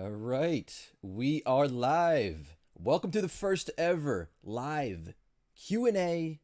All right, we are live. Welcome to the first ever live Q&A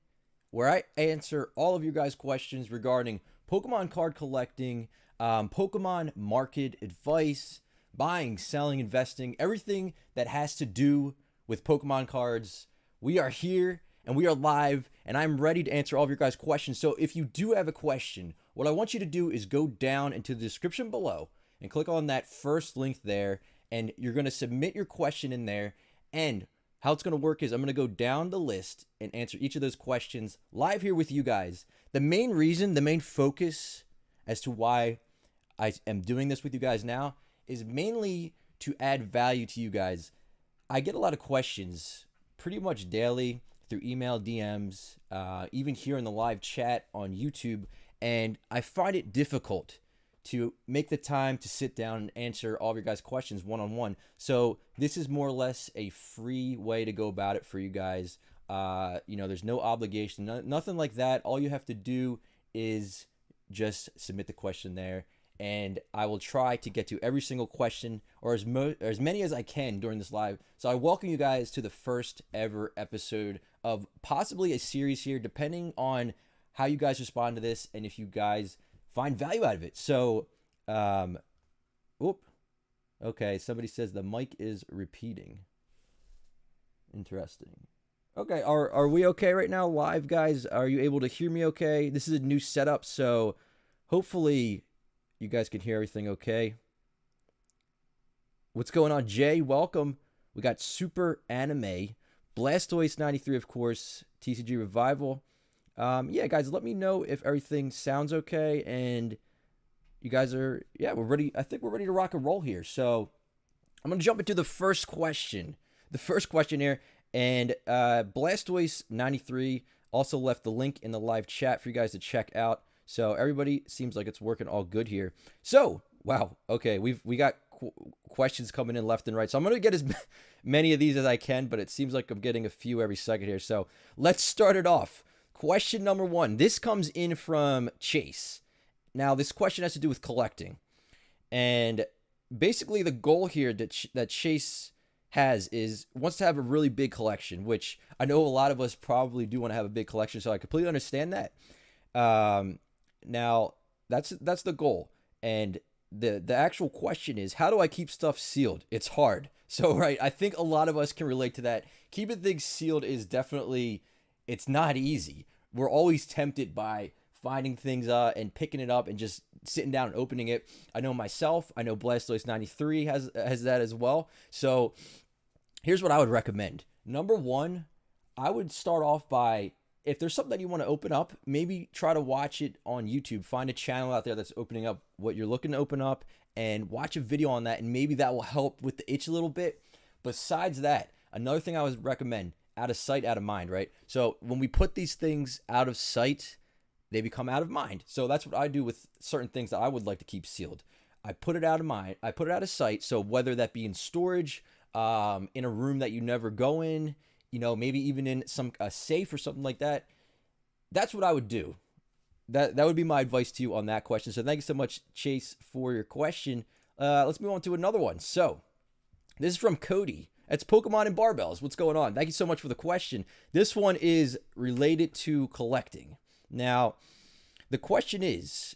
where I answer all of your guys' questions regarding Pokemon card collecting, Pokemon market advice, buying, selling, investing, everything that has to do with Pokemon cards. We are here and we are live and I'm ready to answer all of your guys' questions. So if you do have a question, what I want you to do is go down into the description below and click on that first link there, and you're going to submit your question in there. And how it's going to work is I'm going to go down the list and answer each of those questions live here with you guys. The main reason, the main focus as to why I am doing this with you guys now is mainly to add value to you guys. I get a lot of questions pretty much daily through email, DMs, even here in the live chat on YouTube, and I find it difficult to make the time to sit down and answer all of your guys' questions one-on-one. So this is more or less a free way to go about it for you guys. There's no obligation, nothing like that. All you have to do is just submit the question there, and I will try to get to every single question, or as many as I can during this live. So I welcome you guys to the first ever episode of possibly a series here, depending on how you guys respond to this and if you guys find value out of it. So, okay, somebody says the mic is repeating. Interesting. Okay, are we okay right now, live guys? Are you able to hear me okay? This is a new setup, so hopefully you guys can hear everything okay. What's going on, Jay? Welcome. We got Super Anime, Blastoise 93, of course, TCG Revival. Yeah, guys, let me know if everything sounds okay, and you guys are, we're ready. I think we're ready to rock and roll here. So I'm going to jump into the first question. The first question here, and Blastoise 93 also left the link in the live chat for you guys to check out. So everybody seems like it's working all good here. So, wow, okay, we got questions coming in left and right. So I'm going to get as many of these as I can, but it seems like I'm getting a few every second here. So let's start it off. Question number one. This comes in from Chase. Now, this question has to do with collecting. And basically, the goal here that Chase has is wants to have a really big collection, which I know a lot of us probably do want to have a big collection, so I completely understand that. Now, that's the goal. And the actual question is, how do I keep stuff sealed? It's hard. So, right, I think a lot of us can relate to that. Keeping things sealed is definitely... it's not easy. We're always tempted by finding things and picking it up and just sitting down and opening it. I know myself. I know Blastoise 93 has that as well. So here's what I would recommend. Number one, I would start off by, if there's something that you want to open up, maybe try to watch it on YouTube. Find a channel out there that's opening up what you're looking to open up and watch a video on that, and maybe that will help with the itch a little bit. Besides that, another thing I would recommend, out of sight, out of mind, right? So when we put these things out of sight, they become out of mind. So that's what I do with certain things that I would like to keep sealed. I put it out of mind. I put it out of sight. So whether that be in storage, in a room that you never go in, maybe even in a safe or something like that, that's what I would do. That would be my advice to you on that question. So thank you so much, Chase, for your question. Let's move on to another one. So this is from Cody. It's Pokemon and barbells. What's going on? Thank you so much for the question. This one is related to collecting. Now, the question is,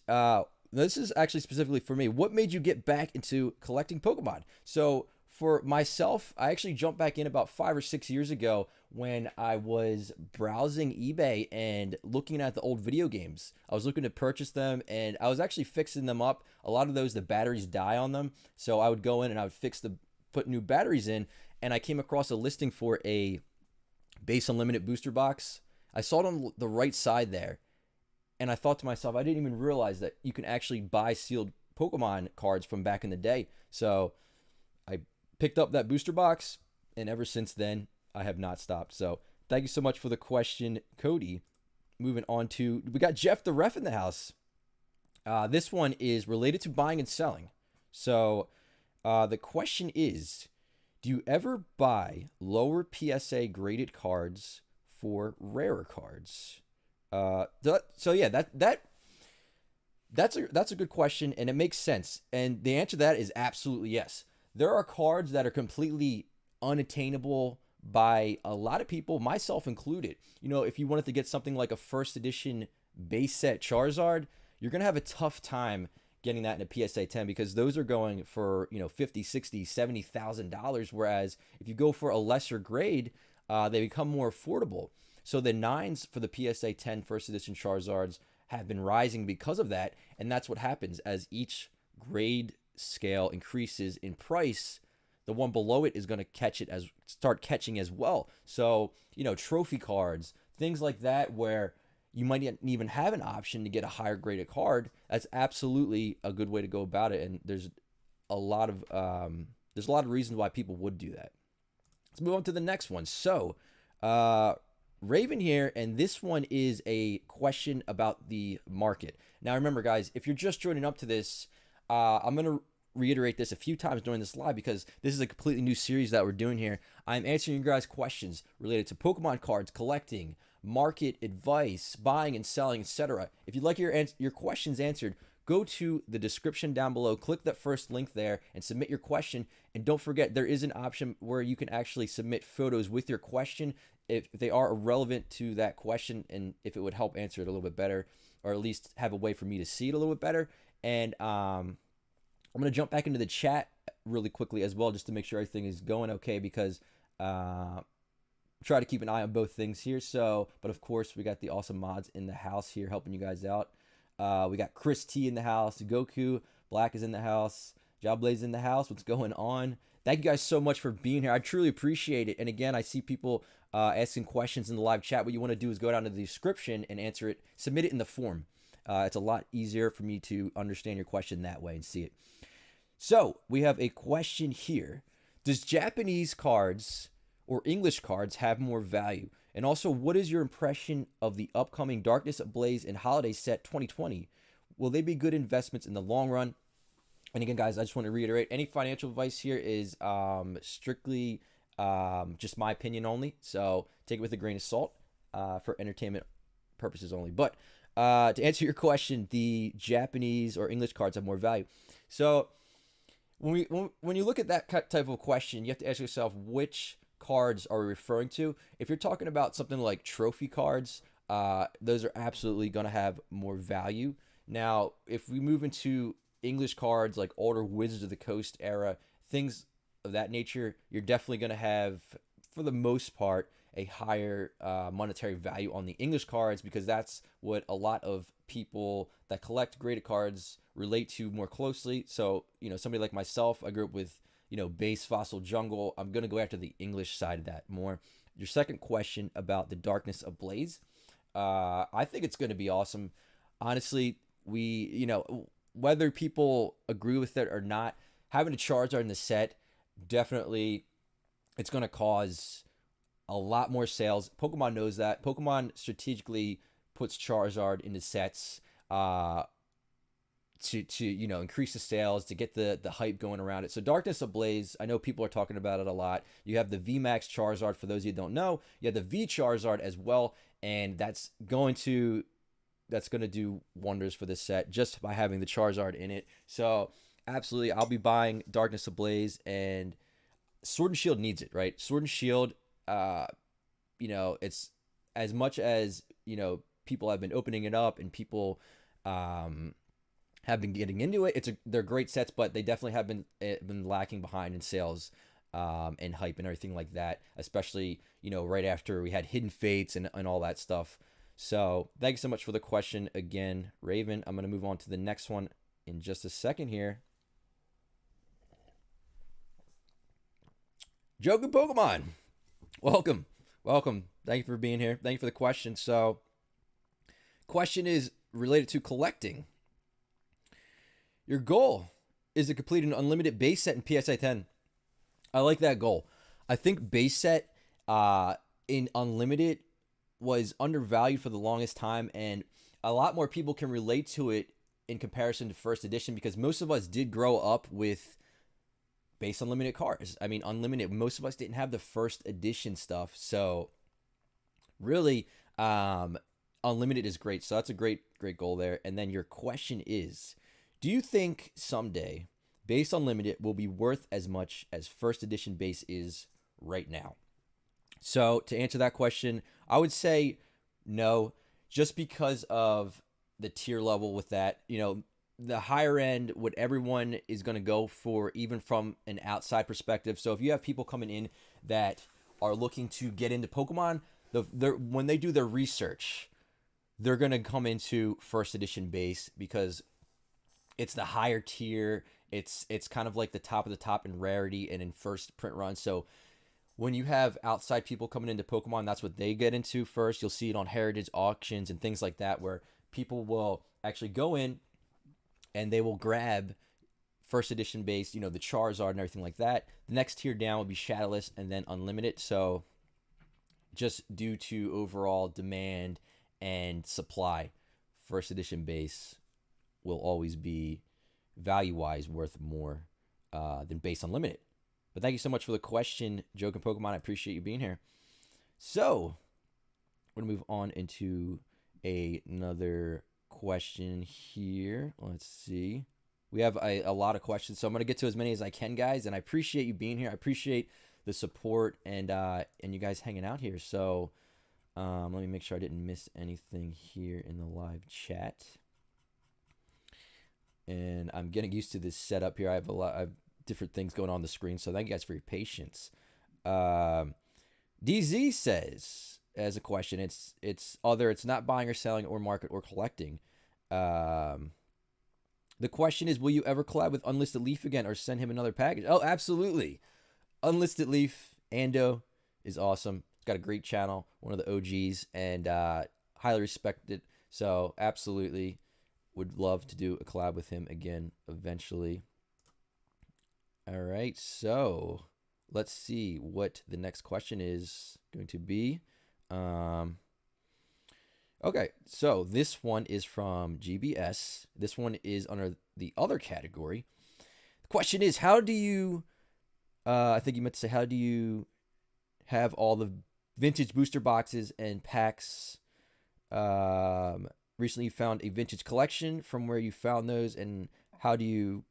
this is actually specifically for me. What made you get back into collecting Pokemon? So for myself, I actually jumped back in about 5 or 6 years ago when I was browsing eBay and looking at the old video games. I was looking to purchase them, and I was actually fixing them up. A lot of those, the batteries die on them. So I would go in and I would put new batteries in. And I came across a listing for a base unlimited booster box. I saw it on the right side there. And I thought to myself, I didn't even realize that you can actually buy sealed Pokemon cards from back in the day. So I picked up that booster box, and ever since then, I have not stopped. So thank you so much for the question, Cody. Moving on to, we got Jeff the Ref in the house. This one is related to buying and selling. So the question is, do you ever buy lower PSA graded cards for rarer cards? So yeah, that's a good question, and it makes sense. And the answer to that is absolutely yes. there are cards that are completely unattainable by a lot of people, myself included. You know, if you wanted to get something like a first edition base set Charizard, you're going to have a tough time getting that in a PSA 10 because those are going for, you know, 50, 60, $70,000. Whereas if you go for a lesser grade, they become more affordable. So the nines for the PSA 10 first edition Charizards have been rising because of that. And that's what happens as each grade scale increases in price. The one below it is going to start catching as well. So, you know, trophy cards, things like that, where you might not even have an option to get a higher graded card. That's absolutely a good way to go about it. And there's a lot of reasons why people would do that. Let's move on to the next one. So, Raven here, and this one is a question about the market. Now, remember, guys, if you're just joining up to this, I'm going to reiterate this a few times during this live because this is a completely new series that we're doing here. I'm answering you guys' questions related to Pokemon cards, collecting, market advice, buying and selling, etc. If you'd like your questions answered, go to the description down below, click that first link there, and submit your question. And don't forget, there is an option where you can actually submit photos with your question if they are relevant to that question and if it would help answer it a little bit better, or at least have a way for me to see it a little bit better. And I'm going to jump back into the chat really quickly as well, just to make sure everything is going okay, because try to keep an eye on both things here. So, but of course, we got the awesome mods in the house here helping you guys out. We got Chris T in the house, Goku, Black is in the house, Ablaze in the house. What's going on? Thank you guys so much for being here. I truly appreciate it. And again, I see people asking questions in the live chat. What you want to do is go down to the description and answer it, submit it in the form. It's a lot easier for me to understand your question that way and see it. So we have a question here. Does Japanese cards or English cards have more value? And also, what is your impression of the upcoming Darkness Ablaze and Holiday Set 2020? Will they be good investments in the long run? And again, guys, I just want to reiterate, any financial advice here is strictly just my opinion only. So take it with a grain of salt for entertainment purposes only. But to answer your question, the Japanese or English cards have more value. So when you look at that type of question, you have to ask yourself, which cards are we referring to? If you're talking about something like trophy cards, those are absolutely going to have more value. Now, if we move into English cards like older Wizards of the Coast era, things of that nature, you're definitely going to have, for the most part, a higher monetary value on the English cards, because that's what a lot of people that collect graded cards relate to more closely. So, you know, somebody like myself, I grew up with, you know, base Fossil Jungle. I'm going to go after the English side of that more. Your second question about the Darkness Ablaze, I think it's going to be awesome. Honestly, you know, whether people agree with it or not, having a Charizard in the set, definitely it's going to cause a lot more sales. Pokemon knows that. Pokemon strategically puts Charizard into sets to you know, increase the sales, to get the hype going around it. So Darkness Ablaze, I know people are talking about it a lot. You have the VMAX Charizard, for those of you who don't know. You have the V Charizard as well, and that's going to do wonders for this set just by having the Charizard in it. So absolutely, I'll be buying Darkness Ablaze, and Sword and Shield needs it, right? Sword and Shield, you know, it's as much as, you know, people have been opening it up and people have been getting into it. They're great sets, but they definitely have been lacking behind in sales and hype and everything like that, especially, you know, right after we had Hidden Fates and all that stuff. So thanks so much for the question again, Raven. I'm going to move on to the next one in just a second here. Joking Pokemon, welcome. Thank you for being here. Thank you for the question. So question is related to collecting. Your goal is to complete an unlimited base set in PSA 10. I like that goal. I think base set in unlimited was undervalued for the longest time, and a lot more people can relate to it in comparison to first edition, because most of us did grow up with base unlimited cards. I mean, unlimited, most of us didn't have the first edition stuff. So really, unlimited is great. So that's a great goal there. And then your question is, do you think someday base unlimited will be worth as much as first edition base is right now? So to answer that question, I would say no, just because of the tier level with that. The higher end, what everyone is going to go for, even from an outside perspective. So if you have people coming in that are looking to get into Pokemon, when they do their research, they're going to come into first edition base because it's the higher tier. It's kind of like the top of the top in rarity and in first print run. So when you have outside people coming into Pokemon, that's what they get into first. You'll see it on heritage auctions and things like that, where people will actually go in and they will grab first edition base, the Charizard and everything like that. The next tier down will be Shadowless and then Unlimited. So just due to overall demand and supply, first edition base will always be value-wise worth more than base Unlimited. But thank you so much for the question, Joke and Pokemon. I appreciate you being here. So we're going to move on into another question here. Let's see. We have a lot of questions, so I'm going to get to as many as I can, guys. And I appreciate you being here. I appreciate the support and you guys hanging out here. So let me make sure I didn't miss anything here in the live chat. And I'm getting used to this setup here. I have a lot of different things going on the screen, so thank you guys for your patience. DZ says, as a question, it's not buying or selling or market or collecting. The question is, will you ever collab with Unlisted Leaf again or send him another package? Oh, absolutely. Unlisted Leaf, Ando, is awesome. He's got a great channel, one of the OGs, and highly respected. So absolutely would love to do a collab with him again eventually. All right, so let's see what the next question is going to be. Okay, so this one is from GBS. This one is under the other category. The question is, how do you, I think you meant to say, how do you have all the vintage booster boxes and packs? Recently you found a vintage collection from where you found those, and how do you,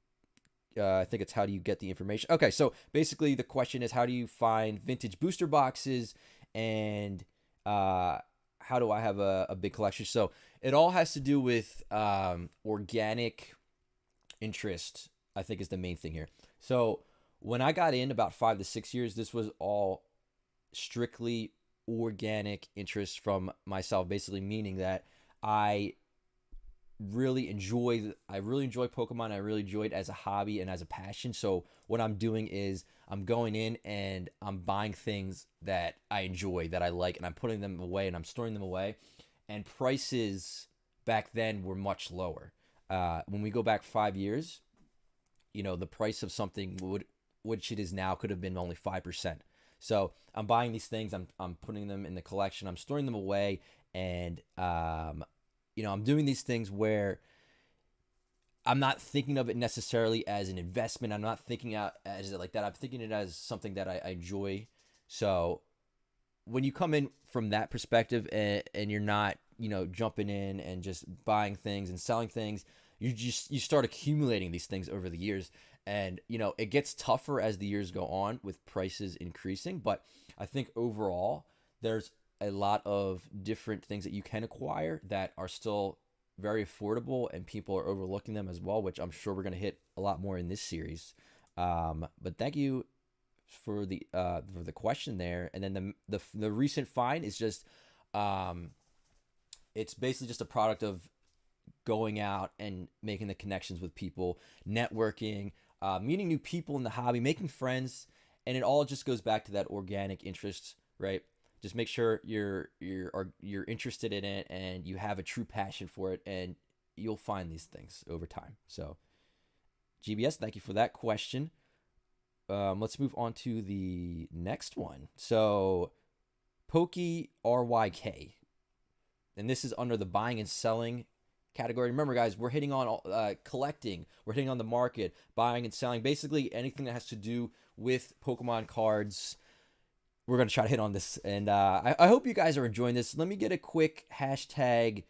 I think it's how do you get the information? Okay, so basically the question is, how do you find vintage booster boxes, and how do I have a big collection? So it all has to do with organic interest, I think, is the main thing here. So when I got in about 5 to 6 years, this was all strictly organic interest from myself, basically meaning that I really enjoy Pokemon. I really enjoy it as a hobby and as a passion. So what I'm doing is I'm going in and I'm buying things that I enjoy, that I like, and I'm putting them away and I'm storing them away. And prices back then were much lower. When we go back 5 years, the price of something which it is now could have been only 5%. So I'm buying these things, I'm putting them in the collection, I'm storing them away, and I'm doing these things where I'm not thinking of it necessarily as an investment. I'm not thinking out as it like that. I'm thinking it as something that I enjoy. So when you come in from that perspective and you're not, jumping in and just buying things and selling things, you start accumulating these things over the years. And, it gets tougher as the years go on with prices increasing. But I think overall, there's a lot of different things that you can acquire that are still very affordable, and people are overlooking them as well, which I'm sure we're going to hit a lot more in this series. But thank you for the question there. And then the recent find is just, it's basically just a product of going out and making the connections with people, networking, meeting new people in the hobby, making friends, and it all just goes back to that organic interest, right? Just make sure you're interested in it and you have a true passion for it, and you'll find these things over time. So, GBS, thank you for that question. Let's move on to the next one. So, PokeRev, and this is under the buying and selling category. Remember, guys, we're hitting on collecting, we're hitting on the market, buying and selling, basically anything that has to do with Pokemon cards. We're going to try to hit on this, and I hope you guys are enjoying this. Let me get a quick hashtag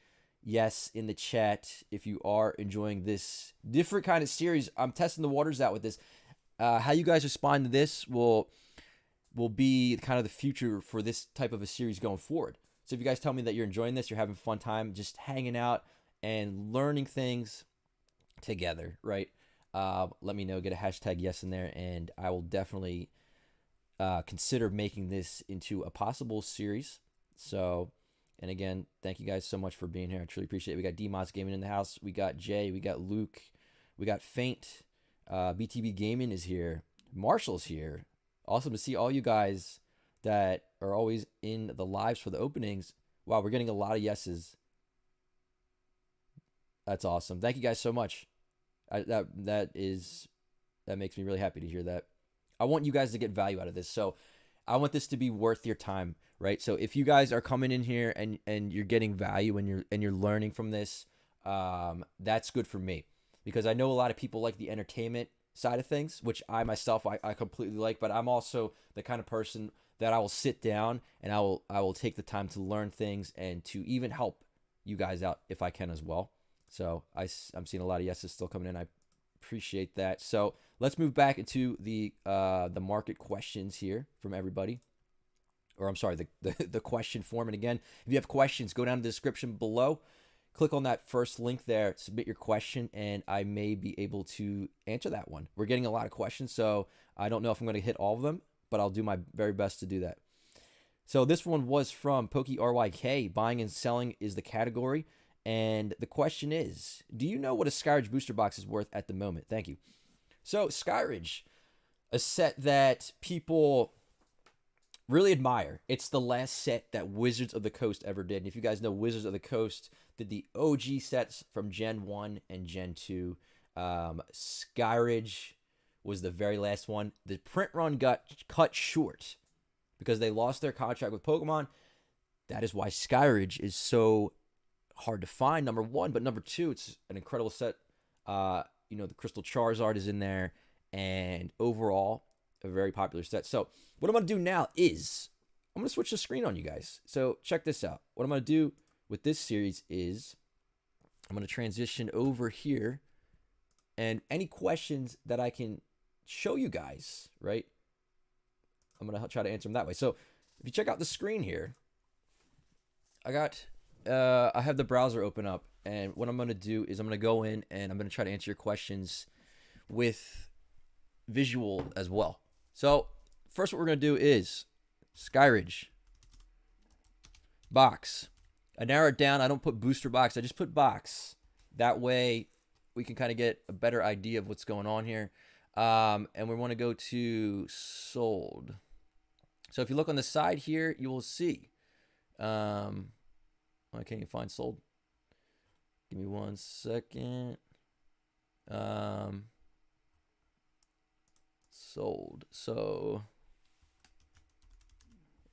yes in the chat if you are enjoying this different kind of series. I'm testing the waters out with this. How you guys respond to this will be kind of the future for this type of a series going forward. So if you guys tell me that you're enjoying this, you're having a fun time just hanging out and learning things together, right? Let me know. Get a hashtag yes in there, and I will definitely consider making this into a possible series. So, and again, thank you guys so much for being here. I truly appreciate it. We got DMods Gaming in the house. We got Jay. We got Luke. We got Faint. BTB Gaming is here. Marshall's here. Awesome to see all you guys that are always in the lives for the openings. Wow, we're getting a lot of yeses. That's awesome. Thank you guys so much. That makes me really happy to hear that. I want you guys to get value out of this. So I want this to be worth your time, right? So if you guys are coming in here and you're getting value and you're learning from this, that's good for me, because I know a lot of people like the entertainment side of things, which I myself I completely like, but I'm also the kind of person that I will sit down and I will take the time to learn things and to even help you guys out if I can as well. So I'm seeing a lot of yeses still coming in. I appreciate that. So let's move back into the market questions here from everybody. Or I'm sorry, the question form. And again, if you have questions, go down to the description below. Click on that first link there, submit your question, and I may be able to answer that one. We're getting a lot of questions, so I don't know if I'm going to hit all of them, but I'll do my very best to do that. So this one was from PokeRyk. Buying and selling is the category. And the question is, do you know what a Skyridge booster box is worth at the moment? Thank you. So Skyridge, a set that people really admire. It's the last set that Wizards of the Coast ever did. And if you guys know, Wizards of the Coast did the OG sets from Gen 1 and Gen 2. Skyridge was the very last one. The print run got cut short because they lost their contract with Pokemon. That is why Skyridge is so hard to find, number one. But number two, it's an incredible set. The Crystal Charizard is in there. And overall, a very popular set. So what I'm going to do now is I'm going to switch the screen on you guys. So check this out. What I'm going to do with this series is I'm going to transition over here, and any questions that I can show you guys, right, I'm going to try to answer them that way. So if you check out the screen here, I have the browser open up, and what I'm going to do is I'm going to go in and I'm going to try to answer your questions with visual as well. So first what we're going to do is Skyridge box. I narrow it down. I don't put booster box. I just put box. That way we can kind of get a better idea of what's going on here. And we want to go to sold. So if you look on the side here, you will see. Why can't you find sold? Give me 1 second. Sold. So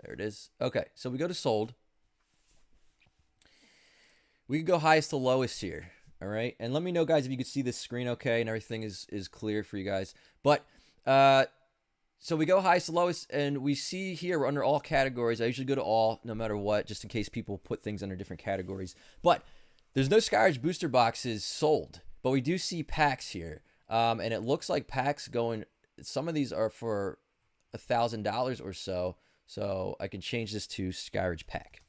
there it is. Okay, so we go to sold. We can go highest to lowest here. All right, and let me know, guys, if you can see this screen okay and everything is clear for you guys. But so we go highest to lowest, and we see here we're under all categories. I usually go to all, no matter what, just in case people put things under different categories. But there's no Skyridge booster boxes sold, but we do see packs here, and it looks like packs going. Some of these are for $1,000 or so. So I can change this to Skyridge pack.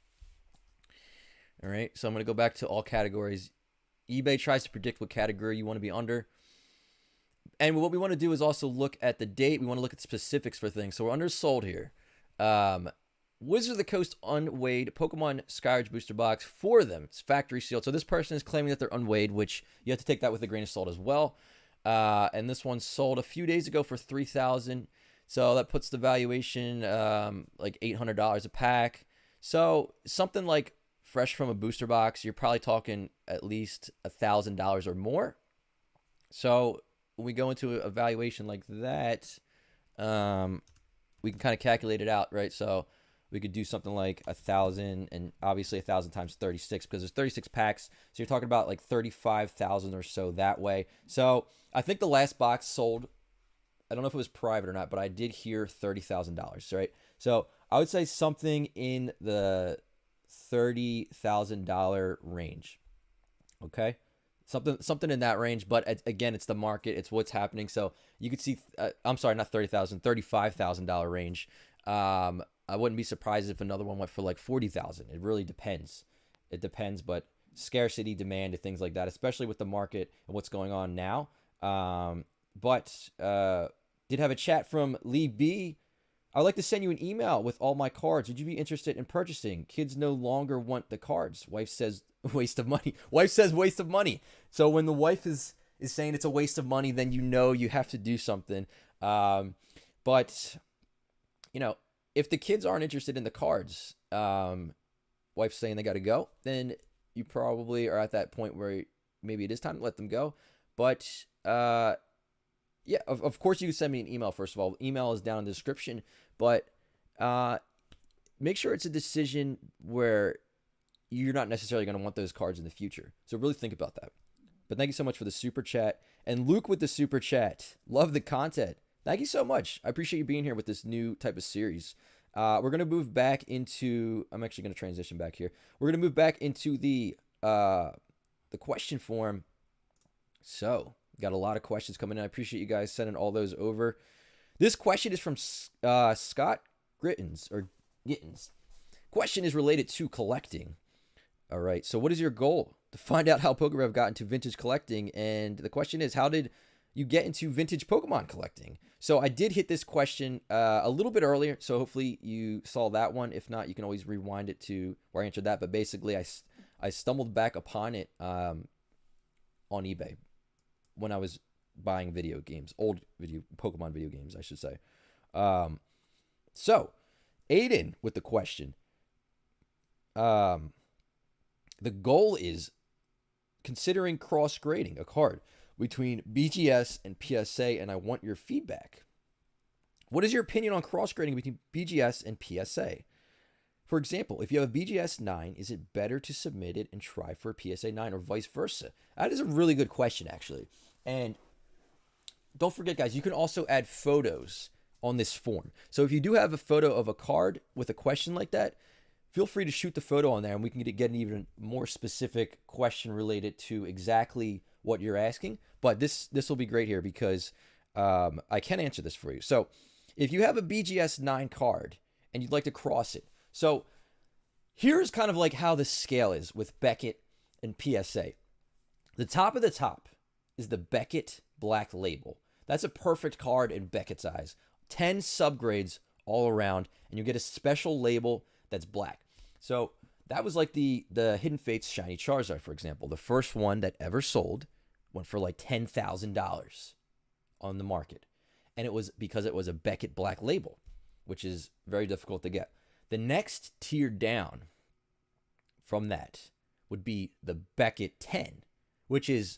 All right, so I'm going to go back to all categories. eBay tries to predict what category you want to be under. And what we want to do is also look at the date. We want to look at specifics for things. So we're under sold here. Wizards of the Coast unweighed Pokemon Skyridge booster box for them. It's factory sealed. So this person is claiming that they're unweighed, which you have to take that with a grain of salt as well. And this one sold a few days ago for $3,000. So that puts the valuation like $800 a pack. So something like fresh from a booster box, you're probably talking at least $1,000 or more. So when we go into a valuation like that, we can kind of calculate it out, right? So we could do something like 1,000, and obviously 1,000 times 36, because there's 36 packs. So you're talking about like 35,000 or so that way. So I think the last box sold, I don't know if it was private or not, but I did hear $30,000, right? So I would say something in the $30,000 range. Okay, something in that range. But again, it's the market. It's what's happening. So you could see. I'm sorry, not 30,000, $35,000 range. I wouldn't be surprised if another one went for like 40,000. It really depends. It depends, but scarcity, demand, and things like that, especially with the market and what's going on now. But did have a chat from Lee B. I'd like to send you an email with all my cards. Would you be interested in purchasing? Kids no longer want the cards. Wife says waste of money. Wife says waste of money. So when the wife is saying it's a waste of money, then you know you have to do something. But you know, if the kids aren't interested in the cards, wife's saying they got to go, then you probably are at that point where maybe it is time to let them go. But yeah, of course you can send me an email. First of all, email is down in the description. But make sure it's a decision where you're not necessarily going to want those cards in the future. So really think about that. But thank you so much for the super chat. And Luke with the super chat. Love the content. Thank you so much. I appreciate you being here with this new type of series. We're going to move back into, I'm actually going to transition back here. We're going to move back into the question form. So, got a lot of questions coming in. I appreciate you guys sending all those over. This question is from Scott Gittins. Question is related to collecting. All right. So, what is your goal? To find out how PokeRev got into vintage collecting. And the question is, how did you get into vintage Pokemon collecting? So I did hit this question a little bit earlier, so hopefully you saw that one. If not, you can always rewind it to where I answered that. But basically, I stumbled back upon it on eBay when I was buying video games, Pokemon video games, I should say. So, Aiden with the question. The goal is considering cross-grading a card between BGS and PSA, and I want your feedback. What is your opinion on cross-grading between BGS and PSA? For example, if you have a BGS 9, is it better to submit it and try for a PSA 9 or vice versa? That is a really good question, actually. And don't forget, guys, you can also add photos on this form. So if you do have a photo of a card with a question like that, feel free to shoot the photo on there, and we can get an even more specific question related to exactly what you're asking. But this will be great here because I can answer this for you. So if you have a BGS 9 card and you'd like to cross it, so here's kind of like how the scale is with Beckett and PSA. The top of the top is the Beckett Black Label. That's a perfect card in Beckett's eyes. 10 subgrades all around, and you get a special label that's black. So that was like the Hidden Fates Shiny Charizard, for example. The first one that ever sold went for like $10,000 on the market. And it was because it was a Beckett Black Label, which is very difficult to get. The next tier down from that would be the Beckett 10, which is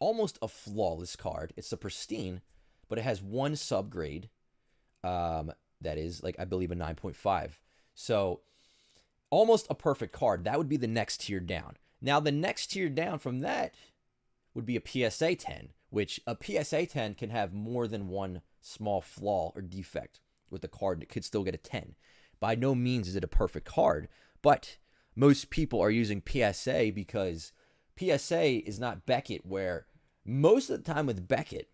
almost a flawless card. It's a pristine, but it has one subgrade that is like, I believe, a 9.5. So almost a perfect card. That would be the next tier down. Now, the next tier down from that would be a PSA 10, which a PSA 10 can have more than one small flaw or defect with the card. It could still get a 10. By no means is it a perfect card, but most people are using PSA because PSA is not Beckett, where most of the time with Beckett,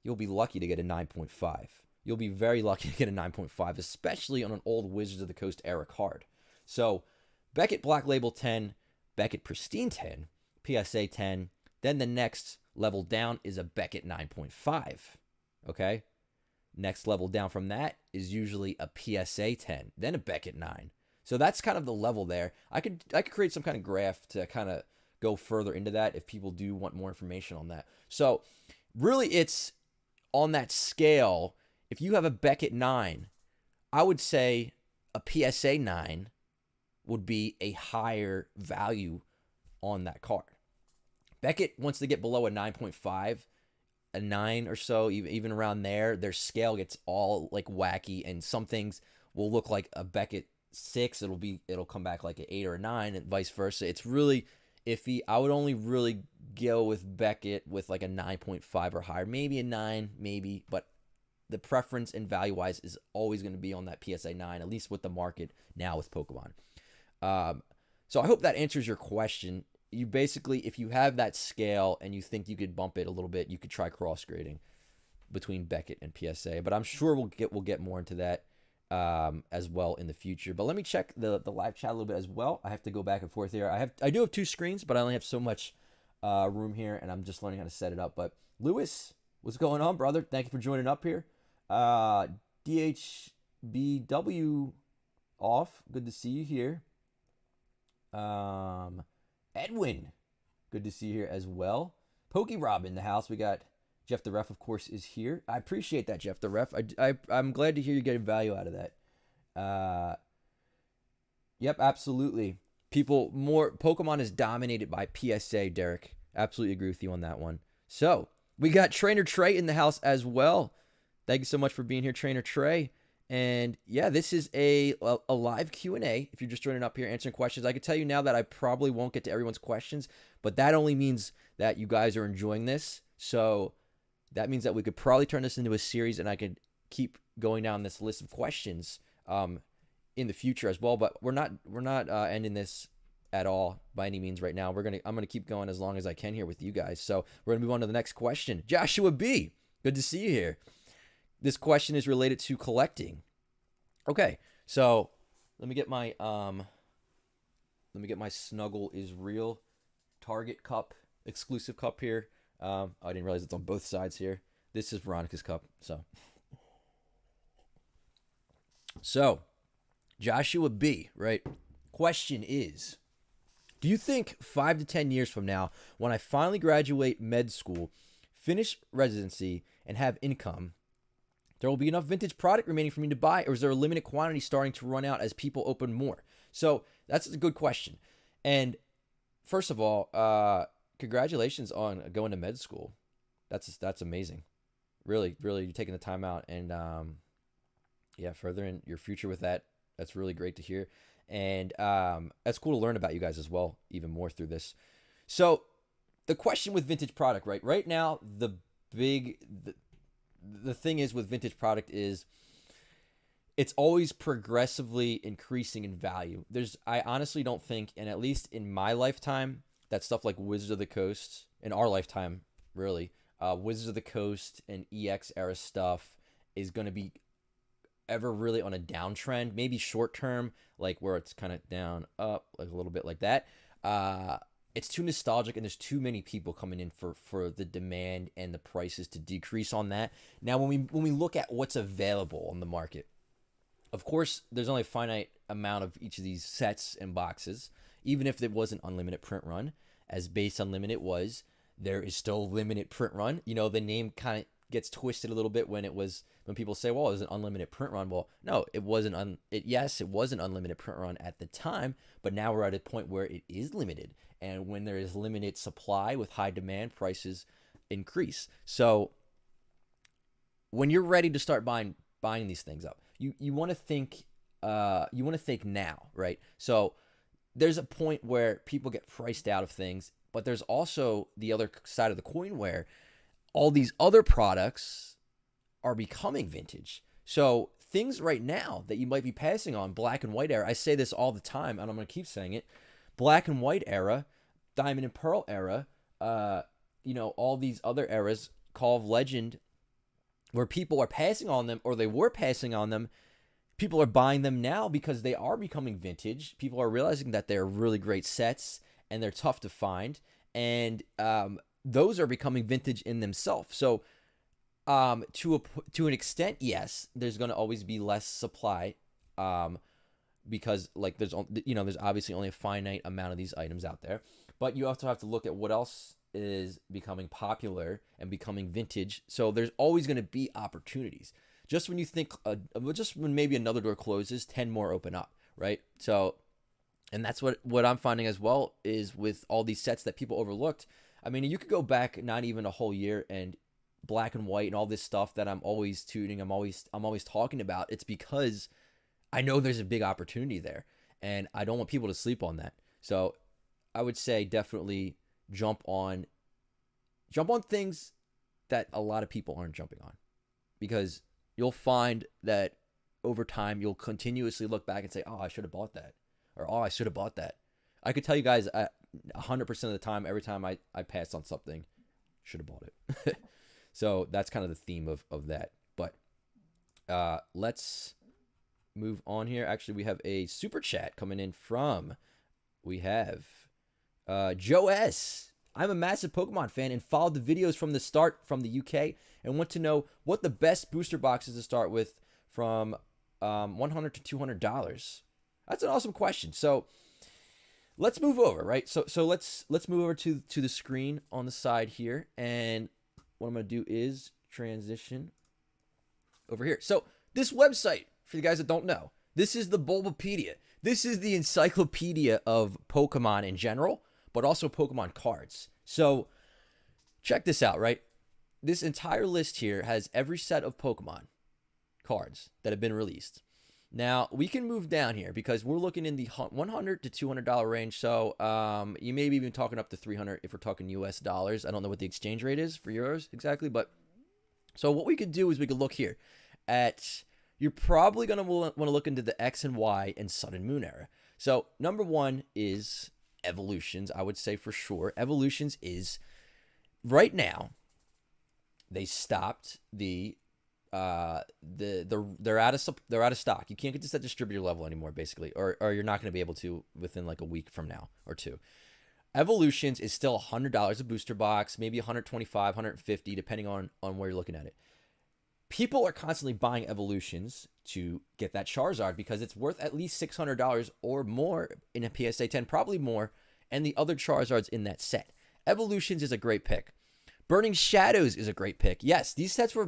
you'll be lucky to get a 9.5. You'll be very lucky to get a 9.5, especially on an old Wizards of the Coast era card. So Beckett Black Label 10, Beckett Pristine 10, PSA 10, then the next level down is a Beckett 9.5, okay? Next level down from that is usually a PSA 10, then a Beckett 9. So that's kind of the level there. I could create some kind of graph to kind of go further into that if people do want more information on that. So really it's on that scale. If you have a Beckett 9, I would say a PSA 9 would be a higher value on that card. Beckett wants to get below a 9.5, a 9 or so, even around there, their scale gets all like wacky, and some things will look like a Beckett 6, it'll come back like an 8 or a 9, and vice versa. It's really iffy. I would only really go with Beckett with like a 9.5 or higher, maybe a 9, maybe, but the preference and value wise is always going to be on that PSA 9, at least with the market now with Pokemon. So I hope that answers your question. you basically, if you have that scale and you think you could bump it a little bit, you could try cross grading between Beckett and PSA. But I'm sure we'll get more into that as well in the future. But let me check the live chat a little bit as well. I have to go back and forth here. I do have two screens, but I only have so much room here, and I'm just learning how to set it up. But Lewis, what's going on, brother? Thank you for joining up here. DHBW off. Good to see you here. Edwin, good to see you here as well. PokeRev in the house. We got Jeff the Ref, of course, is here. I appreciate that, Jeff the Ref. I'm glad to hear you're getting value out of that. Yep, absolutely. Pokemon is dominated by PSA, Derek. Absolutely agree with you on that one. So, we got Trainer Trey in the house as well. Thank you so much for being here, Trainer Trey. And yeah, this is a live Q&A. If you're just joining up here answering questions, I can tell you now that I probably won't get to everyone's questions, but that only means that you guys are enjoying this. So that means that we could probably turn this into a series, and I could keep going down this list of questions in the future as well. But we're not ending this at all by any means right now. I'm gonna keep going as long as I can here with you guys. So we're gonna move on to the next question. Joshua B, good to see you here. This question is related to collecting. Okay, so let me get my Snuggle is Real Target cup, exclusive cup here. I didn't realize it's on both sides here. This is Veronica's cup. So Joshua B, right? Question is, do you think 5 to 10 years from now, when I finally graduate med school, finish residency, and have income, there will be enough vintage product remaining for me to buy, or is there a limited quantity starting to run out as people open more? So that's a good question. And first of all, congratulations on going to med school. That's amazing. Really, really, you're taking the time out, and furthering your future with that. That's really great to hear. And that's cool to learn about you guys as well, even more through this. So the question with vintage product, right now, the thing is with vintage product is it's always progressively increasing in value. I honestly don't think, and at least in my lifetime, that stuff like Wizards of the Coast, in our lifetime, really, Wizards of the Coast and EX era stuff is going to be ever really on a downtrend, maybe short term, like where it's kind of down, up, like a little bit like that. It's too nostalgic, and there's too many people coming in for the demand and the prices to decrease on that. Now, when we look at what's available on the market, of course, there's only a finite amount of each of these sets and boxes. Even if it was an unlimited print run, as Base Unlimited was, there is still limited print run. You know, the name kind of gets twisted a little bit when people say, well, it was an unlimited print run. Well, no, it wasn't. Yes, it was an unlimited print run at the time, but now we're at a point where it is limited. And when there is limited supply with high demand, prices increase. So when you're ready to start buying these things up, you want to think now, right? So there's a point where people get priced out of things, but there's also the other side of the coin where all these other products are becoming vintage. So things right now that you might be passing on, black and white era, I say this all the time, and I'm going to keep saying it, black and white era, diamond and pearl era, all these other eras, Call of Legend, where people are passing on them, or they were passing on them. People are buying them now because they are becoming vintage. People are realizing that they're really great sets and they're tough to find. And those are becoming vintage in themselves. So to an extent, yes, there's going to always be less supply because like there's obviously only a finite amount of these items out there. But you also have to look at what else is becoming popular and becoming vintage. So there's always going to be opportunities. Just when you think, just when maybe another door closes, 10 more open up, right? So, and that's what I'm finding as well is with all these sets that people overlooked. I mean, you could go back not even a whole year, and black and white and all this stuff that I'm always tuning, I'm always talking about. It's because I know there's a big opportunity there, and I don't want people to sleep on that. So I would say definitely jump on things that a lot of people aren't jumping on, because you'll find that over time you'll continuously look back and say, oh, I should have bought that, or oh, I should have bought that. I could tell you guys, 100% of the time, every time I passed on something, should have bought it. So that's kind of the theme of that. But let's move on here. Actually, we have a super chat coming in from, we have Joe S. I'm a massive Pokemon fan and followed the videos from the start from the UK and want to know what the best booster boxes to start with from $100 to $200. That's an awesome question. So let's move over, right? So let's move over to the screen on the side here, and what I'm gonna do is transition over here. So this website, for you guys that don't know, this is the Bulbapedia. This is the encyclopedia of Pokemon in general, but also Pokemon cards. So check this out, right? This entire list here has every set of Pokemon cards that have been released. Now, we can move down here because we're looking in the $100 to $200 range. So you may be even talking up to $300 if we're talking US dollars. I don't know what the exchange rate is for euros exactly. But so what we could do is we could look here at, you're probably going to want to look into the X and Y and Sun and Moon era. So number one is Evolutions, I would say for sure. Evolutions is, right now, they stopped they're out of stock. You can't get this at distributor level anymore, basically, or you're not going to be able to within like a week from now or two. Evolutions is still $100 a booster box, maybe $125, $150, depending on where you're looking at it. People are constantly buying Evolutions to get that Charizard because it's worth at least $600 or more in a PSA 10, probably more, and the other Charizards in that set. Evolutions is a great pick. Burning Shadows is a great pick. Yes, these sets were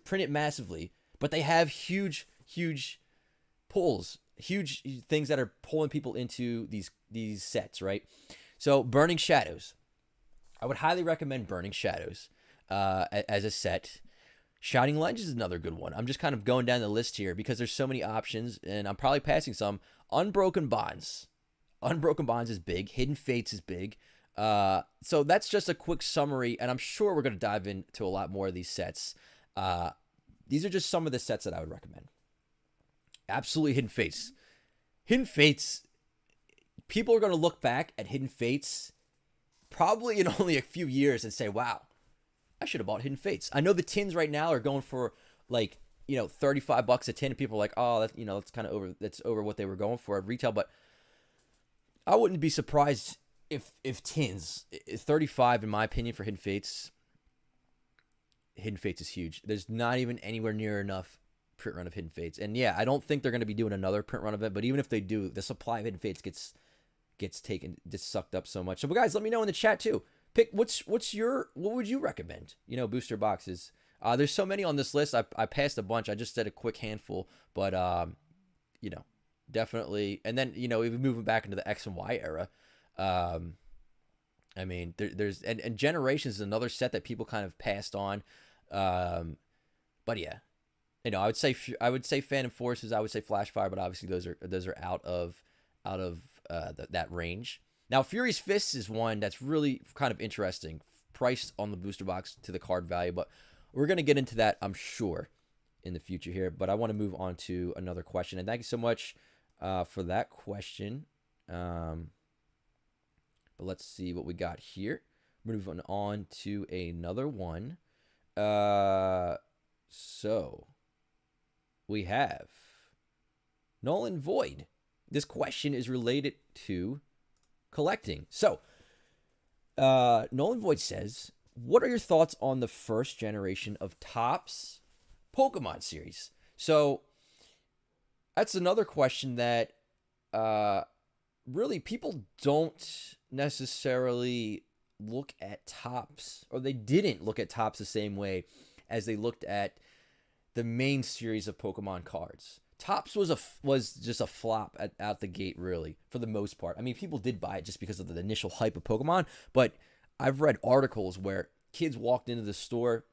printed massively, but they have huge pulls, huge things that are pulling people into these sets, right? So Burning Shadows, I would highly recommend Burning Shadows as a set. Shining Legends is another good one. I'm just kind of going down the list here because there's so many options, and I'm probably passing some. Unbroken Bonds. Unbroken Bonds is big. Hidden Fates is big. So that's just a quick summary, and I'm sure we're going to dive into a lot more of these sets. These are just some of the sets that I would recommend. Absolutely Hidden Fates. Hidden Fates, people are going to look back at Hidden Fates probably in only a few years and say, wow, I should have bought Hidden Fates. I know the tins right now are going for like, $35 a tin, and people are like, oh, that's, that's kind of over. That's over what they were going for at retail. But I wouldn't be surprised if tins 35, in my opinion, for Hidden Fates. Hidden Fates is huge. There's not even anywhere near enough print run of Hidden Fates, and yeah, I don't think they're going to be doing another print run of it. But even if they do, the supply of Hidden Fates gets sucked up so much. So, guys, let me know in the chat too. Pick what would you recommend? Booster boxes. There's so many on this list. I passed a bunch. I just said a quick handful, but definitely. And then even moving back into the X and Y era. I mean, there's and Generations is another set that people kind of passed on. But yeah, I would say Phantom Forces. I would say Flashfire, but obviously those are out of that range. Now, Fury's Fists is one that's really kind of interesting, priced on the booster box to the card value, but we're going to get into that, I'm sure, in the future here. But I want to move on to another question, and thank you so much for that question. But let's see what we got here. Moving on to another one. So we have Nolan Void. This question is related to collecting. So, Nolan Void says, what are your thoughts on the first generation of Topps Pokemon series? So, that's another question that really people don't necessarily look at Topps, or they didn't look at Topps the same way as they looked at the main series of Pokemon cards. Topps was just a flop out the gate, really, for the most part. I mean, people did buy it just because of the initial hype of Pokemon, but I've read articles where kids walked into the store,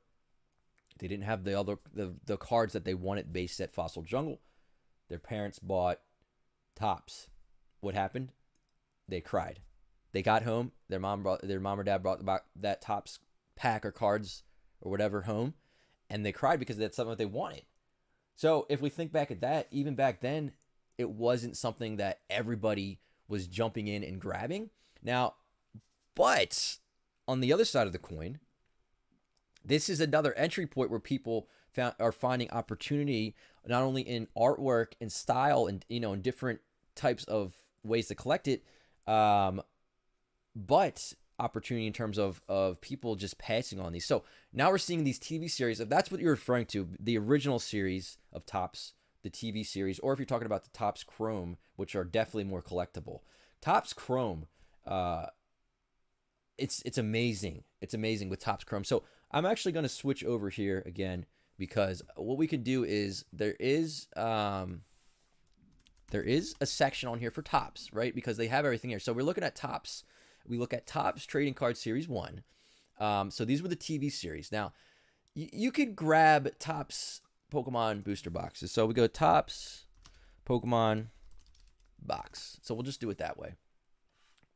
they didn't have the cards that they wanted based at Fossil Jungle. Their parents bought Topps. What happened? They cried. They got home. Their mom or dad brought that Topps pack or cards or whatever home, and they cried because that's something that they wanted. So if we think back at that, even back then, it wasn't something that everybody was jumping in and grabbing. Now, But on the other side of the coin, this is another entry point where people are finding opportunity not only in artwork and style and in different types of ways to collect it, but opportunity in terms of people just passing on these. So now we're seeing these TV series. If that's what you're referring to, the original series of Topps, the TV series, or if you're talking about the Topps Chrome, which are definitely more collectible. Topps Chrome, it's amazing. It's amazing with Topps Chrome. So I'm actually going to switch over here again, because what we can do is there is a section on here for Topps, right? Because they have everything here. So we're looking at Topps. We look at Topps Trading Card Series 1. So these were the TV series. Now, you could grab Topps Pokemon booster boxes. So we go Topps Pokemon box. So we'll just do it that way.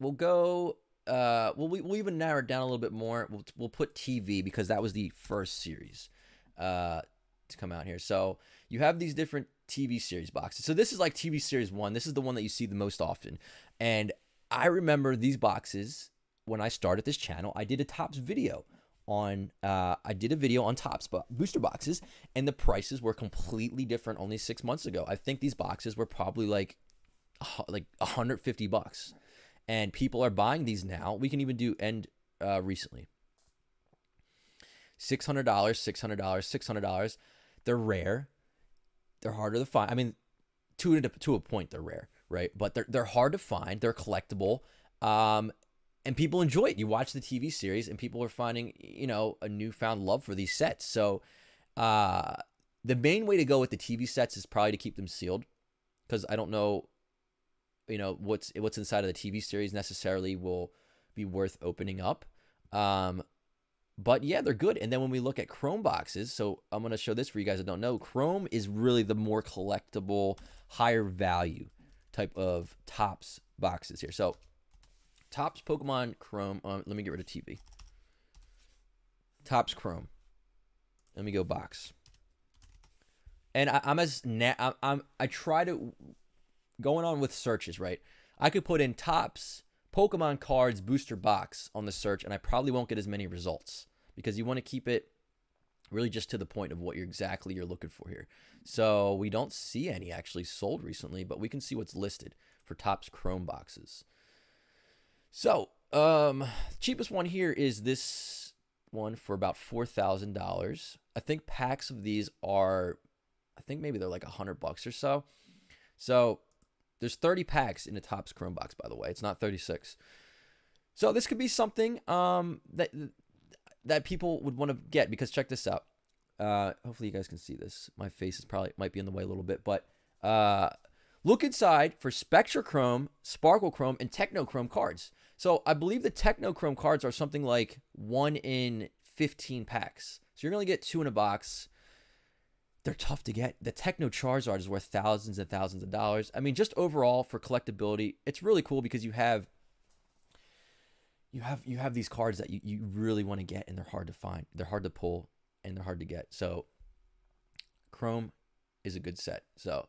We'll go, we'll even narrow it down a little bit more. We'll put TV because that was the first series to come out here. So you have these different TV series boxes. So this is like TV series 1. This is the one that you see the most often. And I remember these boxes when I started this channel. I did a Topps video on Topps booster boxes, and the prices were completely different only 6 months ago. I think these boxes were probably like $150, and people are buying these now. We can even do recently $600, $600. They're rare. They're harder to find. I mean, to a point, they're rare, right? But they're hard to find. They're collectible, and people enjoy it. You watch the TV series, and people are finding a newfound love for these sets. So the main way to go with the TV sets is probably to keep them sealed, because I don't know what's inside of the TV series necessarily will be worth opening up. But yeah, they're good. And then when we look at Chrome boxes, so I'm going to show this for you guys that don't know, Chrome is really the more collectible, higher value type of Topps boxes here. So Topps Pokemon Chrome, let me get rid of TV. Topps Chrome. Let me go box. And I try to, going on with searches, right? I could put in Topps Pokemon cards booster box on the search, and I probably won't get as many results, because you want to keep it really just to the point of what you're looking for here. So we don't see any actually sold recently, but we can see what's listed for Topps Chrome boxes. So cheapest one here is this one for about $4,000. I think packs of these are, I think maybe they're like $100 or so. So there's 30 packs in a Topps Chrome box, by the way. It's not 36. So this could be something that people would want to get, because check this out. Hopefully you guys can see this. My face might be in the way a little bit, but look inside for Spectra Chrome, Sparkle Chrome, and Techno Chrome cards. So I believe the Techno Chrome cards are something like 1 in 15 packs. So you're going to get 2 in a box. They're tough to get. The Techno Charizard is worth thousands and thousands of dollars. I mean, just overall for collectability, it's really cool, because you have these cards that you really want to get, and they're hard to find. They're hard to pull, and they're hard to get. So Chrome is a good set. So,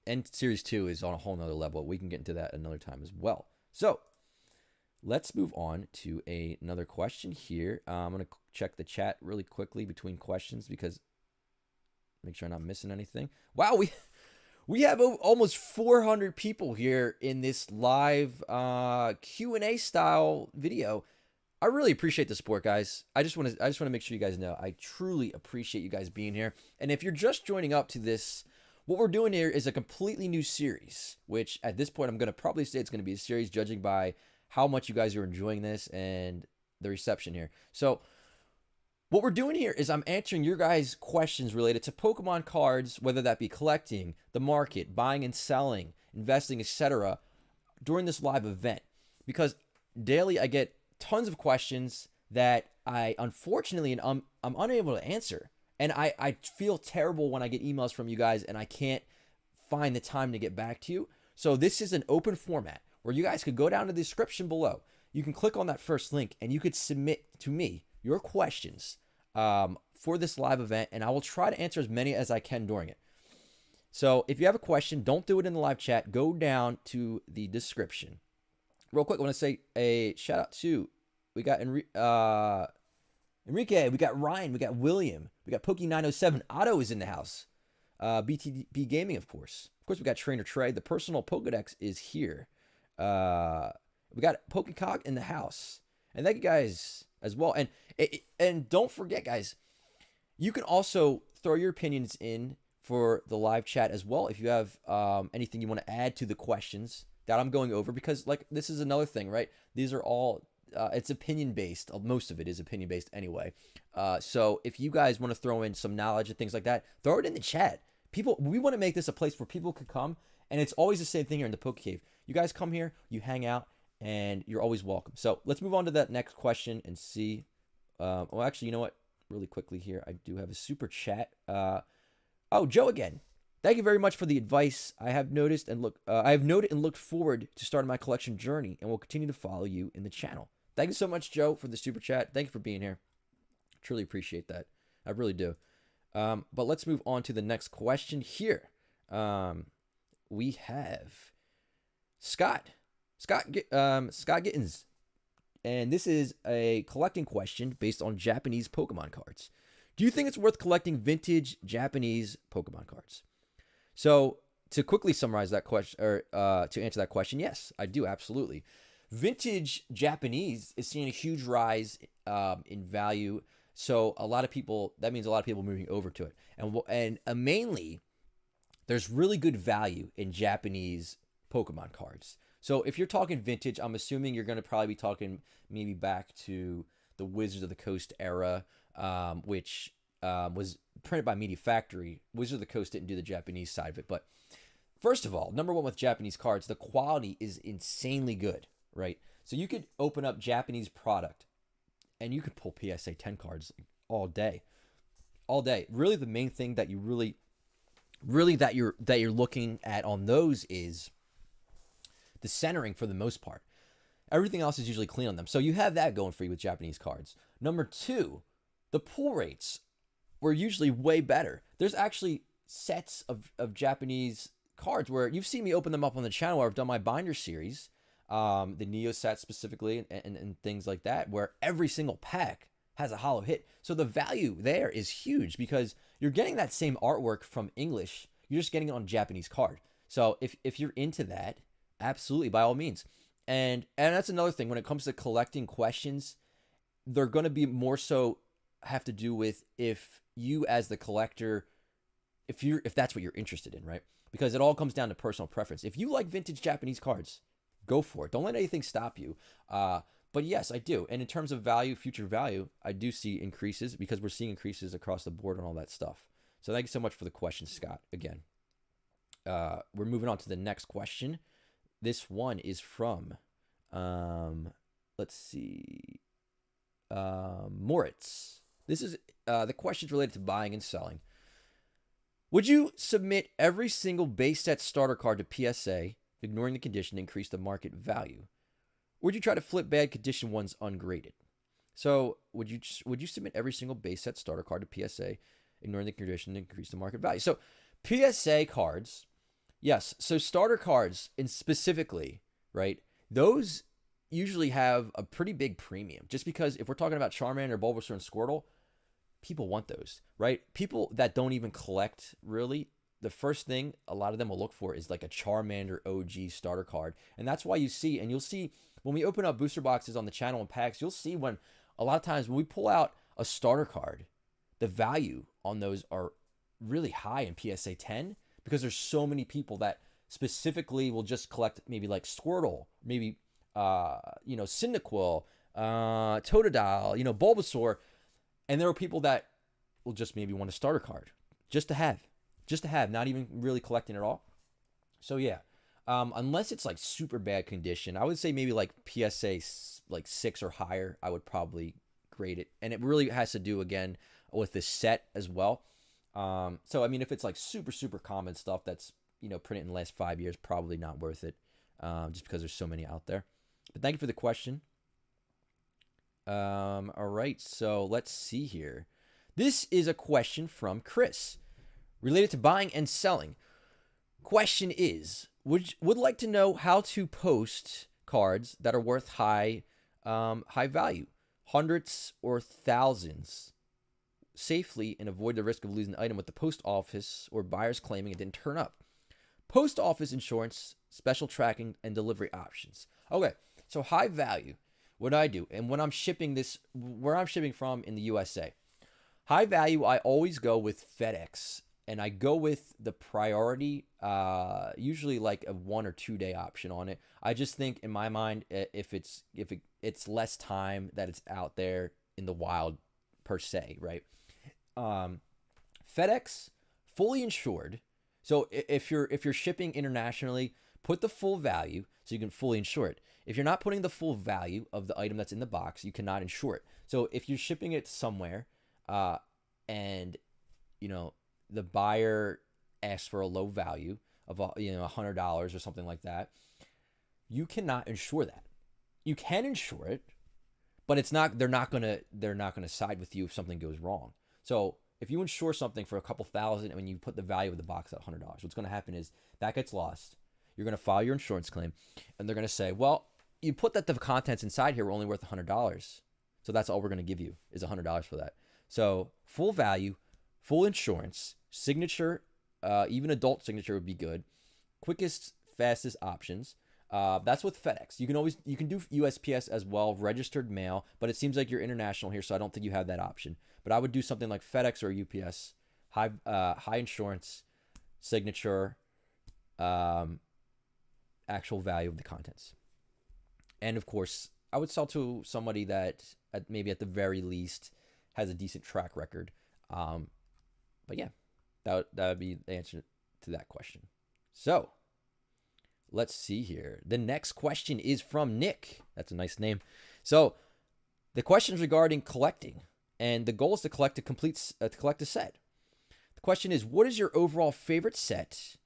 and Series 2 is on a whole nother level. We can get into that another time as well. So let's move on to another question here. I'm going to check the chat really quickly between questions, because make sure I'm not missing anything. Wow, we have almost 400 people here in this live Q&A style video. I really appreciate the support, guys. I just want to make sure you guys know I truly appreciate you guys being here. And if you're just joining up to this, what we're doing here is a completely new series, which at this point I'm going to probably say it's going to be a series, judging by how much you guys are enjoying this and the reception here. So what we're doing here is I'm answering your guys' questions related to Pokemon cards, whether that be collecting, the market, buying and selling, investing, etc., during this live event. Because daily I get tons of questions that I unfortunately I'm unable to answer. And I feel terrible when I get emails from you guys and I can't find the time to get back to you. So this is an open format where you guys could go down to the description below. You can click on that first link and you could submit to me your questions for this live event, and I will try to answer as many as I can during it. So if you have a question, don't do it in the live chat. Go down to the description. real quick, I want to say a shout out to, we got Enrique, we got Ryan, we got William, we got Pokey907. Otto is in the house. BTB Gaming, of course. Of course, we got Trainer Trey. The personal Pokedex is here. We got PokeCog in the house. And thank you guys as well. And don't forget, guys, you can also throw your opinions in for the live chat as well if you have anything you want to add to the questions that I'm going over, because like this is another thing, right? These are all it's opinion based. Most of it is opinion based anyway. So if you guys want to throw in some knowledge and things like that, throw it in the chat. We want to make this a place where people could come, and it's always the same thing here in the PokeCave. You guys come here, you hang out, and you're always welcome. So let's move on to that next question and see. Well, actually, you know what? Really quickly here, I do have a super chat. Oh, Joe again. Thank you very much for the advice. I have noticed and I have noted and looked forward to starting my collection journey, and will continue to follow you in the channel. Thank you so much, Joe, for the super chat. Thank you for being here. Truly appreciate that. I really do. But let's move on to the next question here. We have Scott Gittins. And this is a collecting question based on Japanese Pokemon cards. Do you think it's worth collecting vintage Japanese Pokemon cards? So to quickly summarize that question, or to answer that question, yes, I do, absolutely. Vintage Japanese is seeing a huge rise in value. So that means a lot of people moving over to it. And mainly, there's really good value in Japanese Pokemon cards. So if you're talking vintage, I'm assuming you're going to probably be talking maybe back to the Wizards of the Coast era, which was printed by Media Factory. Wizards of the Coast didn't do the Japanese side of it. But first of all, number one with Japanese cards, the quality is insanely good, right? So you could open up Japanese product and you could pull PSA 10 cards all day. All day. Really the main thing that you really that you're looking at on those is the centering for the most part. Everything else is usually clean on them. So you have that going for you with Japanese cards. Number two, the pull rates were usually way better. There's actually sets of Japanese cards where you've seen me open them up on the channel where I've done my binder series, the Neo set specifically, and things like that, where every single pack has a holo hit. So the value there is huge because you're getting that same artwork from English. You're just getting it on a Japanese card. So if you're into that, absolutely, by all means. And that's another thing when it comes to collecting questions, they're going to be more so have to do with if you as the collector, if that's what you're interested in, right? Because it all comes down to personal preference. If you like vintage Japanese cards, go for it. Don't let anything stop you. But yes, I do. And in terms of value, future value, I do see increases because we're seeing increases across the board on all that stuff. So thank you so much for the question, Scott, again. We're moving on to the next question. This one is from, let's see, Moritz. This is the question's related to buying and selling. Would you submit every single base set starter card to PSA, ignoring the condition to increase the market value? Or would you try to flip bad condition ones ungraded? So would you submit every single base set starter card to PSA, ignoring the condition to increase the market value? So PSA cards, yes. So starter cards, and specifically, right, those usually have a pretty big premium. Just because if we're talking about Charmander, Bulbasaur, and Squirtle, people want those, right? People that don't even collect, really, the first thing a lot of them will look for is like a Charmander OG starter card. And that's why you'll see when we open up booster boxes on the channel and packs, you'll see when a lot of times when we pull out a starter card, the value on those are really high in PSA 10 because there's so many people that specifically will just collect maybe like Squirtle, maybe Cyndaquil, Totodile, Bulbasaur, and there are people that will just maybe want a starter card just to have, not even really collecting at all. So yeah, unless it's like super bad condition, I would say maybe like PSA like 6 or higher, I would probably grade it. And it really has to do again with the set as well. So I mean, if it's like super, super common stuff that's, printed in the last 5 years, probably not worth it. Just because there's so many out there. But thank you for the question. All right, so let's see here. This is a question from Chris related to buying and selling. Question is, would like to know how to post cards that are worth high value, hundreds or thousands, safely, and avoid the risk of losing the item with the post office or buyers claiming it didn't turn up. Post office insurance, special tracking, and delivery options. Okay, so high value. What do I do? And when I'm shipping this, where I'm shipping from in the USA, high value, I always go with FedEx, and I go with the priority, usually like a 1 or 2 day option on it. I just think in my mind, if it's less time that it's out there in the wild per se, right? FedEx, fully insured. So if you're shipping internationally, put the full value so you can fully insure it. If you're not putting the full value of the item that's in the box, you cannot insure it. So if you're shipping it somewhere, and the buyer asks for a low value of $100 or something like that, you cannot insure that. You can insure it, but it's not. They're not gonna side with you if something goes wrong. So if you insure something for a couple thousand and when you put the value of the box at $100, what's going to happen is that gets lost. You're going to file your insurance claim, and they're going to say, well, you put that the contents inside here were only worth $100, so that's all we're going to give you is $100 for that. So full value, full insurance, signature, even adult signature would be good. Quickest, fastest options. That's with FedEx. You can do USPS as well, registered mail, but it seems like you're international here, so I don't think you have that option. But I would do something like FedEx or UPS, high insurance, signature, actual value of the contents. And of course, I would sell to somebody that maybe at the very least has a decent track record. But yeah, that would be the answer to that question. So let's see here. The next question is from Nick. That's a nice name. So the question is regarding collecting, and the goal is to collect a set. The question is, what is your overall favorite set,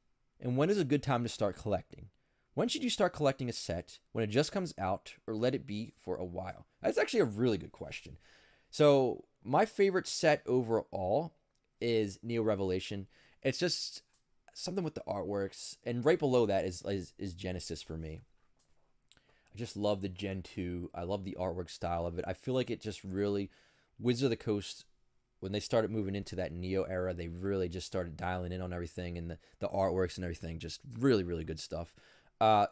and when is a good time to start collecting? When should you start collecting a set? When it just comes out, or let it be for a while? That's actually a really good question. So my favorite set overall is Neo Revelation. It's just something with the artworks, and right below that is Genesis for me. I just love the Gen 2. I love the artwork style of it. I feel like it just really, Wizards of the Coast, when they started moving into that Neo era, they really just started dialing in on everything, and the artworks and everything, just really, really good stuff.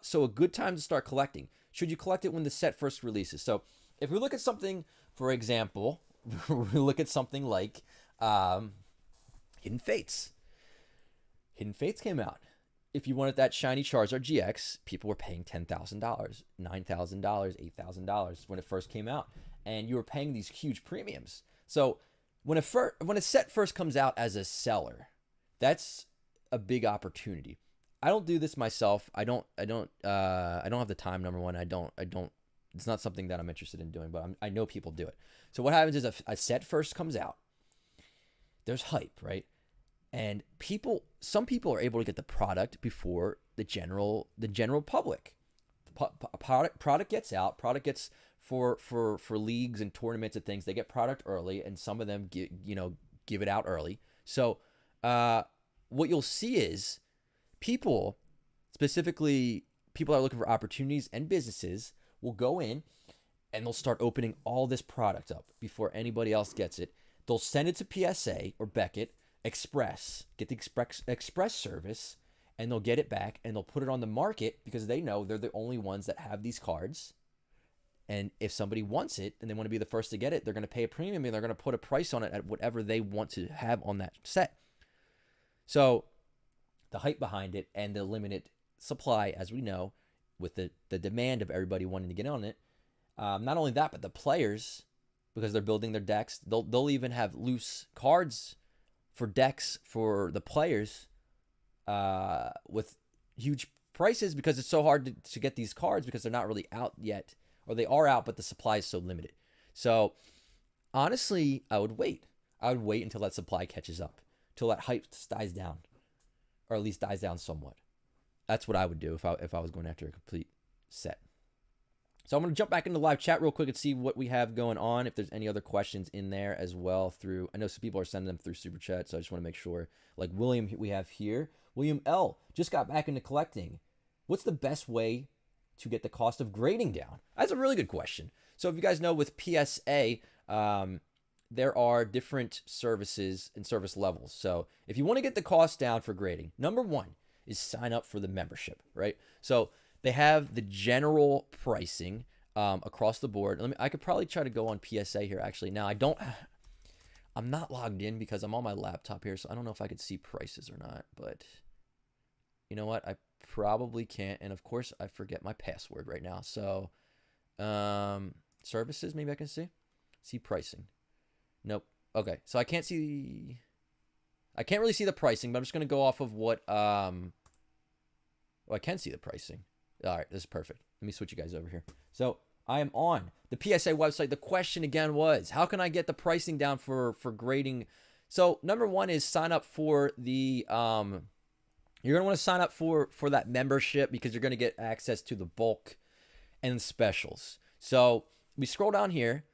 So a good time to start collecting. Should you collect it when the set first releases? So if we look at something, for example, we look at something like Hidden Fates. Hidden Fates came out. If you wanted that shiny Charizard GX, people were paying $10,000, $9,000, $8,000 when it first came out, and you were paying these huge premiums. So when a set first comes out as a seller, that's a big opportunity. I don't do this myself. I don't have the time. Number one, I don't. It's not something that I'm interested in doing, but I know people do it. So what happens is a set first comes out. There's hype, right? And some people are able to get the product before the general public. Product gets out. Product gets for leagues and tournaments and things. They get product early, and some of them give it out early. So what you'll see is people, specifically people that are looking for opportunities and businesses, will go in and they'll start opening all this product up before anybody else gets it. They'll send it to PSA or Beckett Express, get the express service, and they'll get it back and they'll put it on the market because they know they're the only ones that have these cards. And if somebody wants it and they want to be the first to get it, they're going to pay a premium and they're going to put a price on it at whatever they want to have on that set. So the hype behind it and the limited supply, as we know, with the demand of everybody wanting to get on it. Not only that, but the players, because they're building their decks, they'll even have loose cards for decks for the players with huge prices because it's so hard to get these cards because they're not really out yet, or they are out, but the supply is so limited. So honestly, I would wait. I would wait until that supply catches up, till that hype dies down, or at least dies down somewhat. That's what I would do if I was going after a complete set. So I'm going to jump back into live chat real quick and see what we have going on, if there's any other questions in there as well through, I know some people are sending them through Super Chat, so I just want to make sure. Like William, we have here. William L. just got back into collecting. What's the best way to get the cost of grading down? That's a really good question. So if you guys know, with PSA, there are different services and service levels. So if you want to get the cost down for grading, number one is sign up for the membership, right? So they have the general pricing across the board. I could probably try to go on PSA here actually. Now I'm not logged in because I'm on my laptop here, so I don't know if I could see prices or not, but you know what? I probably can't. And of course I forget my password right now. So services, maybe I can see pricing. Nope. Okay. So I can't really see the pricing, but I'm just going to go off of what, I can see the pricing. All right. This is perfect. Let me switch you guys over here. So I am on the PSA website. The question again was, how can I get the pricing down for grading? So number one is sign up for the, you're going to want to sign up for that membership because you're going to get access to the bulk and specials. So we scroll down here,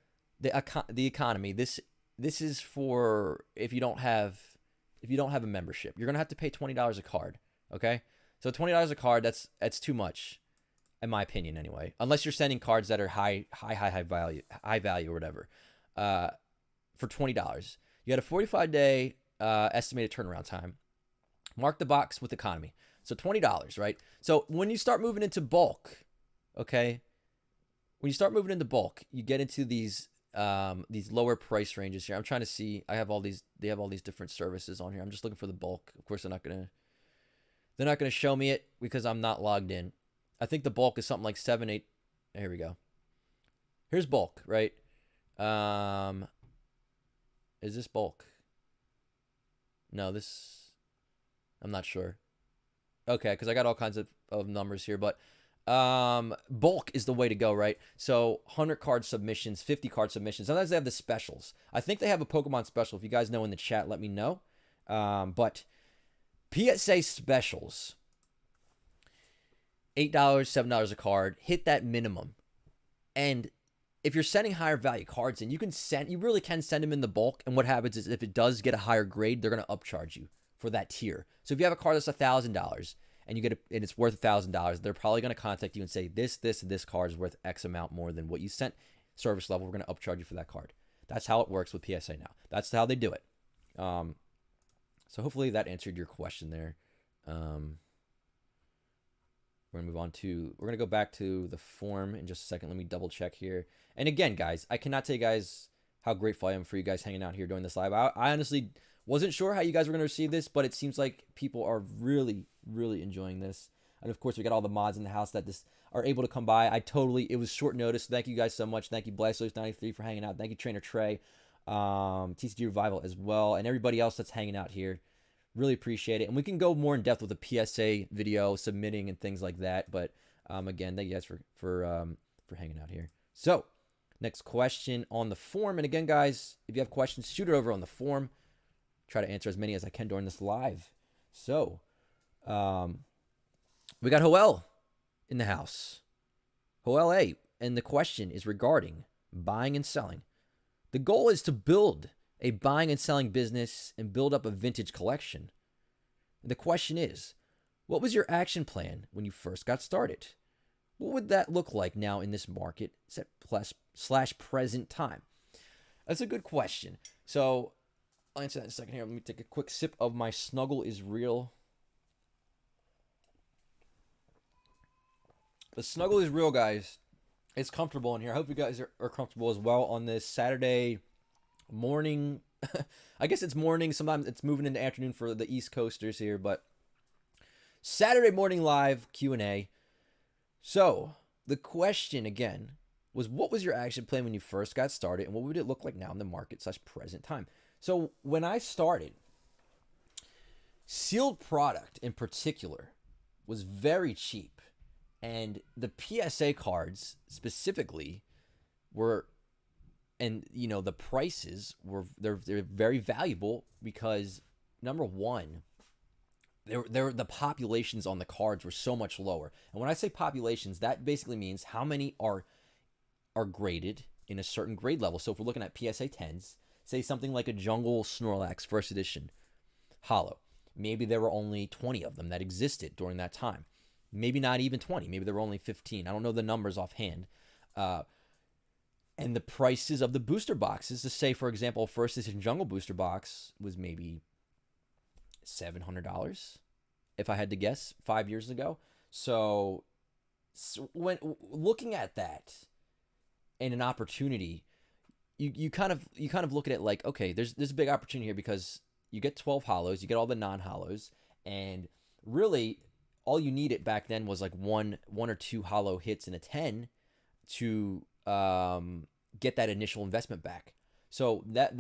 the economy. This is for if you don't have a membership. You're going to have to pay $20 a card, okay? So $20 a card, that's too much in my opinion anyway. Unless you're sending cards that are high value or whatever. For $20. You got a 45-day estimated turnaround time. Mark the box with economy. So $20, right? So when you start moving into bulk, okay? When you start moving into bulk, you get into these lower price ranges here. I'm trying to see. They have all these different services on here. I'm just looking for the bulk. Of course, they're not gonna show me it because I'm not logged in. I think the bulk is something like 7, 8. Here we go. Here's bulk, right? Is this bulk? No, I'm not sure. Okay, because I got all kinds of numbers here, but bulk is the way to go, right? So 100 card submissions, 50 card submissions. Sometimes they have the specials. I think they have a Pokemon special. If you guys know in the chat, let me know. But PSA specials, $8, $7 a card. Hit that minimum. And if you're sending higher value cards in, you really can send them in the bulk. And what happens is if it does get a higher grade, they're going to upcharge you for that tier. So if you have a card that's $1,000 and you get and it's worth $1,000, they're probably going to contact you and say this card is worth X amount more than what you sent service level. We're going to upcharge you for that card. That's how it works with PSA now. That's how they do it. So hopefully that answered your question there. We're going to go back to the form in just a second. Let me double check here. And again, guys, I cannot tell you guys how grateful I am for you guys hanging out here during this live. I honestly wasn't sure how you guys were going to receive this, but it seems like people are really, really enjoying this. And of course, we got all the mods in the house that are able to come by. It was short notice. Thank you guys so much. Thank you, Blackwood93 for hanging out. Thank you, Trainer Trey, TCG Revival as well, and everybody else that's hanging out here. Really appreciate it. And we can go more in depth with a PSA video, submitting and things like that. But again, thank you guys for hanging out here. So next question on the form. And again, guys, if you have questions, shoot it over on the form. Try to answer as many as I can during this live. So we got Joel in the house. Joel A. And the question is regarding buying and selling. The goal is to build a buying and selling business and build up a vintage collection. And the question is, what was your action plan when you first got started? What would that look like now in this market / present time? That's a good question. So I'll answer that in a second here. Let me take a quick sip of my Snuggle is Real. The Snuggle is Real, guys. It's comfortable in here. I hope you guys are comfortable as well on this Saturday morning. I guess it's morning. Sometimes it's moving into afternoon for the East Coasters here, but Saturday morning live Q&A. So the question again was, what was your action plan when you first got started, and what would it look like now in the market / present time? So when I started, sealed product in particular was very cheap, and the PSA cards specifically were, and you know, the prices were they're very valuable because number one, the populations on the cards were so much lower. And when I say populations, that basically means how many are graded in a certain grade level. So if we're looking at PSA 10s, say something like a Jungle Snorlax first edition holo, maybe there were only 20 of them that existed during that time. maybe not even 20. Maybe there were only 15. I don't know the numbers offhand. And the prices of the booster boxes, to say, for example, First Edition Jungle booster box was maybe $700, if I had to guess, 5 years ago. So when looking at that and an opportunity, you kind of look at it like, okay, there's a big opportunity here because you get 12 hollows, you get all the non-hollows, and really all you needed back then was like one or two hollow hits in a 10 to get that initial investment back. So that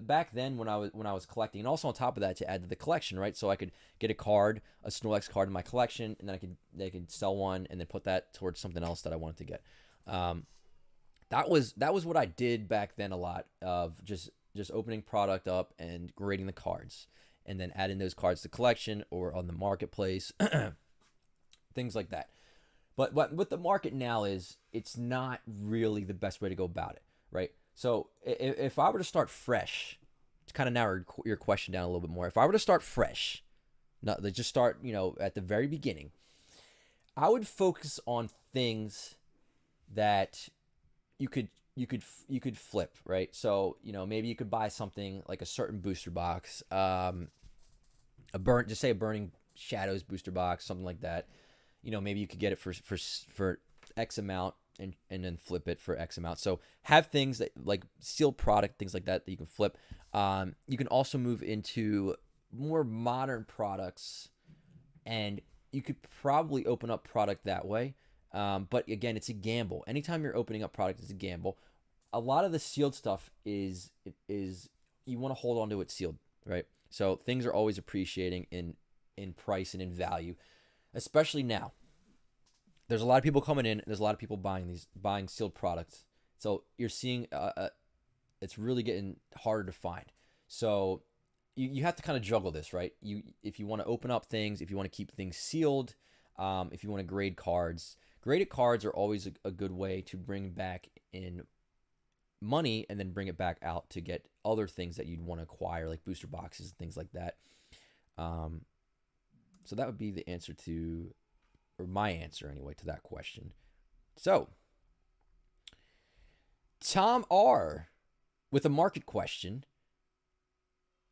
back then when I was collecting, and also on top of that to add to the collection, right? So I could get a card, a Snorlax card in my collection, and then I could sell one and then put that towards something else that I wanted to get. That was what I did back then a lot, of just opening product up and grading the cards, and then adding those cards to collection or on the marketplace, things like that. But what the market now is, it's not really the best way to go about it, right? So if I were to start fresh, to kind of narrow your question down a little bit more, if I were to start fresh, not just start, at the very beginning, I would focus on things that you could flip, right? So, maybe you could buy something like a certain booster box, just say a Burning Shadows booster box, something like that. Maybe you could get it for X amount and then flip it for X amount. So have things that like sealed product, things like that you can flip. You can also move into more modern products, and you could probably open up product that way. But again, it's a gamble. Anytime you're opening up product, it's a gamble. A lot of the sealed stuff is you want to hold on to it sealed, right? So things are always appreciating in price and in value, especially now. There's a lot of people coming in, and there's a lot of people buying sealed products. So you're seeing it's really getting harder to find. So you have to kind of juggle this, right? If you want to open up things, if you want to keep things sealed, if you want to grade cards. Graded cards are always a good way to bring back in money and then bring it back out to get other things that you'd want to acquire, like booster boxes and things like that. So that would be the answer to, or my answer anyway, to that question. So, Tom R. with a market question.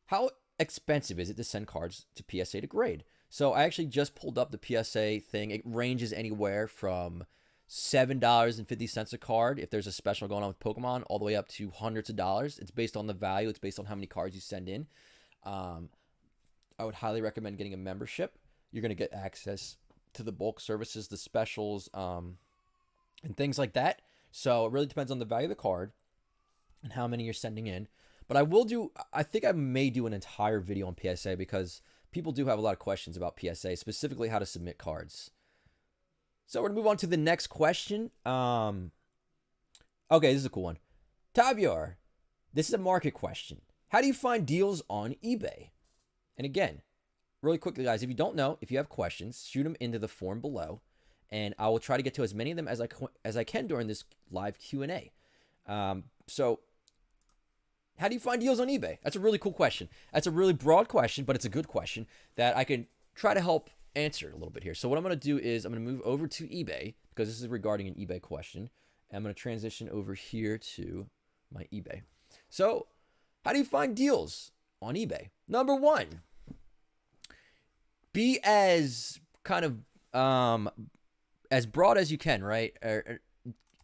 How expensive is it to send cards to PSA to grade? So I actually just pulled up the PSA thing. It ranges anywhere from $7.50 a card if there's a special going on with Pokemon, all the way up to hundreds of dollars. It's based on the value. It's based on how many cards you send in. I would highly recommend getting a membership. You're going to get access to the bulk services, the specials, and things like that. So it really depends on the value of the card and how many you're sending in. But I think I may do an entire video on PSA because people do have a lot of questions about PSA, specifically how to submit cards. So we're going to move on to the next question. Okay, this is a cool one. Tavior, this is a market question. How do you find deals on eBay? And again, really quickly, guys, if you don't know, if you have questions, shoot them into the form below, and I will try to get to as many of them as I can during this live Q&A. So how do you find deals on eBay? That's a really cool question. That's a really broad question, but it's a good question that I can try to help answer a little bit here. So what I'm going to do is I'm going to move over to eBay because this is regarding an eBay question. And I'm going to transition over here to my eBay. So how do you find deals on eBay? Number one, be as kind of as broad as you can, right?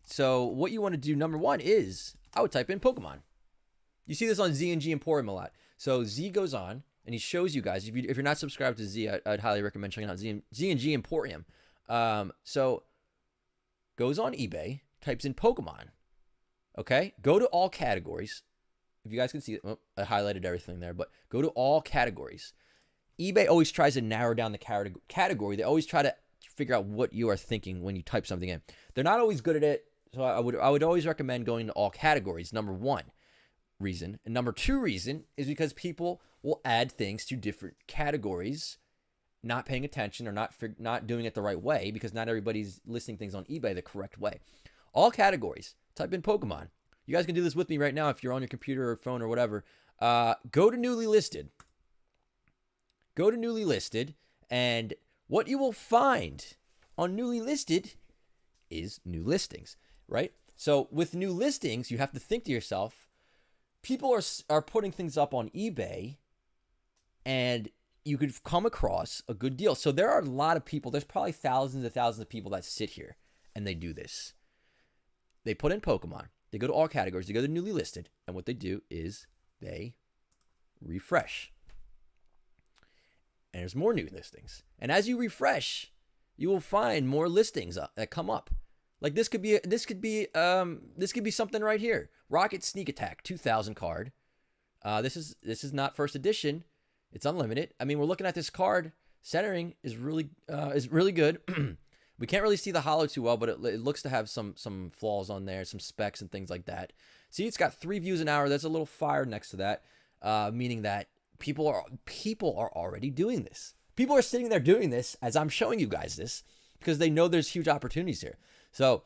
So what you want to do, number one, is I would type in Pokemon. You see this on Z and G Emporium a lot. So Z goes on and he shows you guys. If you're not subscribed to Z, I'd highly recommend checking out Z and G Emporium. So goes on eBay, types in Pokemon. Okay, go to all categories. If you guys can see it, well, I highlighted everything there, but go to all categories. eBay always tries to narrow down the category. They always try to figure out what you are thinking when you type something in. They're not always good at it, so I would always recommend going to all categories. Number one reason. And number two reason is because people will add things to different categories, not paying attention or not doing it the right way, because not everybody's listing things on eBay the correct way. All categories. Type in Pokemon. You guys can do this with me right now if you're on your computer or phone or whatever. Go to newly listed. Go to newly listed, and what you will find on newly listed is new listings, right? So with new listings, you have to think to yourself, people are putting things up on eBay, and you could come across a good deal. So there are a lot of people, there's probably thousands and thousands of people that sit here and they do this. They put in Pokemon, they go to all categories, they go to newly listed, and what they do is they refresh. And there's more new listings. And as you refresh, you will find more listings that come up. Like this could be something right here. Rocket Sneak Attack 2000 card. This is not first edition. It's unlimited. I mean, we're looking at this card. Centering is really good. We can't really see the holo too well, but it looks to have some flaws on there, some specs and things like that. See, it's got 3 views an hour. There's a little fire next to that, meaning that people are already doing this. People are sitting there doing this as I'm showing you guys this because they know there's huge opportunities here. So,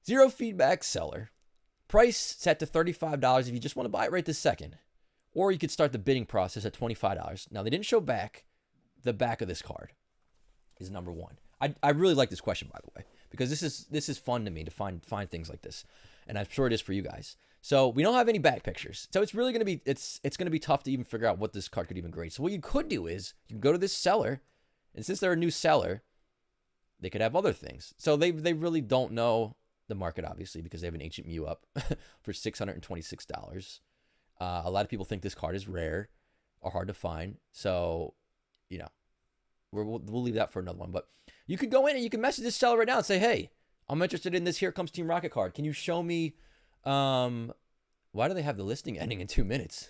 zero feedback seller. Price set to $35 if you just want to buy it right this second. Or you could start the bidding process at $25. Now, they didn't show the back of this card is number one. I really like this question, by the way, because this is fun to me to find things like this. And I'm sure it is for you guys. So we don't have any back pictures. So it's really going to be, it's going to be tough to even figure out what this card could even grade. So what you could do is you can go to this seller, and since they're a new seller, they could have other things. So they really don't know the market, obviously, because they have an Ancient Mew up for $626. A lot of people think this card is rare or hard to find. So, you know, we'll leave that for another one. But you could go in and you can message this seller right now and say, hey, I'm interested in this Here Comes Team Rocket card. Can you show me, why do they have the listing ending in 2 minutes?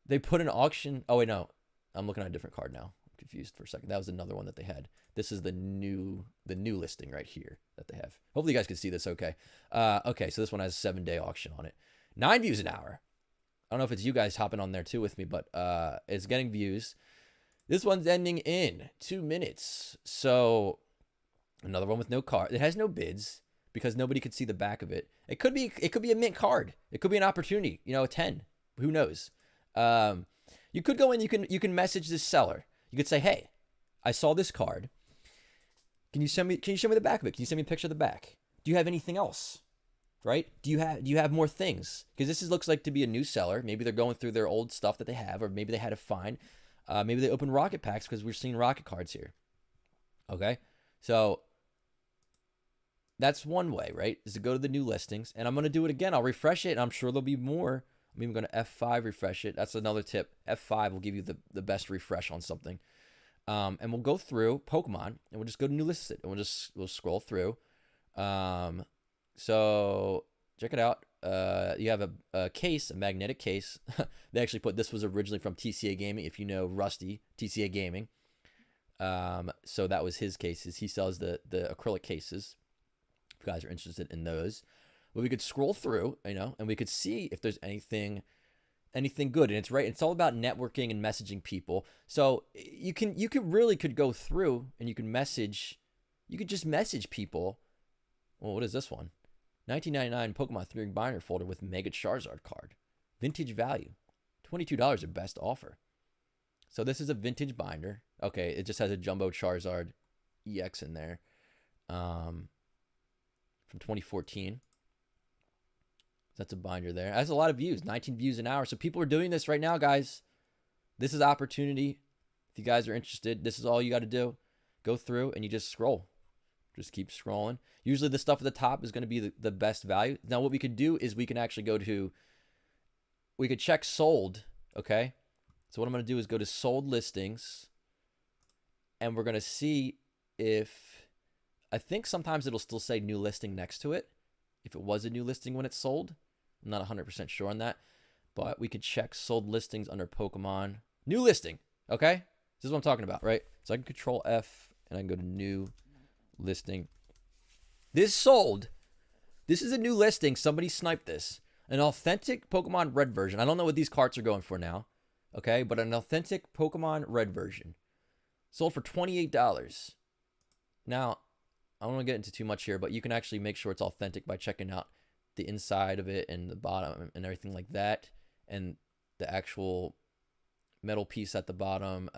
They put an auction. Oh, wait, no. I'm looking at a different card now. I'm confused for a second. That was another one that they had. This is the new listing right here that they have. Hopefully you guys can see this okay. Okay, so this one has a 7-day auction on it. 9 views an hour. I don't know if it's you guys hopping on there too with me, but it's getting views. This one's ending in 2 minutes. So another one with no card. It has no bids because nobody could see the back of it. It could be a mint card. It could be an opportunity. You know, a 10. Who knows? You could go in. You can message this seller. You could say, hey, I saw this card. Can you show me the back of it? Can you send me a picture of the back? Do you have anything else? Right? Do you have more things? Because this looks like to be a new seller. Maybe they're going through their old stuff that they have, or maybe they had to find. Maybe they open rocket packs because we're seeing rocket cards here. Okay, so that's one way, right? Is to go to the new listings, and I'm gonna do it again. I'll refresh it, and I'm sure there'll be more. I'm even gonna F5 refresh it. That's another tip. F5 will give you the best refresh on something. And we'll go through Pokemon, and we'll just go to new listed, and we'll scroll through. So check it out. You have a case, a magnetic case. They actually put this was originally from TCA Gaming. If you know Rusty, TCA Gaming. So that was his cases. He sells the acrylic cases. If you guys are interested in those, but we could scroll through, you know, and we could see if there's anything good. And it's right. It's all about networking and messaging people. So you could go through and you could just message people. Well, what is this one? 1999 Pokemon 3 binder folder with Mega Charizard card. Vintage value. $22 at best offer. So this is a vintage binder. Okay, it just has a Jumbo Charizard EX in there. From 2014. That's a binder there. It has a lot of views. 19 views an hour. So people are doing this right now, guys. This is opportunity. If you guys are interested, this is all you got to do. Go through and you just scroll. Just keep scrolling. Usually the stuff at the top is going to be the best value. Now what we could do is we can actually we could check sold, okay? So what I'm going to do is go to sold listings, and we're going to see if, I think sometimes it'll still say new listing next to it, if it was a new listing when it's sold. I'm not 100% sure on that, but we could check sold listings under Pokemon. New listing, okay? This is what I'm talking about, right? So I can Control F, and I can go to new listing. This sold. This is a new listing. Somebody sniped this. An authentic Pokemon Red version. I don't know what these carts are going for now. Okay, but an authentic Pokemon Red version. Sold for $28. Now, I don't want to get into too much here, but you can actually make sure it's authentic by checking out the inside of it and the bottom and everything like that. And the actual metal piece at the bottom.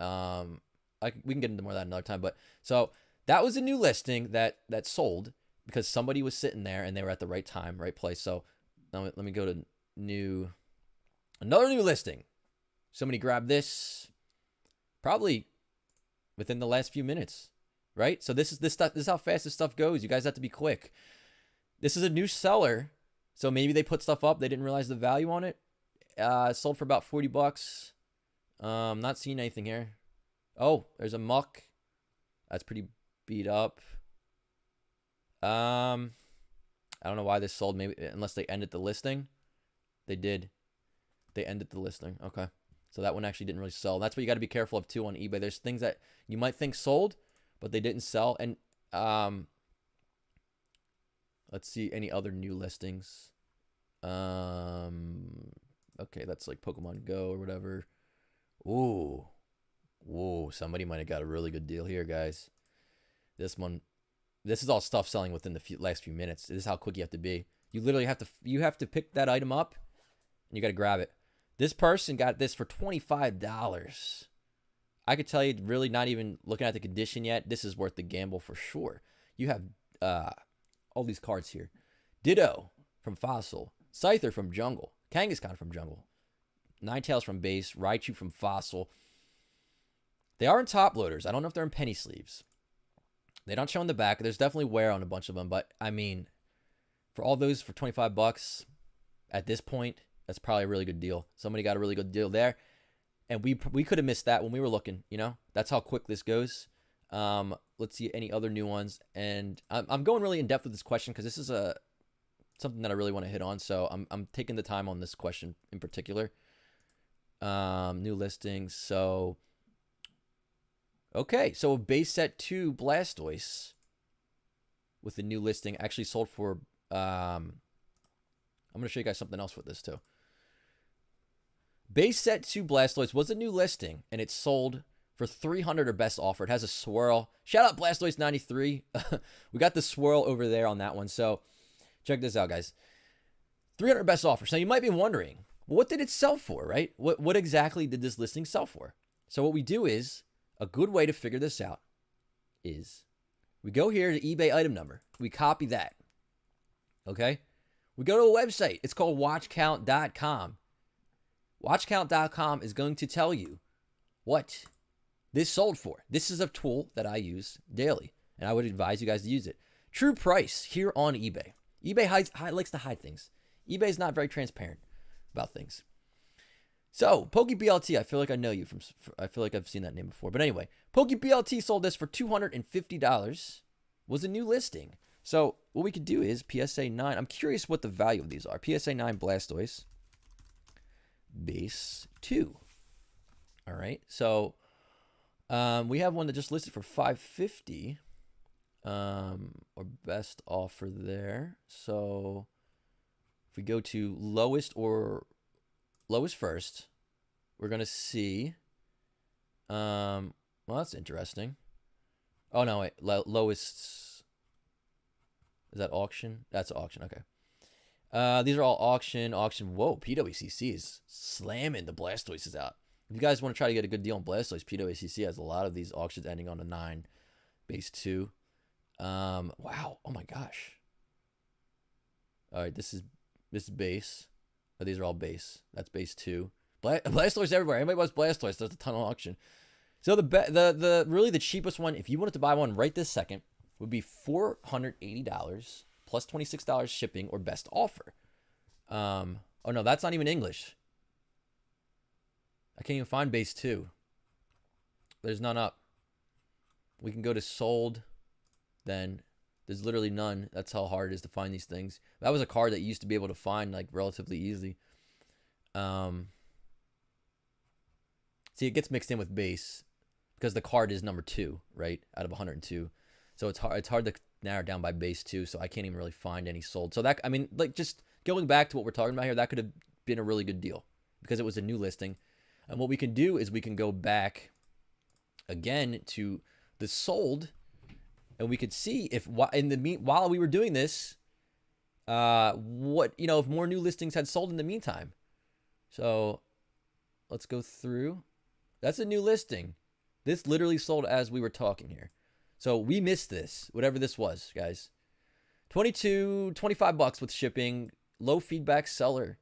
We can get into more of that another time. But so that was a new listing that sold because somebody was sitting there and they were at the right time, right place. So now let me go to another new listing. Somebody grabbed this probably within the last few minutes, right? So this is how fast this stuff goes. You guys have to be quick. This is a new seller, so maybe they put stuff up. They didn't realize the value on it. It sold for about $40. Not seeing anything here. Oh, there's a muck. That's pretty beat up. I don't know why this sold. Maybe unless they ended the listing. They did. They ended the listing. Okay. So that one actually didn't really sell. That's what you got to be careful of too on eBay. There's things that you might think sold, but they didn't sell. And let's see any other new listings. Okay, that's like Pokemon Go or whatever. Ooh, somebody might have got a really good deal here, guys. This is all stuff selling within the last few minutes. This is how quick you have to be. You literally have to pick that item up, and you got to grab it. This person got this for $25. I could tell you, really not even looking at the condition yet, this is worth the gamble for sure. You have all these cards here. Ditto from Fossil, Scyther from Jungle, Kangaskhan from Jungle, Ninetales from Base, Raichu from Fossil. They are in top loaders. I don't know if they're in penny sleeves. They don't show in the back. There's definitely wear on a bunch of them, but I mean, for all those for $25 at this point, that's probably a really good deal. Somebody got a really good deal there, and we could have missed that when we were looking. You know, that's how quick this goes. Let's see any other new ones, and I'm going really in depth with this question because this is something that I really want to hit on. So I'm taking the time on this question in particular. New listings. So okay, so a base set 2 Blastoise with the new listing actually sold for. I'm gonna show you guys something else with this too. Base set 2 Blastoise was a new listing, and it sold for $300 or best offer. It has a swirl. Shout out Blastoise 93. We got the swirl over there on that one. So check this out, guys. $300 best offer. So you might be wondering, what did it sell for, right? What exactly did this listing sell for? So what we do is, a good way to figure this out is we go here to eBay item number. We copy that. Okay? We go to a website. It's called watchcount.com. Watchcount.com is going to tell you what this sold for. This is a tool that I use daily, and I would advise you guys to use it. True price here on eBay. eBay likes to hide things. eBay is not very transparent about things. So, PokeBLT, I feel like I know you I feel like I've seen that name before. But anyway, PokeBLT sold this for $250. Was a new listing. So, what we could do is PSA 9. I'm curious what the value of these are. PSA 9 Blastoise. Base 2. All right. So, we have one that just listed for $550. Or best offer there. So, if we go to lowest first, we're going to see, well, that's interesting. Oh, no, wait, lowest, is that auction? That's auction, okay. These are all auction. Whoa, PWCC is slamming the Blastoises out. If you guys want to try to get a good deal on Blastoise, PWCC has a lot of these auctions ending on a 9, base 2. Wow, oh my gosh. All right, this is base. Oh, these are all base. That's base 2. Blastoise everywhere. Anybody wants Blastoise, there's a ton of auction. So the really the cheapest one, if you wanted to buy one right this second, would be $480 plus $26 shipping or best offer. Oh no, that's not even English. I can't even find base 2. There's none up. We can go to sold. Then there's literally none. That's how hard it is to find these things. That was a card that you used to be able to find like relatively easily. See, it gets mixed in with base because the card is number 2, right, out of 102. So it's hard to narrow down by base 2. So I can't even really find any sold. So that, I mean, like just going back to what we're talking about here, that could have been a really good deal because it was a new listing. And what we can do is we can go back again to the sold. And we could see if while we were doing this, if more new listings had sold in the meantime. So let's go through. That's a new listing. This literally sold as we were talking here. So we missed this, whatever this was, guys. 25 bucks with shipping. Low feedback seller.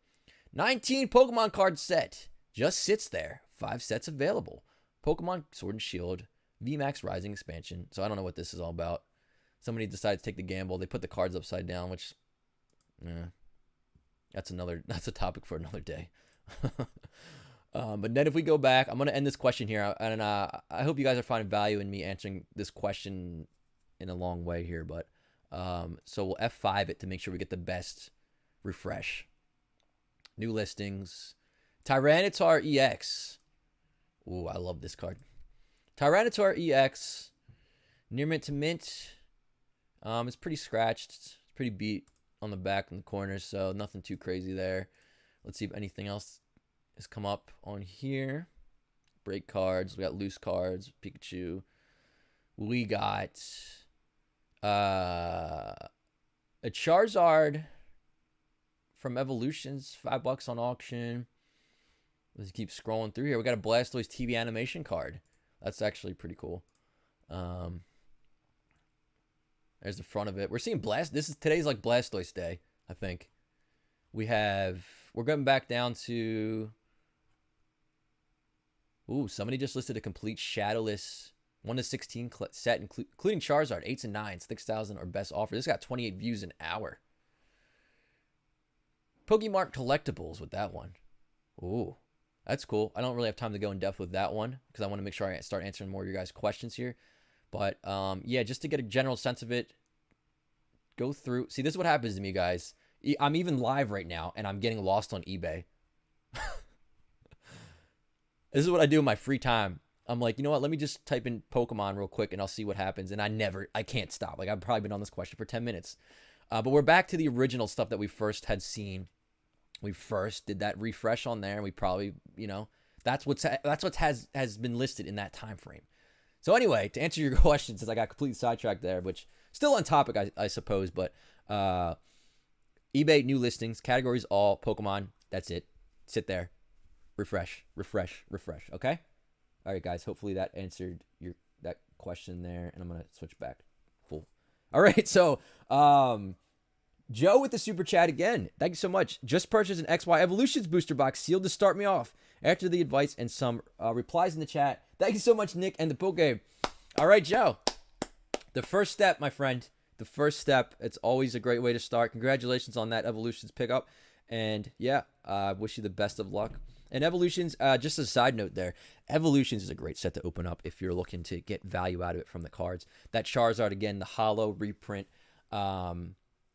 19 Pokemon card set. Just sits there. 5 sets available. Pokemon Sword and Shield. VMAX Rising expansion. So I don't know what this is all about. Somebody decided to take the gamble. They put the cards upside down, which, that's a topic for another day. But then if we go back, I'm going to end this question here. And I hope you guys are finding value in me answering this question in a long way here. But so we'll F5 it to make sure we get the best refresh. New listings. Tyranitar EX. Ooh, I love this card. Tyranitar EX. Near mint to mint. It's pretty scratched. It's pretty beat on the back and the corners, so nothing too crazy there. Let's see if anything else has come up on here. Break cards. We got loose cards. Pikachu. We got a Charizard from Evolutions. $5 on auction. Let's keep scrolling through here. We got a Blastoise TV animation card. That's actually pretty cool. There's the front of it. We're seeing today's like Blastoise day, I think. We're going back down to, somebody just listed a complete shadowless 1/16 set, including Charizard, 8s and 9s, 6,000 or best offer. This got 28 views an hour. Pokemart collectibles with that one. Ooh, that's cool. I don't really have time to go in depth with that one because I want to make sure I start answering more of your guys' questions here. But yeah, just to get a general sense of it, go through. See, this is what happens to me, guys. I'm even live right now, and I'm getting lost on eBay. This is what I do in my free time. I'm like, you know what? Let me just type in Pokemon real quick, and I'll see what happens. And I can't stop. Like, I've probably been on this question for 10 minutes. But we're back to the original stuff that we first had seen. We first did that refresh on there, and we probably, that's what has been listed in that time frame. So anyway, to answer your question, since I got completely sidetracked there, which still on topic, I suppose, but eBay new listings, categories all, Pokemon, that's it. Sit there, refresh, okay? All right, guys, hopefully that answered that question there, and I'm going to switch back full. All right, so Joe with the super chat again. Thank you so much. Just purchased an XY Evolutions booster box sealed to start me off. After the advice and some replies in the chat. Thank you so much, Nick and ThePokéCave. All right, Joe. The first step, my friend. The first step. It's always a great way to start. Congratulations on that Evolutions pickup. And yeah, I wish you the best of luck. And Evolutions, just a side note there, Evolutions is a great set to open up if you're looking to get value out of it from the cards. That Charizard, again, the holo reprint,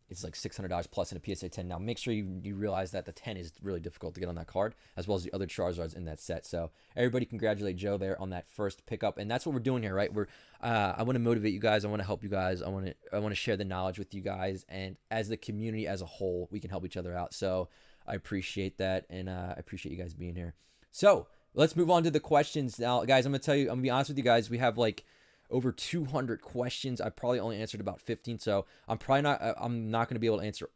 it's like $600 plus in a PSA 10. Now, make sure you realize that the 10 is really difficult to get on that card, as well as the other Charizards in that set. So everybody congratulate Joe there on that first pickup. And that's what we're doing here, right? I want to motivate you guys. I want to help you guys. I want to share the knowledge with you guys. And as the community as a whole, we can help each other out. So I appreciate that. And I appreciate you guys being here. So let's move on to the questions now. Guys, I'm going to be honest with you guys. We have like over 200 questions. I probably only answered about 15, so I'm not going to be able to answer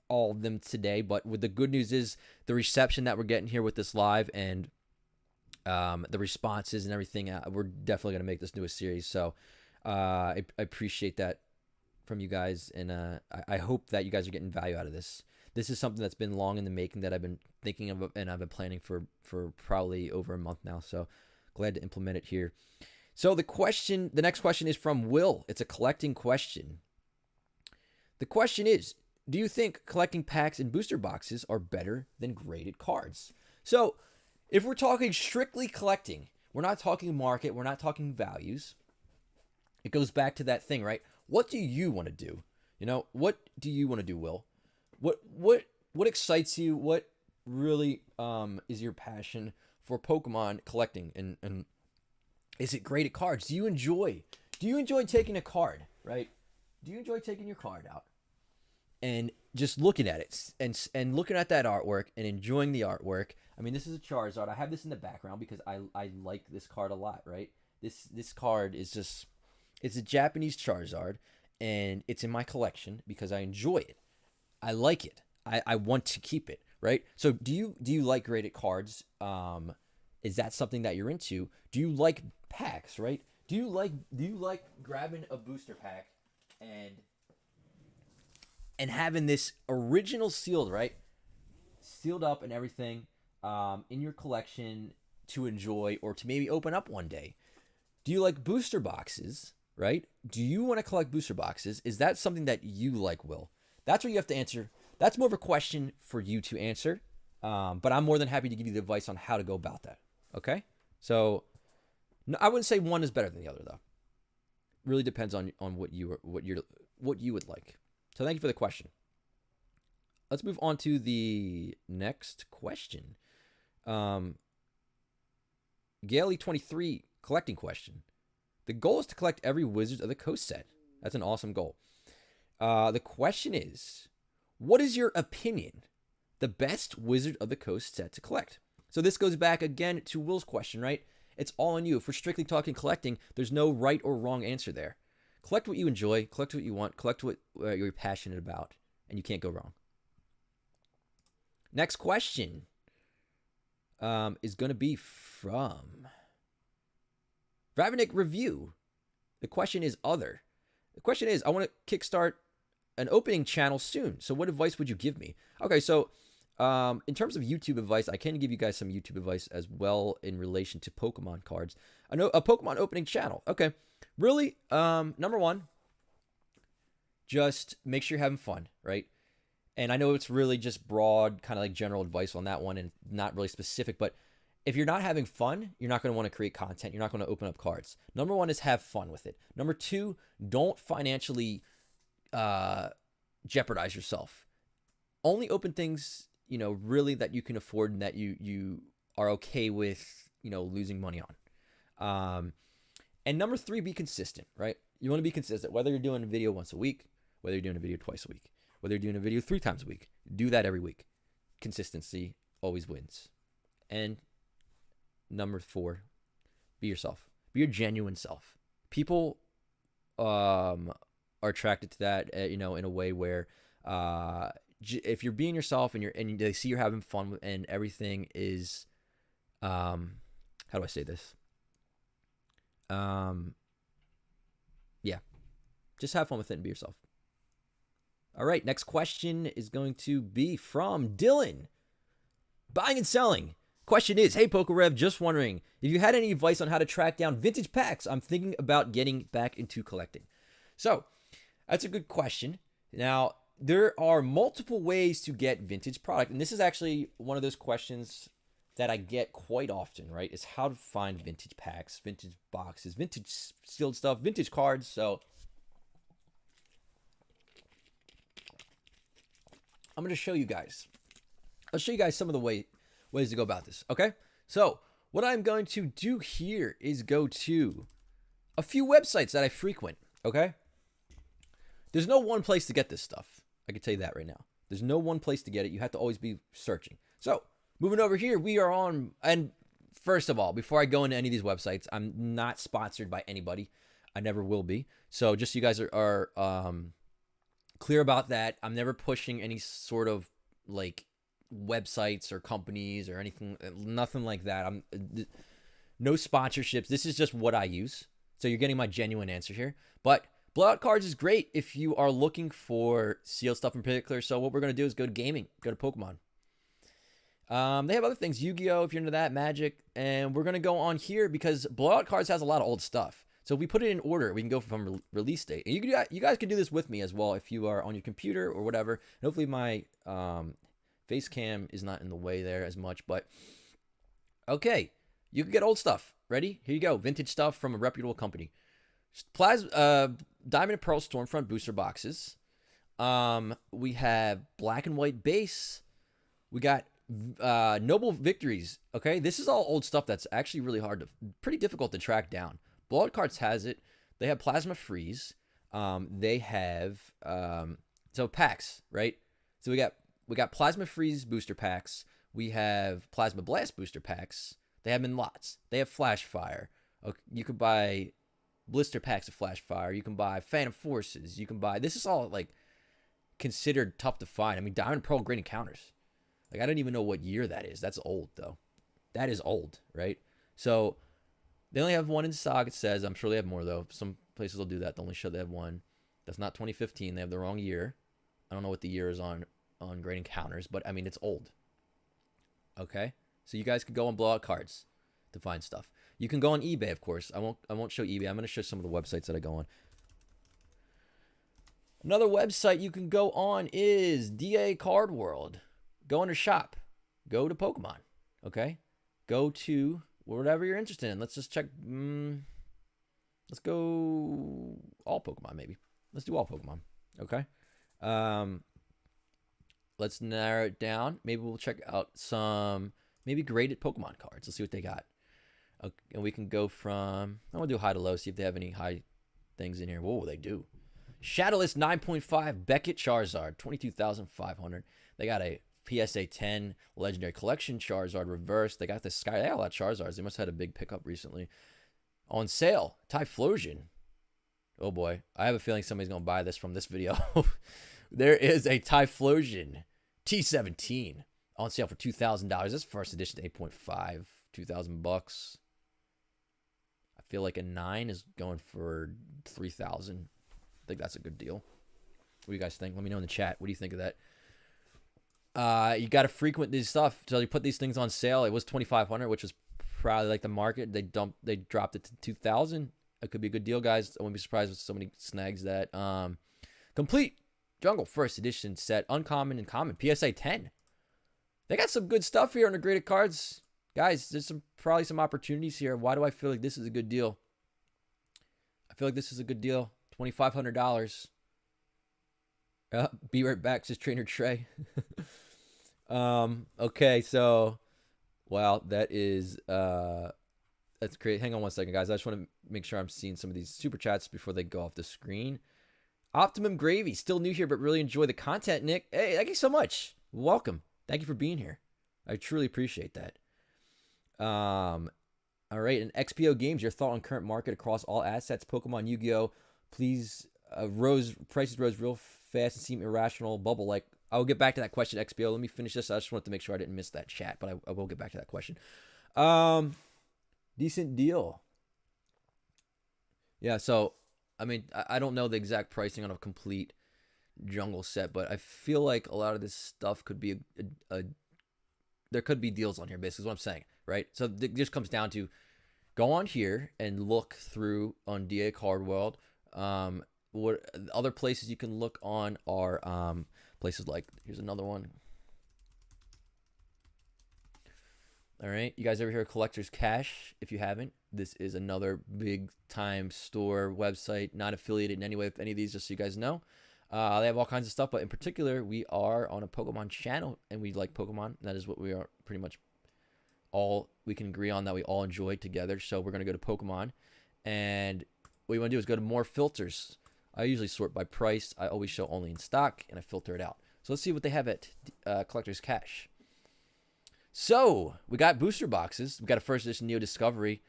all of them today. But with the good news is the reception that we're getting here with this live and the responses and everything, we're definitely going to make this into a series. So I appreciate that from you guys, and I hope that you guys are getting value out of this. This is something that's been long in the making that I've been thinking of and I've been planning for probably over a month now. So glad to implement it here. So the next question is from Will. It's a collecting question. The question is, do you think collecting packs and booster boxes are better than graded cards? So if we're talking strictly collecting, we're not talking market, we're not talking values. It goes back to that thing, right? What do you want to do? What do you want to do, Will? What excites you? What really is your passion for Pokemon collecting and is it graded cards? Do you enjoy taking a card, right? Do you enjoy taking your card out and just looking at it and looking at that artwork and enjoying the artwork? I mean, this is a Charizard. I have this in the background because I like this card a lot, right? This card is just, it's a Japanese Charizard, and it's in my collection because I enjoy it. I like it. I want to keep it, right? So do you like graded cards? Is that something that you're into? Do you like packs, right? Do you like grabbing a booster pack and having this original sealed, right? Sealed up and everything in your collection to enjoy or to maybe open up one day? Do you like booster boxes, right? Do you want to collect booster boxes? Is that something that you like, Will? That's what you have to answer. That's more of a question for you to answer. But I'm more than happy to give you the advice on how to go about that. Okay? So no, I wouldn't say one is better than the other, though. Really depends on what you would like. So thank you for the question. Let's move on to the next question. Gaily23 collecting question. The goal is to collect every Wizards of the Coast set. That's an awesome goal. The question is, what is your opinion? The best Wizard of the Coast set to collect. So this goes back again to Will's question, right? It's all on you. If we're strictly talking collecting, there's no right or wrong answer there. Collect what you enjoy, collect what you want, collect what you're passionate about, and you can't go wrong. Next question is going to be from Ravnik Review. The question is other. The question is, I want to kickstart an opening channel soon. So what advice would you give me? Okay, so in terms of YouTube advice, I can give you guys some YouTube advice as well in relation to Pokemon cards. I know a Pokemon opening channel. Okay, really, number one, just make sure you're having fun, right? And I know it's really just broad, kind of like general advice on that one and not really specific, but if you're not having fun, you're not going to want to create content. You're not going to open up cards. Number one is have fun with it. Number two, don't financially jeopardize yourself. Only open things, really that you can afford and that you are okay with, losing money on. And number three, be consistent, right? You want to be consistent, whether you're doing a video once a week, whether you're doing a video twice a week, whether you're doing a video 3 times a week. Do that every week. Consistency always wins. And number 4, be yourself. Be your genuine self. People are attracted to that, in a way where if you're being yourself and they see you're having fun and everything is, how do I say this? Yeah, just have fun with it and be yourself. All right, next question is going to be from Dylan. Buying and selling. Question is, hey PokeRev, just wondering if you had any advice on how to track down vintage packs. I'm thinking about getting back into collecting. So that's a good question. Now, there are multiple ways to get vintage product, and this is actually one of those questions that I get quite often, right? Is how to find vintage packs, vintage boxes, vintage sealed stuff, vintage cards. So I'm going to show you guys. I'll show you guys some of the ways to go about this, okay? So what I'm going to do here is go to a few websites that I frequent, okay? There's no one place to get this stuff. I can tell you that right now. There's no one place to get it. You have to always be searching. So moving over here, we are on, and first of all, before I go into any of these websites, I'm not sponsored by anybody. I never will be. So just so you guys are clear about that. I'm never pushing any sort of like websites or companies or anything, nothing like that. No sponsorships. This is just what I use. So you're getting my genuine answer here. But Blowout Cards is great if you are looking for sealed stuff in particular. So what we're going to do is go to gaming, go to Pokemon. They have other things, Yu-Gi-Oh! If you're into that, Magic. And we're going to go on here because Blowout Cards has a lot of old stuff. So if we put it in order, we can go from release date. And you guys can do this with me as well if you are on your computer or whatever. And hopefully my face cam is not in the way there as much. But okay, you can get old stuff. Ready? Here you go. Vintage stuff from a reputable company. Diamond and Pearl Stormfront booster boxes. We have black and white base. We got Noble Victories. Okay, this is all old stuff that's actually really pretty difficult to track down. Blowout Cards has it. They have Plasma Freeze. They have so packs, right? So we got Plasma Freeze booster packs. We have Plasma Blast booster packs. They have them in lots. They have Flash Fire. Okay, you could buy blister packs of Flash Fire. You can buy Phantom Forces. You can buy. This is all like considered tough to find. I mean, Diamond and Pearl Great Encounters. Like I don't even know what year that is. That's old though. That is old, right? So they only have one in stock, it says. I'm sure they have more, though. Some places will do that. They only show they have one. That's not 2015. They have the wrong year. I don't know what the year is on grading counters, but I mean, it's old. Okay? So you guys could go and blow out cards to find stuff. You can go on eBay, of course. I won't show eBay. I'm going to show some of the websites that I go on. Another website you can go on is DA Card World. Go under shop. Go to Pokemon. Okay? Go to whatever you're interested in. Let's just check. Let's go all Pokemon, maybe. Let's do all Pokemon. Okay? Let's narrow it down. Maybe we'll check out some maybe graded Pokemon cards. Let's see what they got. Okay, and we can go from, I'm going to do high to low, see if they have any high things in here. Whoa, they do. Shadowless 9.5 Beckett Charizard, 22,500. They got a PSA 10 Legendary Collection Charizard reverse. They got the Sky. They got a lot of Charizards. They must have had a big pickup recently. On sale, Typhlosion. Oh boy, I have a feeling somebody's going to buy this from this video. There is a Typhlosion T17 on sale for $2,000. This first edition 8.5, $2,000. I feel like a 9 is going for $3,000. I think that's a good deal. What do you guys think? Let me know in the chat. What do you think of that? You got to frequent this stuff. So you put these things on sale. It was $2,500, which was probably like the market. They dropped it to $2,000. It could be a good deal, guys. I wouldn't be surprised with so many snags that. Complete Jungle First Edition set, uncommon and common, PSA 10. They got some good stuff here on the graded cards, guys. There's probably some opportunities here. Why do I feel like this is a good deal? I feel like this is a good deal. $2,500. Be right back, says Trainer Trey. Okay, so wow, that is that's great. Hang on one second, guys. I just want to make sure I'm seeing some of these super chats before they go off the screen. Optimum Gravy, still new here, but really enjoy the content, Nick. Hey, thank you so much. Welcome. Thank you for being here. I truly appreciate that. All right, and XPO Games, your thought on current market across all assets, Pokemon, Yu-Gi-Oh. Please, prices rose real fast and seem irrational, bubble like. I will get back to that question, XPO. Let me finish this. I just wanted to make sure I didn't miss that chat, but I will get back to that question. Decent deal. Yeah, so I mean, I don't know the exact pricing on a complete jungle set, but I feel like a lot of this stuff could be there could be deals on here, basically is what I'm saying, right? So it just comes down to go on here and look through on DA Card World. What other places you can look on are places like, here's another one. All right, you guys ever hear of Collector's Cash? If you haven't, this is another big time store website, not affiliated in any way with any of these, just so you guys know. They have all kinds of stuff, but in particular, we are on a Pokemon channel, and we like Pokemon. That is what we are pretty much all, we can agree on, that we all enjoy together. So we're going to go to Pokemon, and what you want to do is go to more filters. I usually sort by price. I always show only in stock, and I filter it out. So let's see what they have at Collector's Cash. So we got booster boxes. We got a first edition Neo Discovery.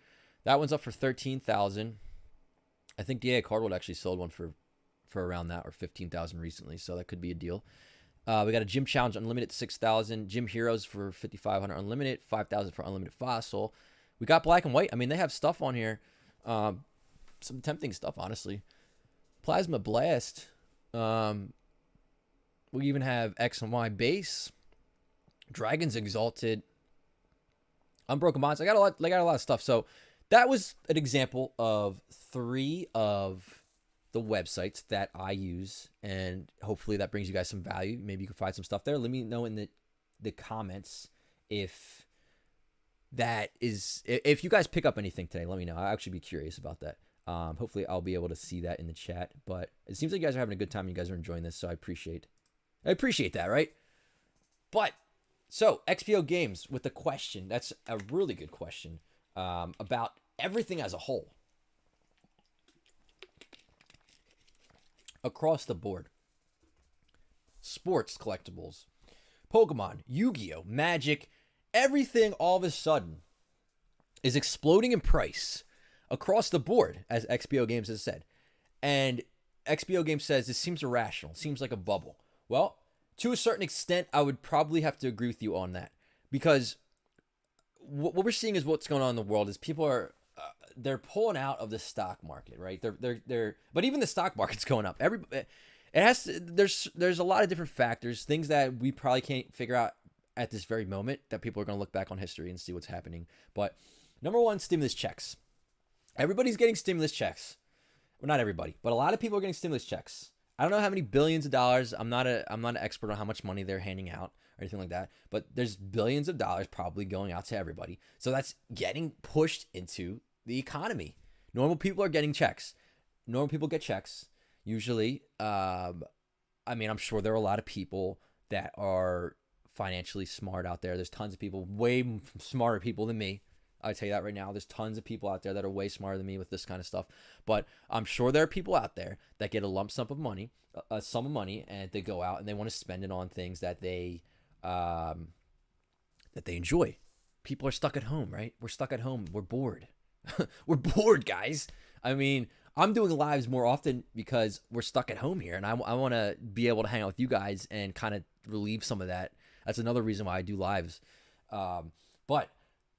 That one's up for $13,000. I think DA Cardboard actually sold one for around that, or $15,000 recently, so that could be a deal. We got a Gym Challenge Unlimited $6,000. Gym Heroes for $5,500 Unlimited, $5,000 for Unlimited Fossil. We got Black and White. I mean, they have stuff on here. Some tempting stuff, honestly. Plasma Blast. We even have X and Y Base. Dragons Exalted. Unbroken Bonds. They got a lot of stuff. So that was an example of 3 of the websites that I use, and hopefully that brings you guys some value. Maybe you can find some stuff there. Let me know in the comments if you guys pick up anything today. Let me know. I'll actually be curious about that. Hopefully I'll be able to see that in the chat. But it seems like you guys are having a good time. You guys are enjoying this, so I appreciate that, right? But so XPO Games with the question. That's a really good question about everything as a whole. Across the board. Sports collectibles, Pokemon, Yu-Gi-Oh, Magic, everything all of a sudden is exploding in price across the board, as XPO Games has said. And XPO Games says this seems irrational, seems like a bubble. Well, to a certain extent, I would probably have to agree with you on that, because what we're seeing is what's going on in the world is people are they're pulling out of the stock market, right? They're but even the stock market's going up. It has to, there's a lot of different factors, things that we probably can't figure out at this very moment that people are going to look back on history and see what's happening. But number one, stimulus checks. Everybody's getting stimulus checks. Well, not everybody, but a lot of people are getting stimulus checks. I don't know how many billions of dollars. I'm not an expert on how much money they're handing out or anything like that, but there's billions of dollars probably going out to everybody. So that's getting pushed into the economy. Normal people are getting checks. Normal people get checks. Usually, I mean, I'm sure there are a lot of people that are financially smart out there. There's tons of people, way smarter people than me. I'll tell you that right now. There's tons of people out there that are way smarter than me with this kind of stuff. But I'm sure there are people out there that get a lump sum of money, and they go out and they want to spend it on things that they enjoy. People are stuck at home, right? We're stuck at home. We're bored. We're bored, guys. I mean, I'm doing lives more often because we're stuck at home here, and I want to be able to hang out with you guys and kind of relieve some of that. That's another reason why I do lives. But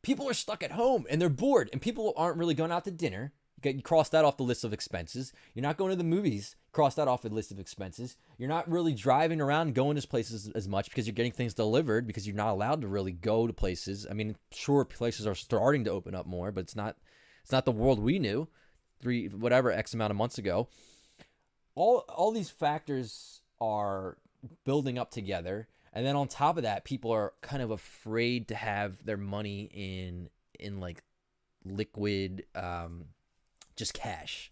people are stuck at home and they're bored, and people aren't really going out to dinner. You cross that off the list of expenses. You're not going to the movies. Cross that off the list of expenses. You're not really driving around, going to places as much because you're getting things delivered because you're not allowed to really go to places. I mean, sure, places are starting to open up more, but it's not the world we knew X amount of months ago. All these factors are building up together. And then on top of that, people are kind of afraid to have their money in like liquid, just cash.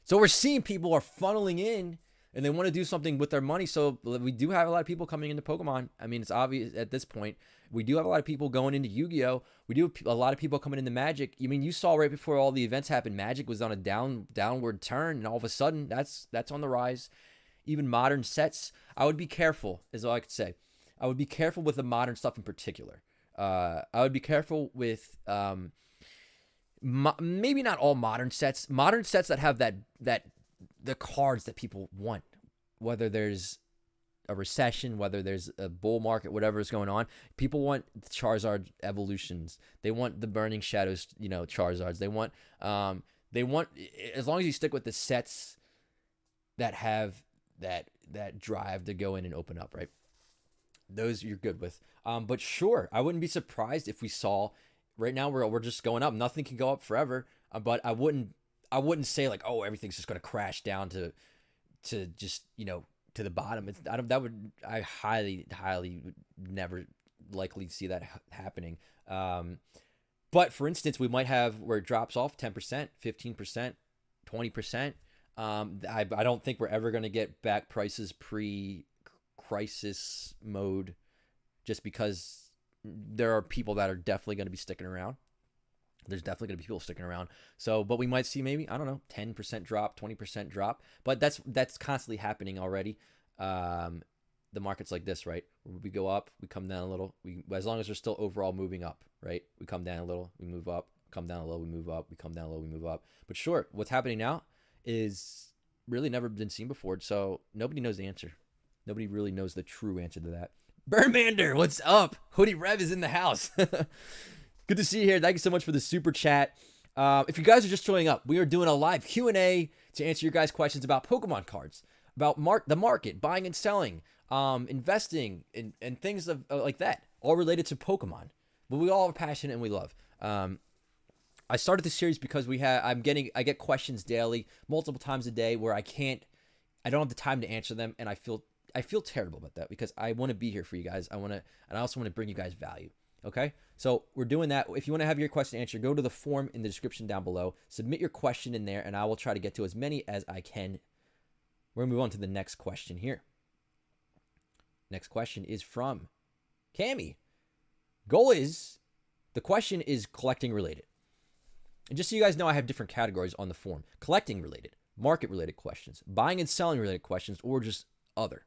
So we're seeing people are funneling in and they want to do something with their money. So we do have a lot of people coming into Pokemon. I mean, it's obvious at this point. We do have a lot of people going into Yu-Gi-Oh! We do have a lot of people coming into Magic. I mean, you saw right before all the events happened, Magic was on a downward turn, and all of a sudden, that's on the rise. Even modern sets, I would be careful, is all I could say. I would be careful with the modern stuff in particular. I would be careful with maybe not all modern sets. Modern sets that have that the cards that people want, whether there's a recession, whether there's a bull market, whatever is going on. People want Charizard evolutions. They want the Burning Shadows, Charizards. They want as long as you stick with the sets that have that drive to go in and open up, right? Those you're good with. But sure, I wouldn't be surprised if we saw right now we're just going up. Nothing can go up forever. But I wouldn't say like, oh, everything's just going to crash down to just, to the bottom. I highly would never likely see that happening. But for instance, we might have where it drops off 10%, 15%, 20%. I don't think we're ever going to get back prices pre-crisis mode, just because there are people that are definitely going to be sticking around. There's definitely going to be people sticking around. So, but we might see maybe, I don't know, 10% drop, 20% drop. But that's constantly happening already. The market's like this, right? We go up, we come down a little. As long as we're still overall moving up, right? We come down a little, we move up. Come down a little, we move up. We come down a little, we move up. But sure, what's happening now is really never been seen before. So nobody knows the answer. Nobody really knows the true answer to that. Burnmander, what's up? Hoodie Rev is in the house. Good to see you here. Thank you so much for the super chat. If you guys are just joining up, we are doing a live Q&A to answer your guys' questions about Pokemon cards, about the market, buying and selling, investing, and things like that, all related to Pokemon. But we all are passionate and we love. I started this series because I get questions daily, multiple times a day, where I don't have the time to answer them, and I feel terrible about that because I want to be here for you guys. And I also want to bring you guys value. Okay, so we're doing that. If you want to have your question answered, go to the form in the description down below. Submit your question in there, and I will try to get to as many as I can. We're going to move on to the next question here. Next question is from Cammy. The question is collecting related. And just so you guys know, I have different categories on the form. Collecting related, market related questions, buying and selling related questions, or just other.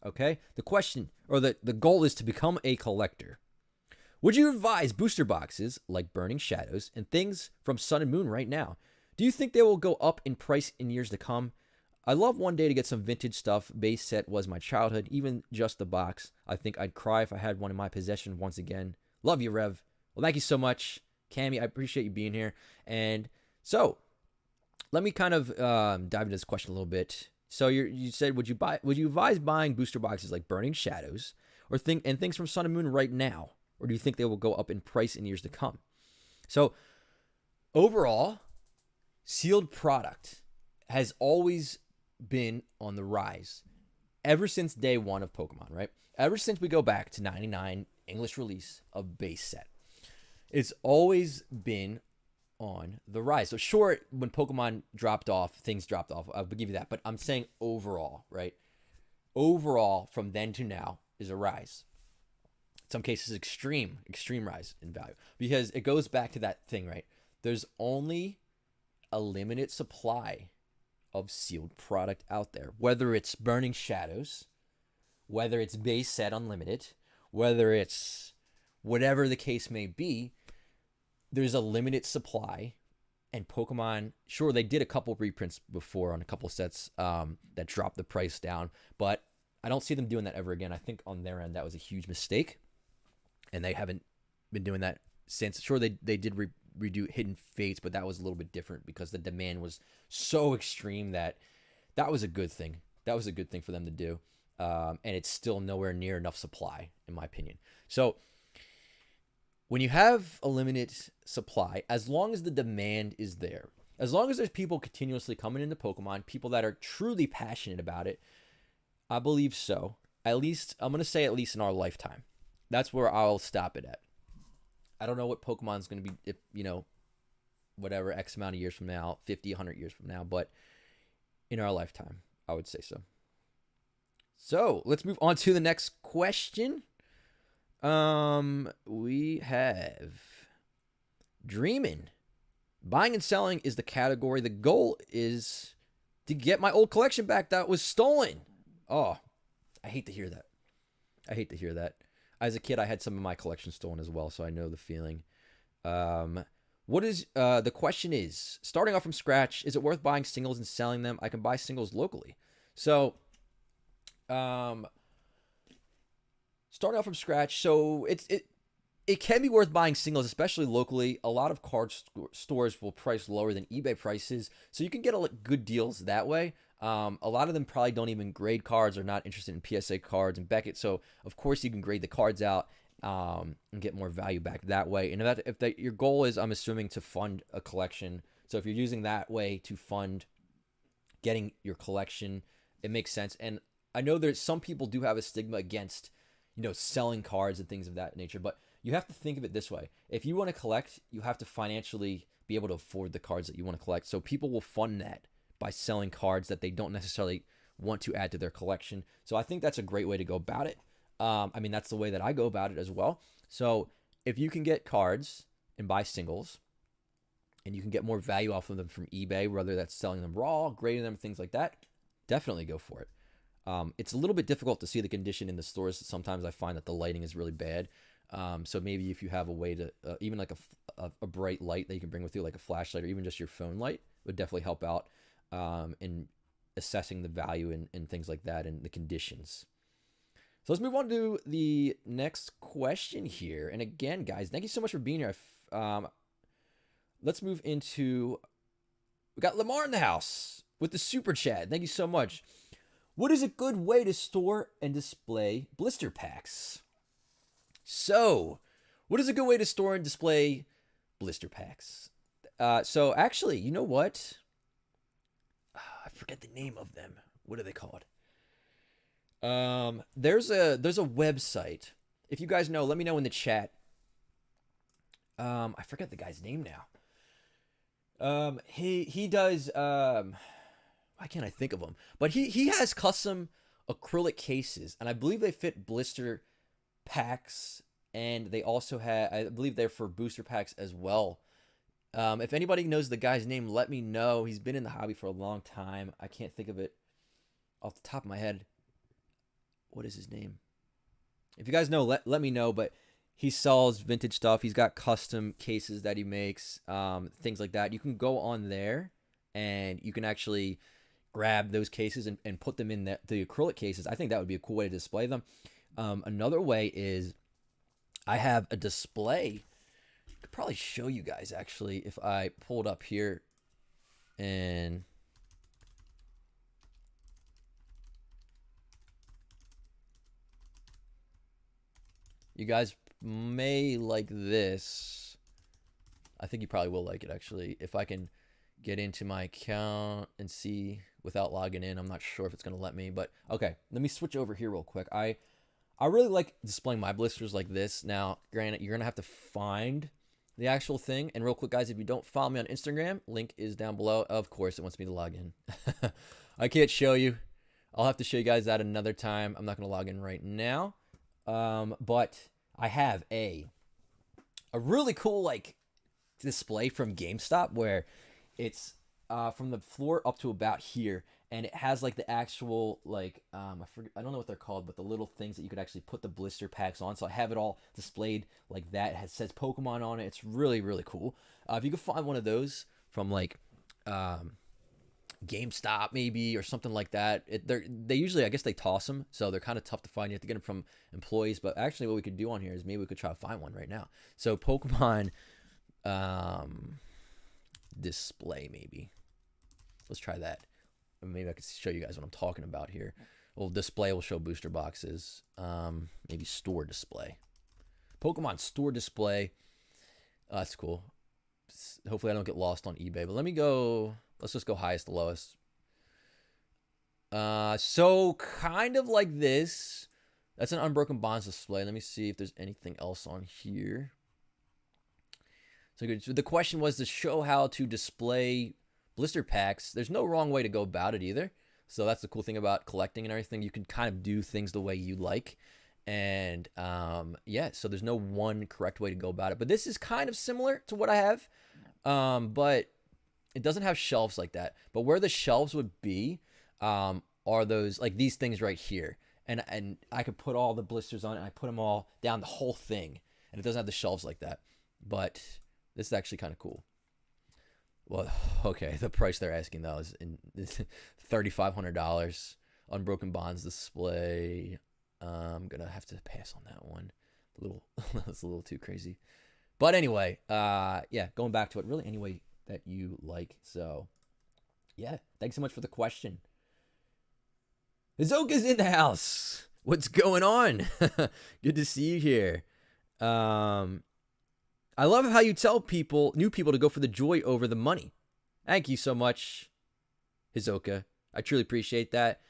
Okay? The question, or the goal is to become a collector. Would you advise booster boxes like Burning Shadows and things from Sun and Moon right now? Do you think they will go up in price in years to come? I love one day to get some vintage stuff. Base set was my childhood, even just the box. I think I'd cry if I had one in my possession once again. Love you, Rev. Well, thank you so much, Cammy. I appreciate you being here. And so let me kind of dive into this question a little bit. So you said, would you advise buying booster boxes like Burning Shadows and things from Sun and Moon right now? Or do you think they will go up in price in years to come? So overall, sealed product has always been on the rise ever since day one of Pokemon, right? Ever since we go back to 99 English release of base set, it's always been on the rise. So sure, when Pokemon dropped off, things dropped off. I'll give you that. But I'm saying overall, right? Overall, from then to now is a rise. In some cases, extreme rise in value. Because it goes back to that thing, right? There's only a limited supply of sealed product out there. Whether it's Burning Shadows, whether it's base set unlimited, whether it's whatever the case may be, there's a limited supply. And Pokemon, sure, they did a couple reprints before on a couple sets that dropped the price down, but I don't see them doing that ever again. I think on their end that was a huge mistake, and they haven't been doing that since. Sure, they did redo Hidden Fates, but that was a little bit different because the demand was so extreme that was a good thing. That was a good thing for them to do, and it's still nowhere near enough supply, in my opinion. So when you have a limited supply, as long as the demand is there, as long as there's people continuously coming into Pokemon, people that are truly passionate about it, I believe so. At least, I'm going to say at least in our lifetime. That's where I'll stop it at. I don't know what Pokemon's going to be, if, whatever X amount of years from now, 50, 100 years from now, but in our lifetime, I would say so. So, let's move on to the next question. We have Dreamin'. Buying and selling is the category. The goal is to get my old collection back that was stolen. Oh, I hate to hear that. I hate to hear that. As a kid, I had some of my collection stolen as well, so I know the feeling. What is the question is, starting off from scratch, is it worth buying singles and selling them? I can buy singles locally. So, starting off from scratch, so it can be worth buying singles, especially locally. A lot of card stores will price lower than eBay prices, so you can get good deals that way. A lot of them probably don't even grade cards, or not interested in PSA cards and Beckett, so of course you can grade the cards out and get more value back that way. And if your goal is, I'm assuming, to fund a collection, so if you're using that way to fund getting your collection, it makes sense. And I know there's some people do have a stigma against selling cards and things of that nature, but you have to think of it this way. If you want to collect, you have to financially be able to afford the cards that you want to collect. So people will fund that by selling cards that they don't necessarily want to add to their collection. So I think that's a great way to go about it. That's the way that I go about it as well. So if you can get cards and buy singles, and you can get more value off of them from eBay, whether that's selling them raw, grading them, things like that, definitely go for it. It's a little bit difficult to see the condition in the stores. Sometimes I find that the lighting is really bad. So maybe if you have a way to, even like a bright light that you can bring with you, like a flashlight or even just your phone light, would definitely help out in assessing the value and things like that and the conditions. So let's move on to the next question here. And again, guys, thank you so much for being here. Let's move into, we got Lamar in the house with the super chat. Thank you so much. What is a good way to store and display blister packs? So, what is a good way to store and display blister packs? So actually, you know what? I forget the name of them. What are they called? There's a website. If you guys know, let me know in the chat. I forget the guy's name now. He does. Why can't I think of him? But he has custom acrylic cases, and I believe they fit blister packs, and they also have, I believe they're for booster packs as well. If anybody knows the guy's name, let me know. He's been in the hobby for a long time. I can't think of it off the top of my head. What is his name? If you guys know, let me know. But he sells vintage stuff. He's got custom cases that he makes, things like that. You can go on there, and you can actually grab those cases and put them in the acrylic cases. I think that would be a cool way to display them. Another way is I have a display probably show you guys actually if I pulled up here and you guys may like this. I think you probably will like it actually. If I can get into my account and see without logging in, I'm not sure if it's gonna let me, but okay, let me switch over here real quick. I really like displaying my blisters like this. Now, granted, you're gonna have to find the actual thing. And real quick, guys, if you don't follow me on Instagram, link is down below. Of course, it wants me to log in. I can't show you. I'll have to show you guys that another time. I'm not gonna log in right now. But I have a really cool like display from GameStop where it's from the floor up to about here, and it has like the actual like I don't know what they're called, but the little things that you could actually put the blister packs on. So I have it all displayed like that. It says Pokemon on it. It's really, really cool. If you could find one of those from like GameStop maybe or something like that, they usually, I guess they toss them, so they're kind of tough to find. You have to get them from employees. But actually, what we could do on here is maybe we could try to find one right now. So Pokemon display maybe. Let's try that. Maybe I could show you guys what I'm talking about here. Well, display will show booster boxes. Maybe store display. Pokemon store display. That's cool. Hopefully I don't get lost on eBay. But let me go. Let's just go highest to lowest. So kind of like this. That's an Unbroken Bonds display. Let me see if there's anything else on here. So the question was to show how to display blister packs. There's no wrong way to go about it either. So that's the cool thing about collecting and everything. You can kind of do things the way you like. And yeah, so there's no one correct way to go about it. But this is kind of similar to what I have. But it doesn't have shelves like that. But where the shelves would be are those, like these things right here. And I could put all the blisters on it, and I put them all down the whole thing. And it doesn't have the shelves like that. But this is actually kind of cool. Well, okay, the price they're asking though is $3,500. Unbroken Bonds display. I'm gonna have to pass on that one. That's a little too crazy. But anyway, yeah, going back to it, really any way that you like. So, yeah, thanks so much for the question. Hizoka's in the house. What's going on? Good to see you here. I love how you tell new people to go for the joy over the money. Thank you so much, Hizoka. I truly appreciate that.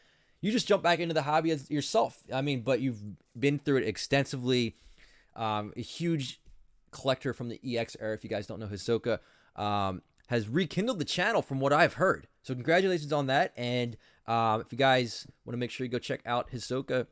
You just jump back into the hobby as yourself. I mean, but you've been through it extensively. A huge collector from the EX era, if you guys don't know Hizoka, has rekindled the channel from what I've heard. So congratulations on that. And if you guys want to make sure you go check out Hizoka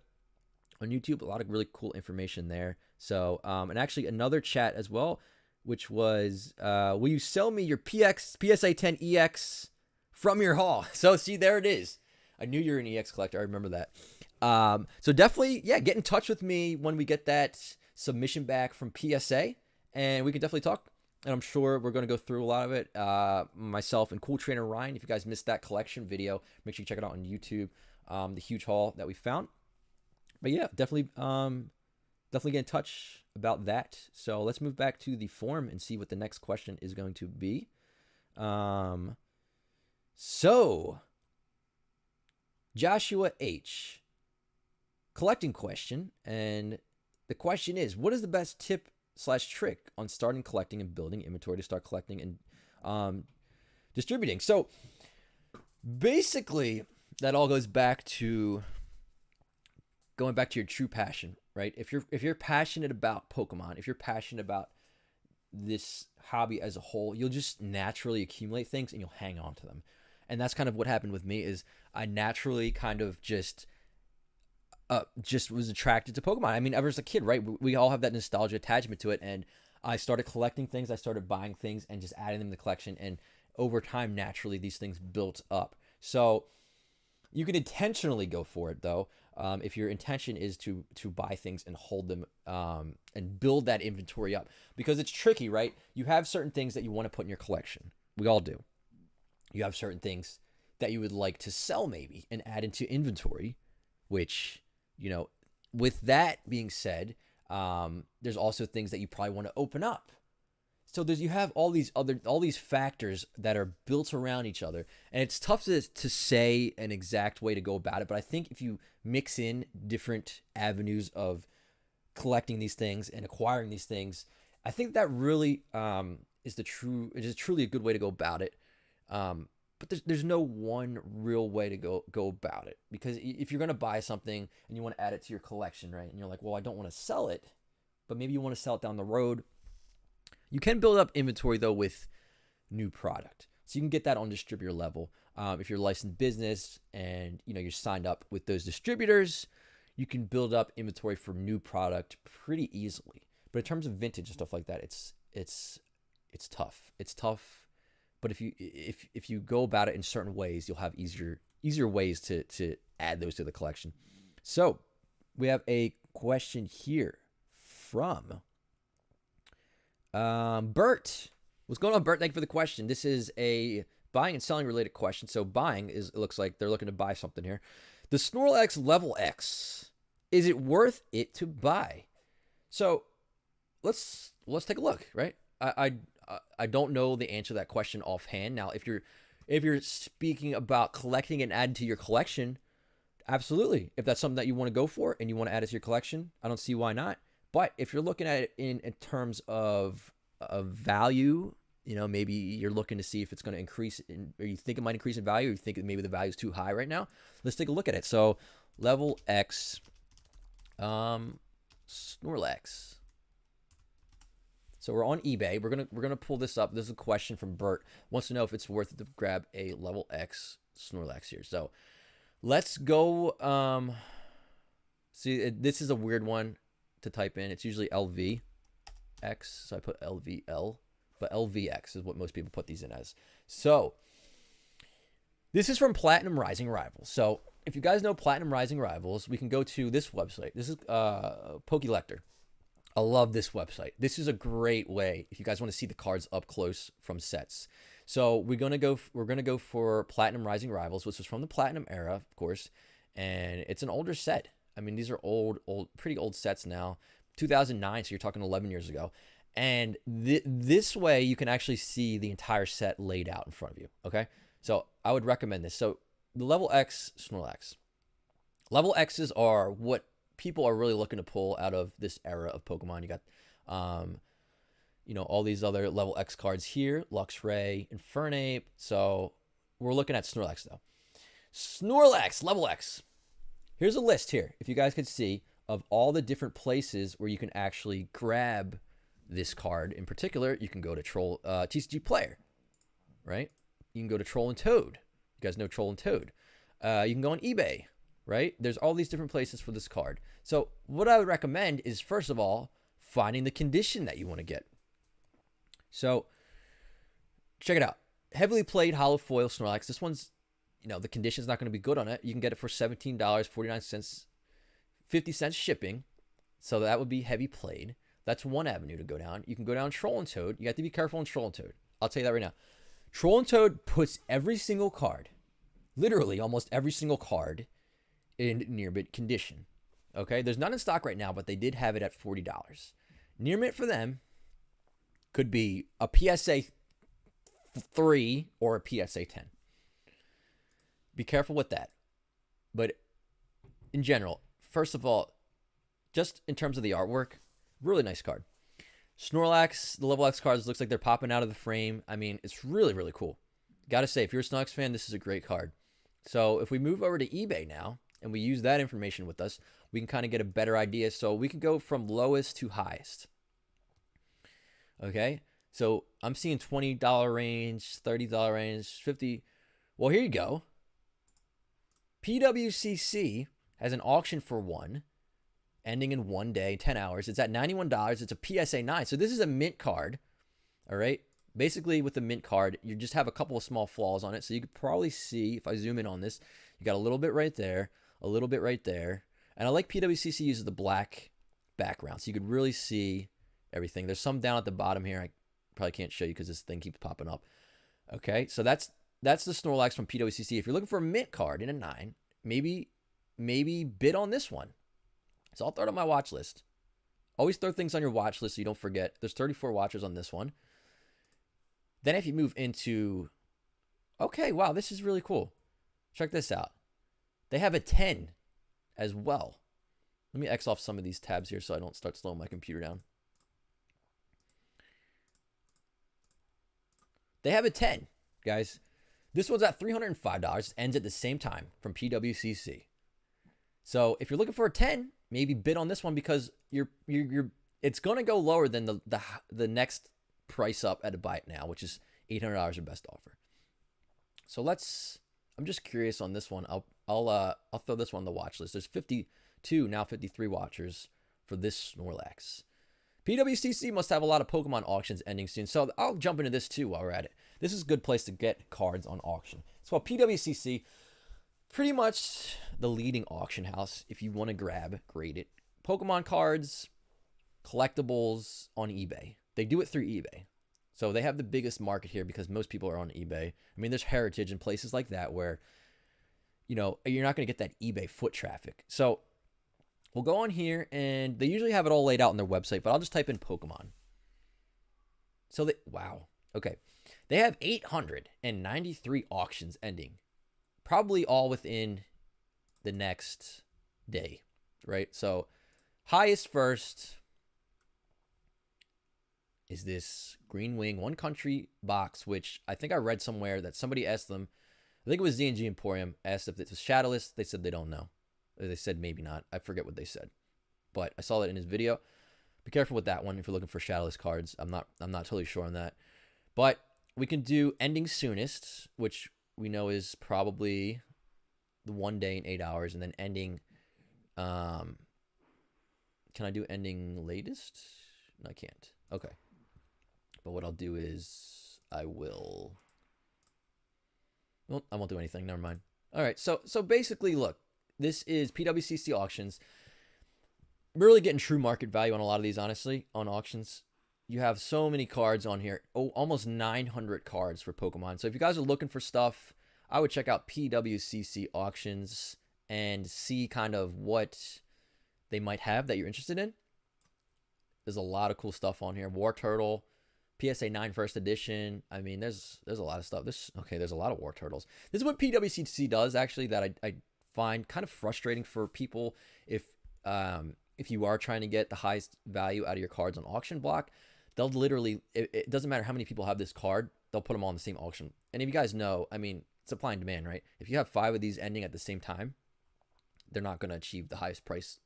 on YouTube, a lot of really cool information there. So, and actually another chat as well, which was, will you sell me your PSA 10 EX from your haul? So see, there it is. I knew you were an EX collector. I remember that. So definitely, yeah, get in touch with me when we get that submission back from PSA, and we can definitely talk. And I'm sure we're going to go through a lot of it. Myself and Cool Trainer Ryan, if you guys missed that collection video, make sure you check it out on YouTube. The huge haul that we found. But yeah, definitely get in touch about that. So let's move back to the forum and see what the next question is going to be. So Joshua H. collecting question, and the question is, what is the best tip/trick on starting collecting and building inventory to start collecting and distributing? So basically, that all goes back to going back to your true passion, right? If you're passionate about Pokemon, if you're passionate about this hobby as a whole, you'll just naturally accumulate things and you'll hang on to them. And that's kind of what happened with me. Is I naturally kind of just was attracted to Pokemon. I mean, ever as a kid, right? We all have that nostalgia attachment to it. And I started collecting things. I started buying things and just adding them to the collection. And over time, naturally, these things built up. So you can intentionally go for it, though. If your intention is to buy things and hold them and build that inventory up. Because it's tricky, right? You have certain things that you want to put in your collection. We all do. You have certain things that you would like to sell maybe and add into inventory, which, you know, with that being said, there's also things that you probably want to open up. So you have all these factors that are built around each other, and it's tough to say an exact way to go about it. But I think if you mix in different avenues of collecting these things and acquiring these things, I think that really is truly a good way to go about it. But there's no one real way to go about it, because if you're gonna buy something and you want to add it to your collection, right? And you're like, well, I don't want to sell it, but maybe you want to sell it down the road. You can build up inventory though with new product, so you can get that on distributor level. If you're a licensed business and you're signed up with those distributors, you can build up inventory for new product pretty easily. But in terms of vintage and stuff like that, it's tough. It's tough. But if you go about it in certain ways, you'll have easier ways to add those to the collection. So we have a question here from Bert. What's going on, Bert? Thank you for the question. This is a buying and selling related question. So buying it looks like they're looking to buy something here. The Snorlax Level X, is it worth it to buy? So let's take a look, right? I don't know the answer to that question offhand. Now, if you're speaking about collecting and adding to your collection, absolutely. If that's something that you want to go for and you want to add it to your collection, I don't see why not. But if you're looking at it in terms of value, maybe you're looking to see if it's going to increase or you think it might increase in value, or you think maybe the value is too high right now. Let's take a look at it. So Level X, Snorlax. So we're on eBay. We're gonna pull this up. This is a question from Bert. Wants to know if it's worth it to grab a Level X Snorlax here. So let's go. See, this is a weird one to type in. It's usually LVX, so I put LVL, but LVX is what most people put these in as. So this is from Platinum Rising Rivals. So if you guys know Platinum Rising Rivals, we can go to this website. This is PokeLector. I love this website. This is a great way if you guys want to see the cards up close from sets. So we're gonna go for Platinum Rising Rivals, which was from the Platinum era, of course, and it's an older set. I mean, these are pretty old sets now. 2009, so you're talking 11 years ago. And this way, you can actually see the entire set laid out in front of you, okay? So I would recommend this. So the Level X Snorlax. Level X's are what people are really looking to pull out of this era of Pokemon. You got, all these other Level X cards here, Luxray, Infernape. So we're looking at Snorlax, though. Snorlax, Level X. Here's a list here, if you guys could see, of all the different places where you can actually grab this card. In particular, you can go to TCG Player, right? You can go to Troll and Toad. You guys know Troll and Toad. You can go on eBay, right? There's all these different places for this card. So what I would recommend is, first of all, finding the condition that you want to get. So check it out. Heavily played hollow foil Snorlax. This one's, the condition's not going to be good on it. You can get it for $17.49, 50 cents shipping. So that would be heavy played. That's one avenue to go down. You can go down Troll and Toad. You have to be careful on Troll and Toad. I'll tell you that right now. Troll and Toad puts every single card, literally almost every single card, in near mint condition. Okay, there's none in stock right now, but they did have it at $40. Near mint for them could be a PSA 3 or a PSA 10. Be careful with that. But in general, first of all, just in terms of the artwork, really nice card. Snorlax, the Level X cards, looks like they're popping out of the frame. I mean, it's really, really cool. Gotta say, if you're a Snorlax fan, this is a great card. So if we move over to eBay now, and we use that information with us, we can kind of get a better idea. So we can go from lowest to highest. Okay? So I'm seeing $20 range, $30 range, $50. Well, here you go. PWCC has an auction for one, ending in 1 day, 10 hours. It's at $91. It's a PSA 9. So this is a mint card. All right? Basically, with the mint card, you just have a couple of small flaws on it. So you could probably see, if I zoom in on this, you got a little bit right there, a little bit right there. And I like PWCC uses the black background, so you could really see everything. There's some down at the bottom here. I probably can't show you because this thing keeps popping up. Okay, so that's the Snorlax from PWCC. If you're looking for a mint card in a 9, maybe bid on this one. So I'll throw it on my watch list. Always throw things on your watch list so you don't forget. There's 34 watchers on this one. Then if you move into, okay, wow, this is really cool. Check this out. They have a 10 as well. Let me X off some of these tabs here so I don't start slowing my computer down. They have a 10, guys. This one's at $305. Ends at the same time from PWCC. So if you're looking for a 10, maybe bid on this one because it's going to go lower than the next price up at a buy it now, which is $800 your best offer. So I'm just curious on this one. I'll throw this one on the watch list. There's 52, now 53 watchers for this Snorlax. PWCC must have a lot of Pokemon auctions ending soon, so I'll jump into this too while we're at it. This is a good place to get cards on auction. So PWCC, pretty much the leading auction house if you want to grade it. Pokemon cards, collectibles on eBay. They do it through eBay. So they have the biggest market here because most people are on eBay. I mean, there's Heritage and places like that where, you know, you're not going to get that eBay foot traffic. So we'll go on here, and they usually have it all laid out on their website, but I'll just type in Pokemon. So wow. Okay. They have 893 auctions ending. Probably all within the next day, right? So highest first is this Green Wing One Country box, which I think I read somewhere that somebody asked them, I think it was Z&G Emporium, asked if it was shadowless. They said they don't know. They said maybe not. I forget what they said, but I saw that in his video. Be careful with that one if you're looking for shadowless cards. I'm not totally sure on that. But we can do ending soonest, which we know is probably the 1 day and 8 hours, and then ending. Can I do ending latest? No, I can't. Okay. But what I'll do is I won't do anything. Never mind. All right. So basically, look, this is PWCC auctions. We're really getting true market value on a lot of these, honestly, on auctions. You have so many cards on here. Oh, almost 900 cards for Pokemon. So if you guys are looking for stuff, I would check out PWCC auctions and see kind of what they might have that you're interested in. There's a lot of cool stuff on here. War Turtle, PSA 9 first edition. I mean, there's a lot of stuff. There's a lot of War Turtles. This is what PWCC does, actually, that I find kind of frustrating for people if you are trying to get the highest value out of your cards on auction block. They'll literally, it doesn't matter how many people have this card, they'll put them all in the same auction. And if you guys know, I mean, supply and demand, right? If you have 5 of these ending at the same time, they're not going to achieve the highest price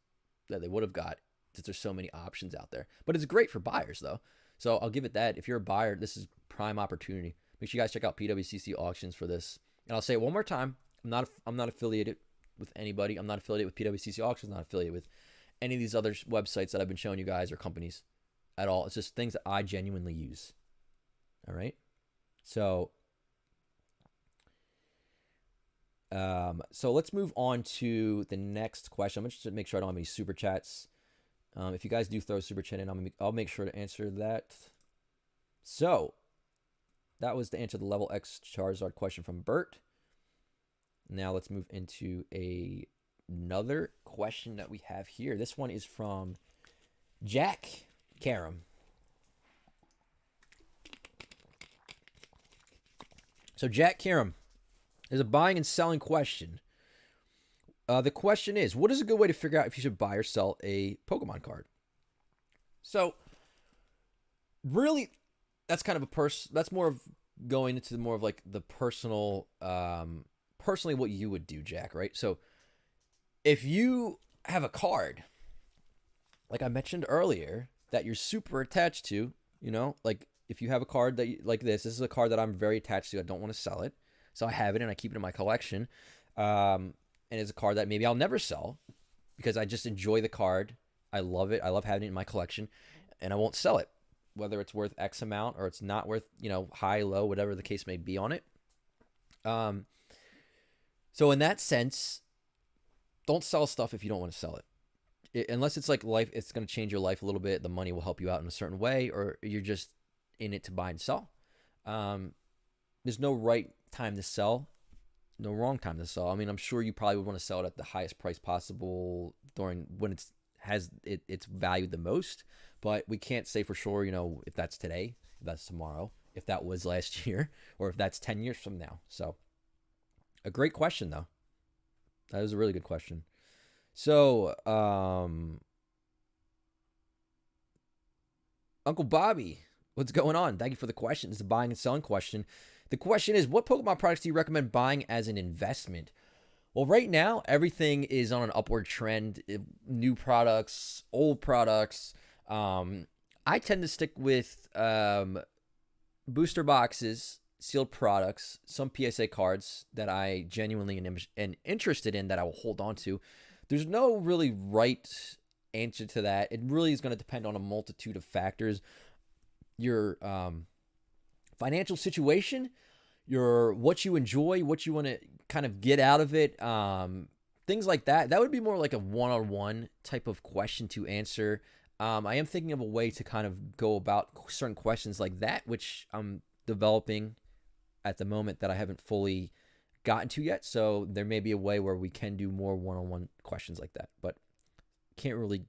that they would have got since there's so many options out there. But it's great for buyers, though. So I'll give it that. If you're a buyer, this is prime opportunity. Make sure you guys check out PWCC auctions for this. And I'll say it one more time. I'm not affiliated with anybody. I'm not affiliated with PWCC auctions. I'm not affiliated with any of these other websites that I've been showing you guys or companies at all. It's just things that I genuinely use. All right. So let's move on to the next question. I'm going to make sure I don't have any super chats. If you guys do throw a super chat in, I'll make sure to answer that. So that was to answer the level X Charizard question from Bert. Now let's move into another question that we have here. This one is from Jack Karam. So Jack Karam is a buying and selling question. The question is, what is a good way to figure out if you should buy or sell a Pokemon card? So really, that's kind of that's more of going into more of like the personally what you would do, Jack, right? So if you have a card, like I mentioned earlier, that you're super attached to, you know, like if you have a card that like this is a card that I'm very attached to. I don't want to sell it. So I have it and I keep it in my collection. And it's a card that maybe I'll never sell because I just enjoy the card. I love it. I love having it in my collection and I won't sell it, whether it's worth X amount or it's not worth, you know, high, low, whatever the case may be on it. So in that sense, don't sell stuff if you don't want to sell it. Unless it's like life, it's going to change your life a little bit. The money will help you out in a certain way, or you're just in it to buy and sell. There's no right time to sell. No wrong time to sell. I mean, I'm sure you probably would want to sell it at the highest price possible during when it's valued the most, but we can't say for sure, you know, if that's today, if that's tomorrow, if that was last year or if that's 10 years from now. So a great question, though. That was a really good question. So, Uncle Bobby, what's going on? Thank you for the question. It's a buying and selling question. The question is, what Pokemon products do you recommend buying as an investment? Well, right now, everything is on an upward trend. New products, old products. I tend to stick with booster boxes, sealed products, some PSA cards that I genuinely am interested in that I will hold on to. There's no really right answer to that. It really is going to depend on a multitude of factors. Your financial situation, what you enjoy, what you want to kind of get out of it, things like that. That would be more like a one-on-one type of question to answer. I am thinking of a way to kind of go about certain questions like that, which I'm developing at the moment that I haven't fully gotten to yet. So there may be a way where we can do more one-on-one questions like that, but can't really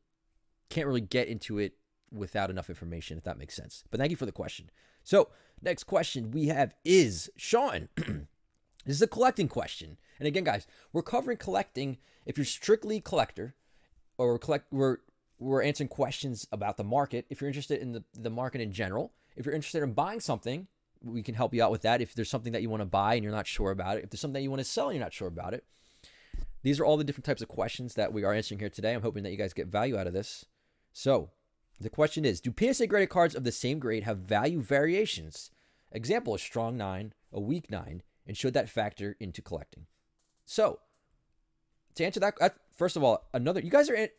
get into it without enough information, if that makes sense. But thank you for the question. So next question we have is Sean. This is a collecting question. And again, guys, we're covering collecting. If you're strictly collector, or we're answering questions about the market. If you're interested in the market in general, if you're interested in buying something, we can help you out with that. If there's something that you want to buy and you're not sure about it, if there's something that you want to sell and you're not sure about it, these are all the different types of questions that we are answering here today. I'm hoping that you guys get value out of this. So the question is, do PSA graded cards of the same grade have value variations? Example, a strong 9, a weak 9, and should that factor into collecting? So to answer that, first of all, you guys are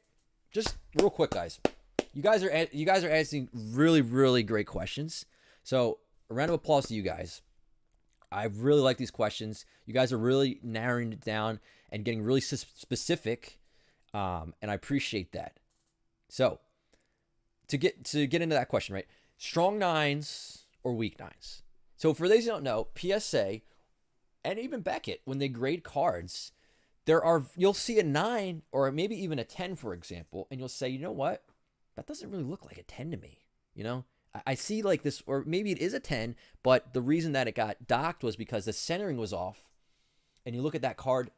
just real quick, guys. You guys are asking really, really great questions. So a round of applause to you guys. I really like these questions. You guys are really narrowing it down and getting really specific, and I appreciate that. So to get into that question, right? Strong 9s or weak 9s. So for those who don't know, PSA and even Beckett, when they grade cards, you'll see a 9 or maybe even a 10, for example, and you'll say, you know what? That doesn't really look like a 10 to me. You know, I see like this, or maybe it is a 10, but the reason that it got docked was because the centering was off. And you look at that card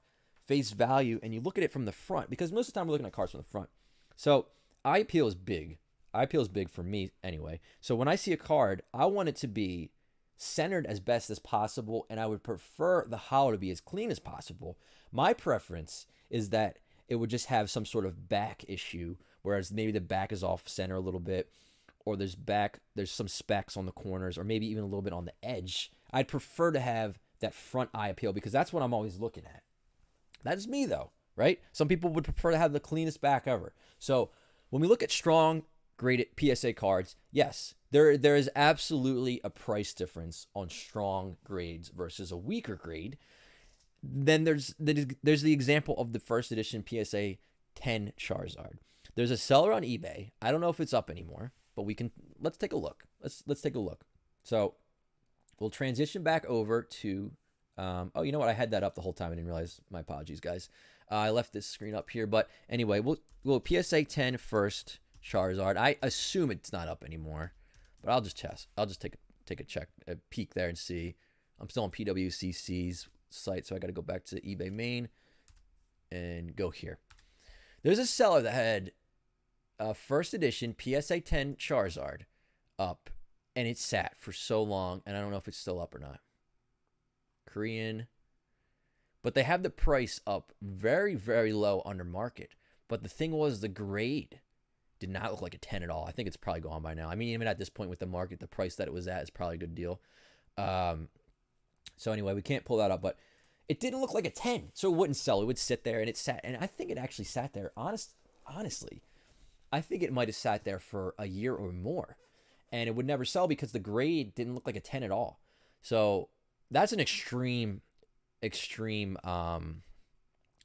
face value and you look at it from the front, because most of the time we're looking at cards from the front. So eye appeal is big. Eye appeal is big for me anyway. So when I see a card, I want it to be centered as best as possible, and I would prefer the hollow to be as clean as possible. My preference is that it would just have some sort of back issue, whereas maybe the back is off center a little bit, or there's some specks on the corners, or maybe even a little bit on the edge. I'd prefer to have that front eye appeal because that's what I'm always looking at. That's me though, right? Some people would prefer to have the cleanest back ever. So when we look at strong graded PSA cards, yes, there is absolutely a price difference on strong grades versus a weaker grade. Then there's the example of the first edition PSA 10 Charizard. There's a seller on eBay. I don't know if it's up anymore, but let's take a look. Let's take a look. So we'll transition back over to oh, you know what? I had that up the whole time. I didn't realize. My apologies, guys. I left this screen up here, but anyway, we'll PSA 10 first Charizard. I assume it's not up anymore, but I'll just test. I'll just take a peek there and see. I'm still on PWCC's site, so I got to go back to eBay main and go here. There's a seller that had a first edition PSA 10 Charizard up, and it sat for so long, and I don't know if it's still up or not. Korean. But they have the price up very, very low under market. But the thing was, the grade did not look like a 10 at all. I think it's probably gone by now. I mean, even at this point with the market, the price that it was at is probably a good deal. So anyway, we can't pull that up, but it didn't look like a 10. So it wouldn't sell. It would sit there, and it sat. And I think it actually sat there. Honestly, I think it might have sat there for a year or more. And it would never sell because the grade didn't look like a 10 at all. So that's an extreme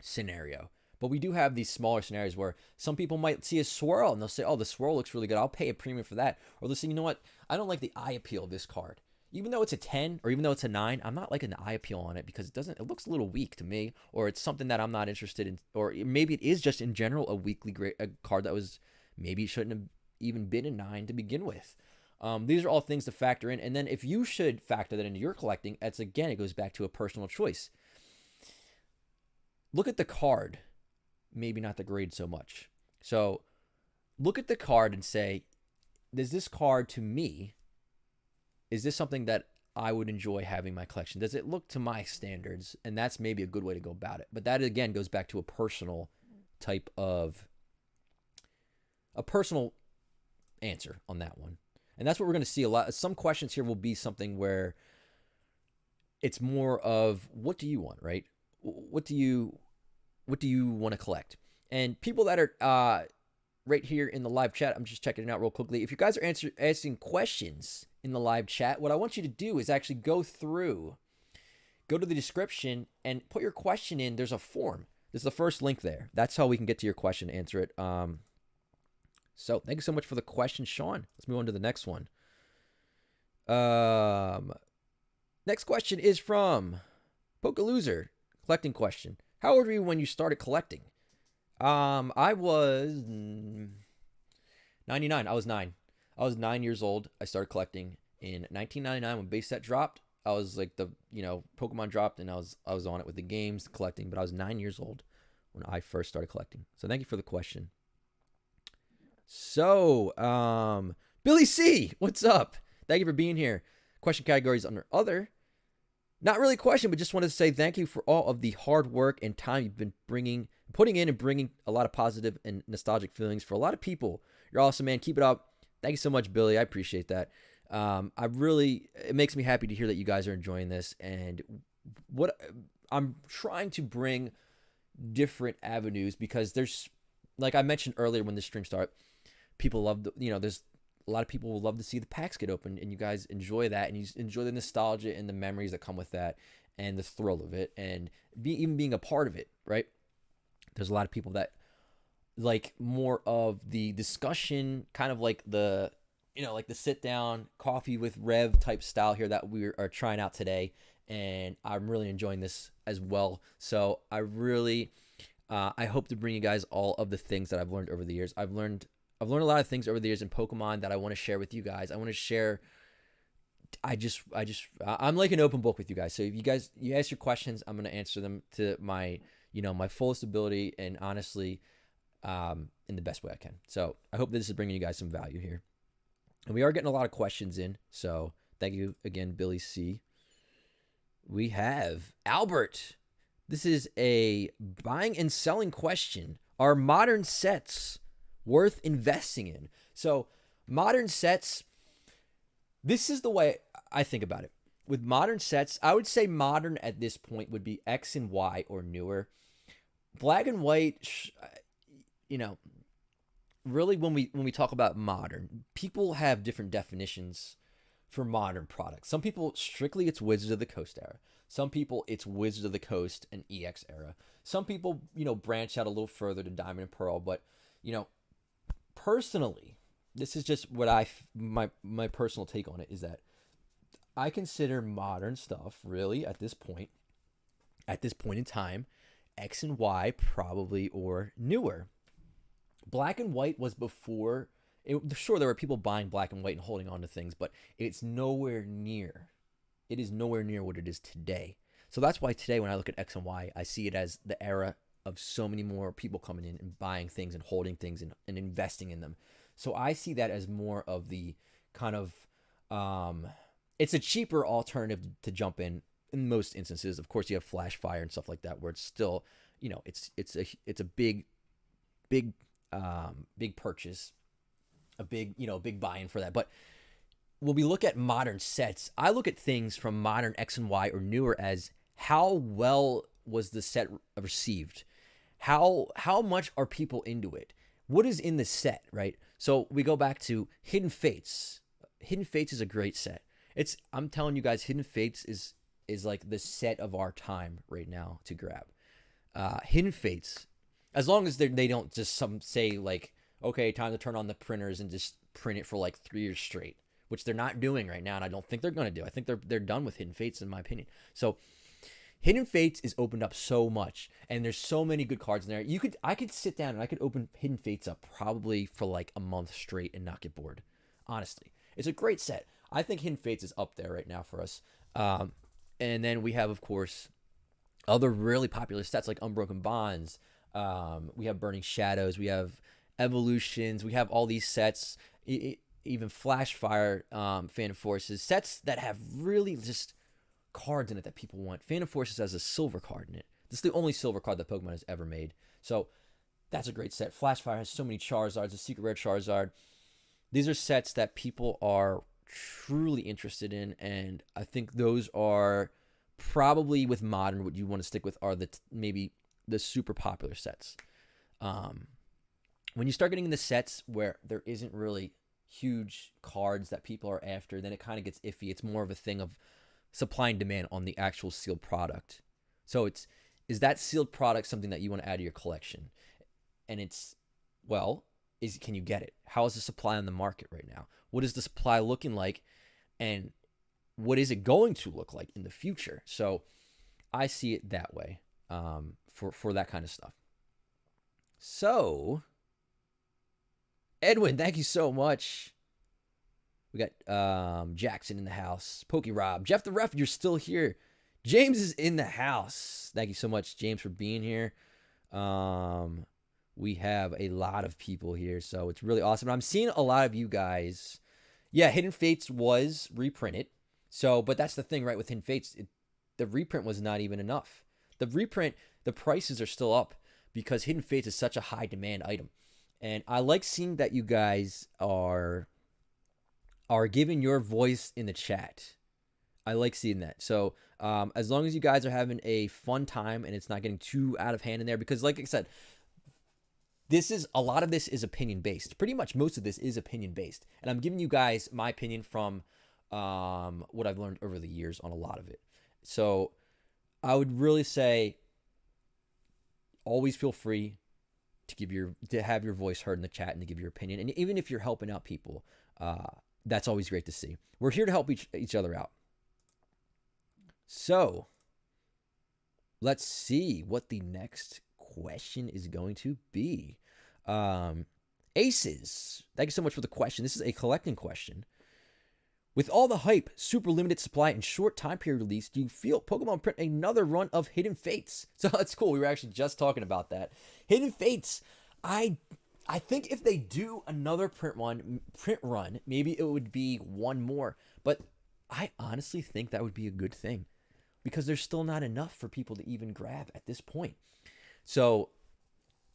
scenario. But we do have these smaller scenarios where some people might see a swirl and they'll say, oh, the swirl looks really good. I'll pay a premium for that. Or they'll say, you know what? I don't like the eye appeal of this card. Even though it's a 10 or even though it's a 9, I'm not liking the eye appeal on it because it looks a little weak to me, or it's something that I'm not interested in, or maybe it is just in general a card that was maybe shouldn't have even been a 9 to begin with. These are all things to factor in. And then if you should factor that into your collecting, that's again, it goes back to a personal choice. Look at the card, maybe not the grade so much. So look at the card and say, does this card to me, is this something that I would enjoy having in my collection? Does it look to my standards? And that's maybe a good way to go about it. But that again goes back to a personal type of, a personal answer on that one. And that's what we're going to see a lot. Some questions here will be something where it's more of, what do you want, right? What do you want to collect? And people that are right here in the live chat, I'm just checking it out real quickly. If you guys are asking questions in the live chat, what I want you to do is actually go to the description and put your question in. There's a form. This is the first link there. That's how we can get to your question, answer it. So thank you so much for the question, Sean. Let's move on to the next one. Next question is from PokeLoser. Collecting question. How old were you when you started collecting? I was 99. I was 9. I was 9 years old. I started collecting in 1999 when base set dropped. I was like Pokemon dropped, and I was on it with the games, collecting. But I was 9 years old when I first started collecting. So thank you for the question. So, Billy C, what's up? Thank you for being here. Question categories under other. Not really a question, but just wanted to say thank you for all of the hard work and time you've been putting in and bringing a lot of positive and nostalgic feelings for a lot of people. You're awesome, man. Keep it up. Thank you so much, Billy. I appreciate that. It makes me happy to hear that you guys are enjoying this. And what I'm trying to bring different avenues, because there's, like I mentioned earlier when the stream started, people love there's a lot of people will love to see the packs get open, and you guys enjoy that, and you enjoy the nostalgia and the memories that come with that, and the thrill of it, and even being a part of it, right? There's a lot of people that like more of the discussion, kind of like the sit down coffee with Rev type style here that we are trying out today, and I'm really enjoying this as well. So I really I hope to bring you guys all of the things that I've learned over the years. I've learned a lot of things over the years in Pokemon that I want to share with you guys. I want to share. I'm like an open book with you guys. So if you ask your questions, I'm going to answer them to my fullest ability, and honestly, in the best way I can. So I hope this is bringing you guys some value here. And we are getting a lot of questions in. So thank you again, Billy C. We have Albert. This is a buying and selling question. Are modern sets worth investing in? So modern sets, this is the way I think about it. With modern sets, I would say modern at this point would be X and Y or newer. Black and white, really when we talk about modern, people have different definitions for modern products. Some people, strictly it's Wizards of the Coast era. Some people, it's Wizards of the Coast and EX era. Some people, branch out a little further to Diamond and Pearl. But, personally, this is just what my personal take on it is that I consider modern stuff really at this point in time, X and Y probably or newer. Black and white was before. Sure, there were people buying black and white and holding on to things, but it's nowhere near. It is nowhere near what it is today. So that's why today when I look at X and Y, I see it as the era of so many more people coming in and buying things and holding things and investing in them. So I see that as more of the kind of, it's a cheaper alternative to jump in most instances. Of course, you have Flash Fire and stuff like that, where it's still, it's a big purchase, a big buy-in for that. But when we look at modern sets, I look at things from modern X and Y or newer as how well was the set received? How much are people into it? What is in the set, right? So we go back to Hidden Fates. Hidden Fates is a great set. I'm telling you guys, Hidden Fates is like the set of our time right now to grab. Hidden Fates, as long as they don't just say like, okay, time to turn on the printers and just print it for like 3 years straight, which they're not doing right now, and I don't think they're going to do. I think they're done with Hidden Fates, in my opinion. So Hidden Fates is opened up so much, and there's so many good cards in there. I could sit down and I could open Hidden Fates up probably for like a month straight and not get bored, honestly. It's a great set. I think Hidden Fates is up there right now for us. And then we have, of course, other really popular sets like Unbroken Bonds. We have Burning Shadows. We have Evolutions. We have all these sets, even Flashfire, Phantom Forces, sets that have really just cards in it that people want. Phantom Forces has a silver card in it. This is the only silver card that Pokemon has ever made. So that's a great set. Flashfire has so many Charizards, a secret rare Charizard. These are sets that people are truly interested in, and I think those are probably, with Modern, what you want to stick with are maybe the super popular sets. When you start getting into sets where there isn't really huge cards that people are after, then it kind of gets iffy. It's more of a thing of supply and demand on the actual sealed product. So is that sealed product something that you want to add to your collection? And can you get it? How is the supply on the market right now? What is the supply looking like? And what is it going to look like in the future? So I see it that way, for that kind of stuff. So, Edwin, thank you so much. We got Jackson in the house. PokeRev. Jeff the Ref, you're still here. James is in the house. Thank you so much, James, for being here. We have a lot of people here, so it's really awesome. I'm seeing a lot of you guys. Yeah, Hidden Fates was reprinted. So, but that's the thing, right? With Hidden Fates, the reprint was not even enough. The reprint, the prices are still up because Hidden Fates is such a high demand item. And I like seeing that you guys are giving your voice in the chat. I like seeing that. So as long as you guys are having a fun time and it's not getting too out of hand in there, because like I said, a lot of this is opinion based. Pretty much most of this is opinion based. And I'm giving you guys my opinion from what I've learned over the years on a lot of it. So I would really say always feel free to have your voice heard in the chat and to give your opinion. And even if you're helping out people, that's always great to see. We're here to help each other out. So let's see what the next question is going to be. Aces, thank you so much for the question. This is a collecting question. With all the hype, super limited supply, and short time period release, do you feel Pokemon print another run of Hidden Fates? So that's cool. We were actually just talking about that. Hidden Fates, I think if they do another print run, maybe it would be one more. But I honestly think that would be a good thing because there's still not enough for people to even grab at this point. So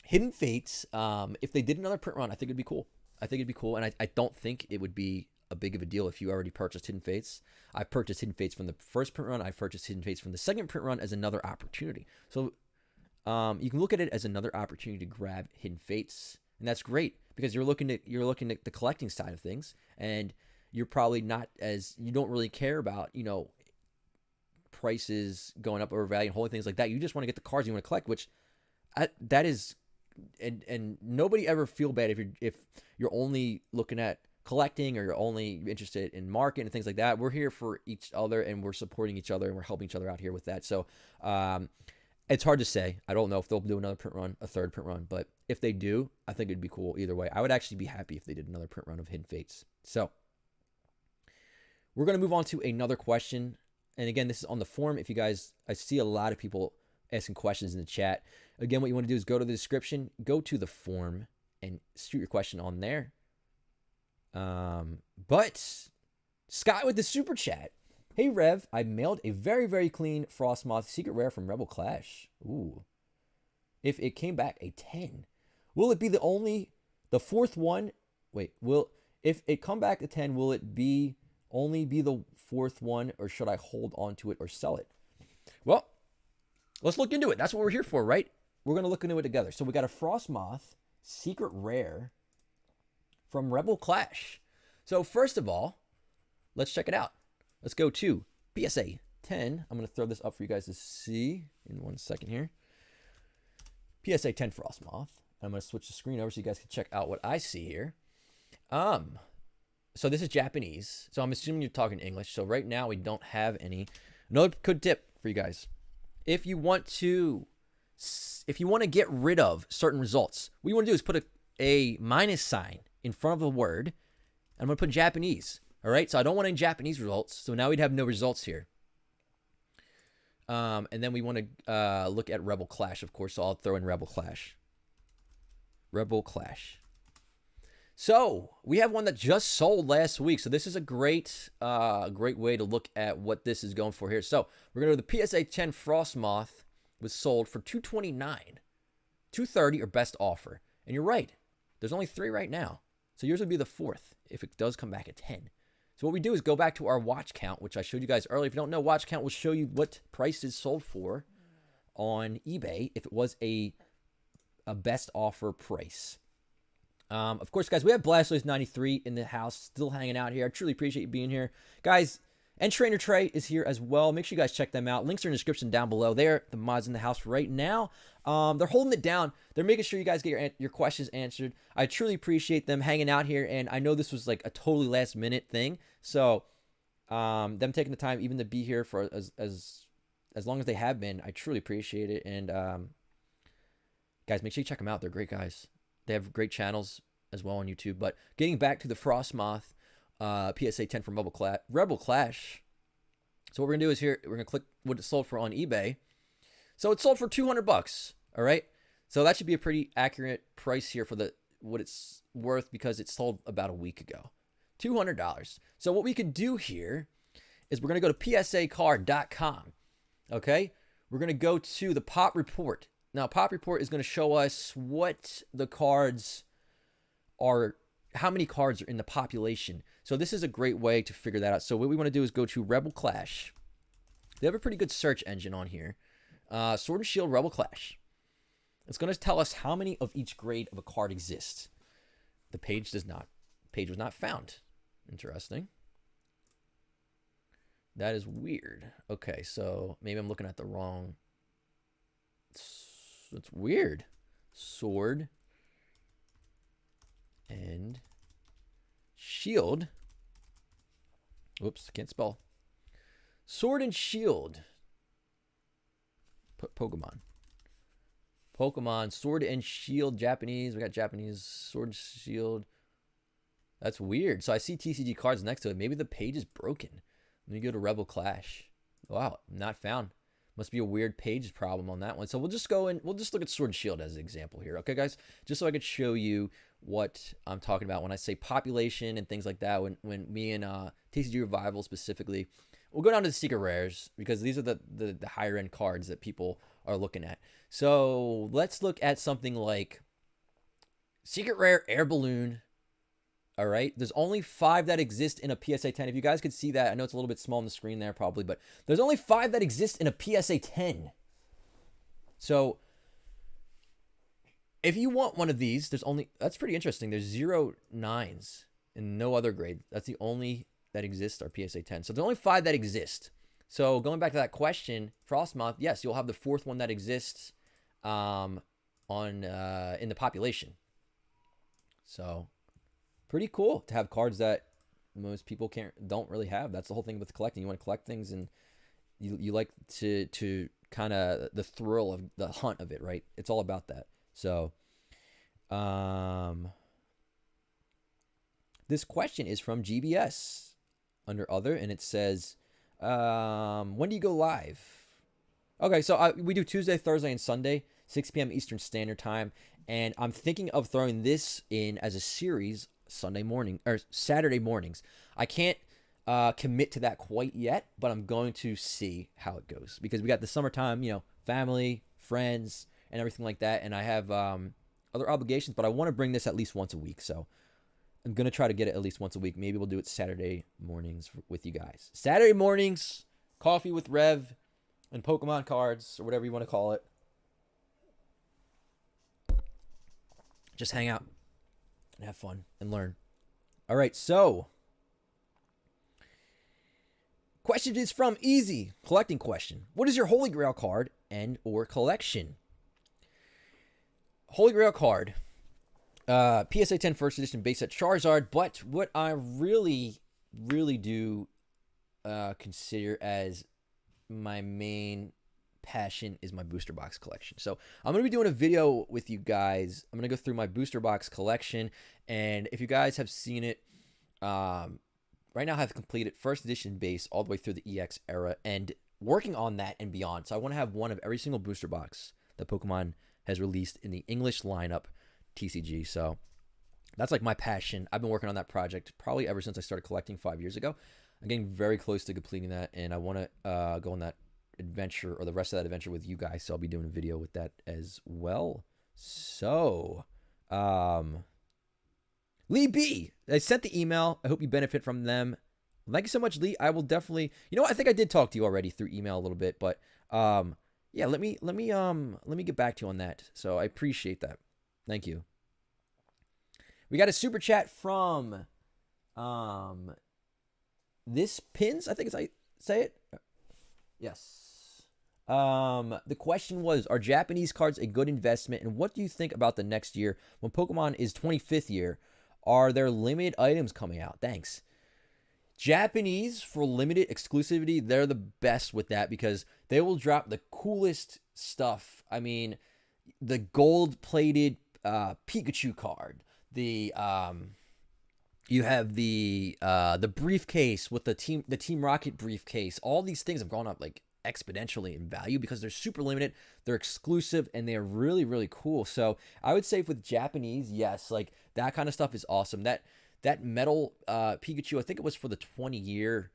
Hidden Fates, if they did another print run, I think it'd be cool. And I don't think it would be a big of a deal if you already purchased Hidden Fates. I purchased Hidden Fates from the first print run. I purchased Hidden Fates from the second print run as another opportunity. So you can look at it as another opportunity to grab Hidden Fates, and that's great because you're looking at the collecting side of things, and you're probably you don't really care about prices going up over value and holding things like that. You just want to get the cards you want to collect, which that is, and nobody ever feel bad if you're only looking at collecting or you're only interested in market and things like that. We're here for each other and we're supporting each other and we're helping each other out here with that. So it's hard to say. I don't know if they'll do another print run, a third print run, but if they do, I think it'd be cool either way. I would actually be happy if they did another print run of Hidden Fates. So we're going to move on to another question. And again, this is on the forum. If you guys, I see a lot of people asking questions in the chat. Again, what you want to do is go to the description, go to the forum, and shoot your question on there. But Scott with the super chat. Hey Rev, I mailed a very, very clean Frostmoth secret rare from Rebel Clash. Ooh. If it came back a 10, will it be the fourth one? Wait, if it come back a 10, will it only be the fourth one, or should I hold on to it or sell it? Well, let's look into it. That's what we're here for, right? We're going to look into it together. So we got a Frostmoth secret rare from Rebel Clash. So first of all, let's check it out. Let's go to PSA 10. I'm going to throw this up for you guys to see in 1 second here. PSA 10 Frostmoth. I'm going to switch the screen over so you guys can check out what I see here. So this is Japanese. So I'm assuming you're talking English. So right now we don't have any. Another good tip for you guys. If you want to get rid of certain results, what you want to do is put a minus sign in front of the word. And I'm going to put Japanese. All right, so I don't want any Japanese results. So now we'd have no results here. And then we want to look at Rebel Clash, of course. So I'll throw in Rebel Clash. Rebel Clash. So we have one that just sold last week. So this is a great way to look at what this is going for here. So we're going to do the PSA 10 Frostmoth was sold for $229, $230 or best offer. And you're right. There's only 3 right now. So yours would be the 4th if it does come back at 10. So what we do is go back to our watch count, which I showed you guys earlier. If you don't know, watch count will show you what price is sold for on eBay if it was a best offer price. Of course, guys, we have Blastoise93 in the house, still hanging out here. I truly appreciate you being here. Guys, and Trainer Trey is here as well. Make sure you guys check them out. Links are in the description down below. They're the mods in the house right now. They're holding it down. They're making sure you guys get your questions answered. I truly appreciate them hanging out here, and I know this was like a totally last-minute thing. So them taking the time even to be here for as long as they have been, I truly appreciate it. And guys, make sure you check them out. They're great guys. They have great channels as well on YouTube. But getting back to the Frostmoth PSA 10 from Rebel Clash. So what we're going to do is here, we're going to click what it sold for on eBay. So it sold for $200, all right? So that should be a pretty accurate price here for what it's worth because it sold about a week ago. $200. So what we could do here is we're going to go to psacard.com, okay? We're going to go to the Pop Report. Now, Pop Report is going to show us what the cards are, how many cards are in the population. So this is a great way to figure that out. So what we want to do is go to Rebel Clash. They have a pretty good search engine on here. Sword and Shield Rebel Clash. It's going to tell us how many of each grade of a card exists. The page does not. Page was not found. Interesting. That is weird. Okay, so maybe I'm looking at the wrong. It's weird. Sword and Shield. Oops, can't spell. Sword and Shield. Pokemon, Sword and Shield, Japanese. We got Japanese Sword and Shield. That's weird. So I see TCG cards next to it. Maybe the page is broken. Let me go to Rebel Clash. Wow, not found. Must be a weird page problem on that one. So we'll just go and we'll just look at Sword and Shield as an example here. Okay, guys? Just so I could show you what I'm talking about when I say population and things like that. When me and TCG Revival specifically, we'll go down to the secret rares because these are the higher end cards that people are looking at. So let's look at something like secret rare air balloon. All right. There's only 5 that exist in a PSA 10. If you guys could see that, I know it's a little bit small on the screen there probably, but there's only 5 that exist in a PSA 10. So if you want one of these, that's pretty interesting. There's 0 9s and no other grade. That's the only that exist are PSA 10. So there's only 5 that exist. So going back to that question, Frostmoth, yes, you'll have the 4th one that exists in the population. So pretty cool to have cards that most people don't really have. That's the whole thing with collecting. You want to collect things and you like to kind of the thrill of the hunt of it, right? It's all about that. So this question is from GBS under other, and it says, when do you go live? Okay, so we do Tuesday, Thursday, and Sunday, 6 p.m. Eastern Standard Time, and I'm thinking of throwing this in as a series Sunday morning or Saturday mornings. I can't commit to that quite yet, but I'm going to see how it goes because we got the summertime, family, friends, and everything like that, and I have other obligations, but I want to bring this at least once a week, so I'm going to try to get it at least once a week. Maybe we'll do it Saturday mornings with you guys. Saturday mornings, coffee with Rev and Pokemon cards or whatever you want to call it. Just hang out and have fun and learn. All right, so question is from Easy. Collecting question. What is your Holy Grail card and or collection? Holy Grail card. PSA 10 first edition base set Charizard, but what I really do consider as my main passion is my booster box collection. So I'm going to be doing a video with you guys. I'm going to go through my booster box collection, and if you guys have seen it, right now have completed first edition base all the way through the EX era and working on that and beyond. So I want to have one of every single booster box that Pokemon has released in the English lineup TCG. So that's like my passion. I've been working on that project probably ever since I started collecting 5 years ago. I'm getting very close to completing that, and I want to go on that adventure or the rest of that adventure with you guys. So I'll be doing a video with that as well. So, Lee B, I sent the email. I hope you benefit from them. Thank you so much, Lee. I will definitely. You know what? I think I did talk to you already through email a little bit, but yeah. Let me get back to you on that. So I appreciate that. Thank you. We got a super chat from this pins. I think it's I say it. Yes. The question was, are Japanese cards a good investment, and what do you think about the next year when Pokemon is 25th year? Are there limited items coming out? Thanks. Japanese, for limited exclusivity, they're the best with that because they will drop the coolest stuff. I mean, the gold-plated Pikachu card. The you have the briefcase with the Team Rocket briefcase. All these things have gone up like exponentially in value because they're super limited, they're exclusive, and they're really, really cool. So I would say with Japanese, yes, like that kind of stuff is awesome. That metal Pikachu, I think it was for the 20-year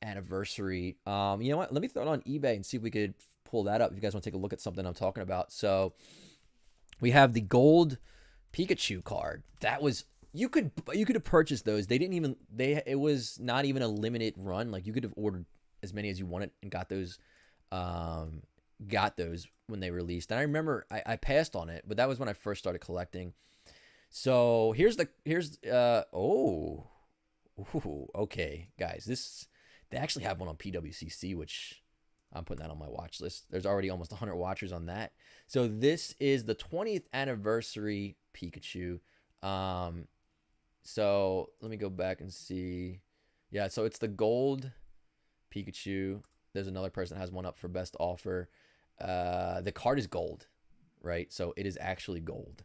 anniversary. You know what? Let me throw it on eBay and see if we could pull that up if you guys want to take a look at something I'm talking about. So we have the gold Pikachu card. That was you could have purchased those. It was not even a limited run. Like you could have ordered as many as you wanted and got those when they released. And I remember I passed on it, but that was when I first started collecting. So okay, guys, they actually have one on PWCC, which I'm putting that on my watch list. There's already almost 100 watchers on that. So this is the 20th anniversary Pikachu. So let me go back and see. Yeah, so it's the gold Pikachu. There's another person that has one up for best offer. The card is gold, right? So it is actually gold.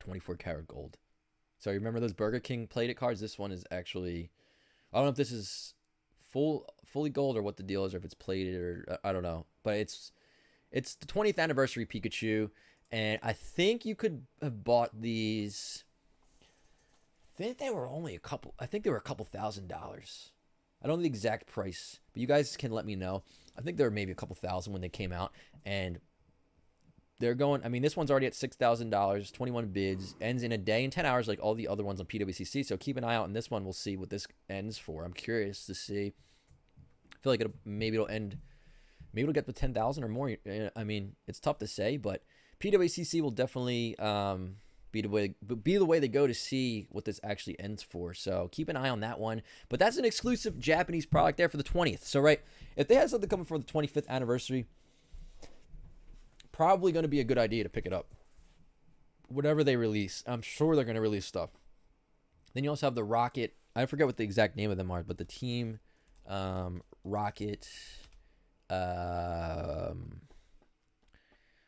24 karat gold. So you remember those Burger King plated cards? This one is actually, I don't know if this is fully gold or what the deal is, or if it's plated or I don't know. But it's the 20th anniversary Pikachu, and I think you could have bought these. I think they were a couple $1,000. I don't know the exact price, but you guys can let me know. I think they were maybe a couple thousand when they came out, and they're going. I mean, this one's already at $6,000, 21 bids, ends in a day and 10 hours, like all the other ones on PWCC. So keep an eye out on this one. We'll see what this ends for. I'm curious to see. I feel like maybe it'll end. Maybe it'll get to 10,000 or more. I mean, it's tough to say, but PWCC will definitely be the way they go to see what this actually ends for. So keep an eye on that one. But that's an exclusive Japanese product there for the 20th. So right, if they had something coming for the 25th anniversary, probably going to be a good idea to pick it up. Whatever they release, I'm sure they're going to release stuff. Then you also have the Rocket. I forget what the exact name of them are, but the Team Rocket.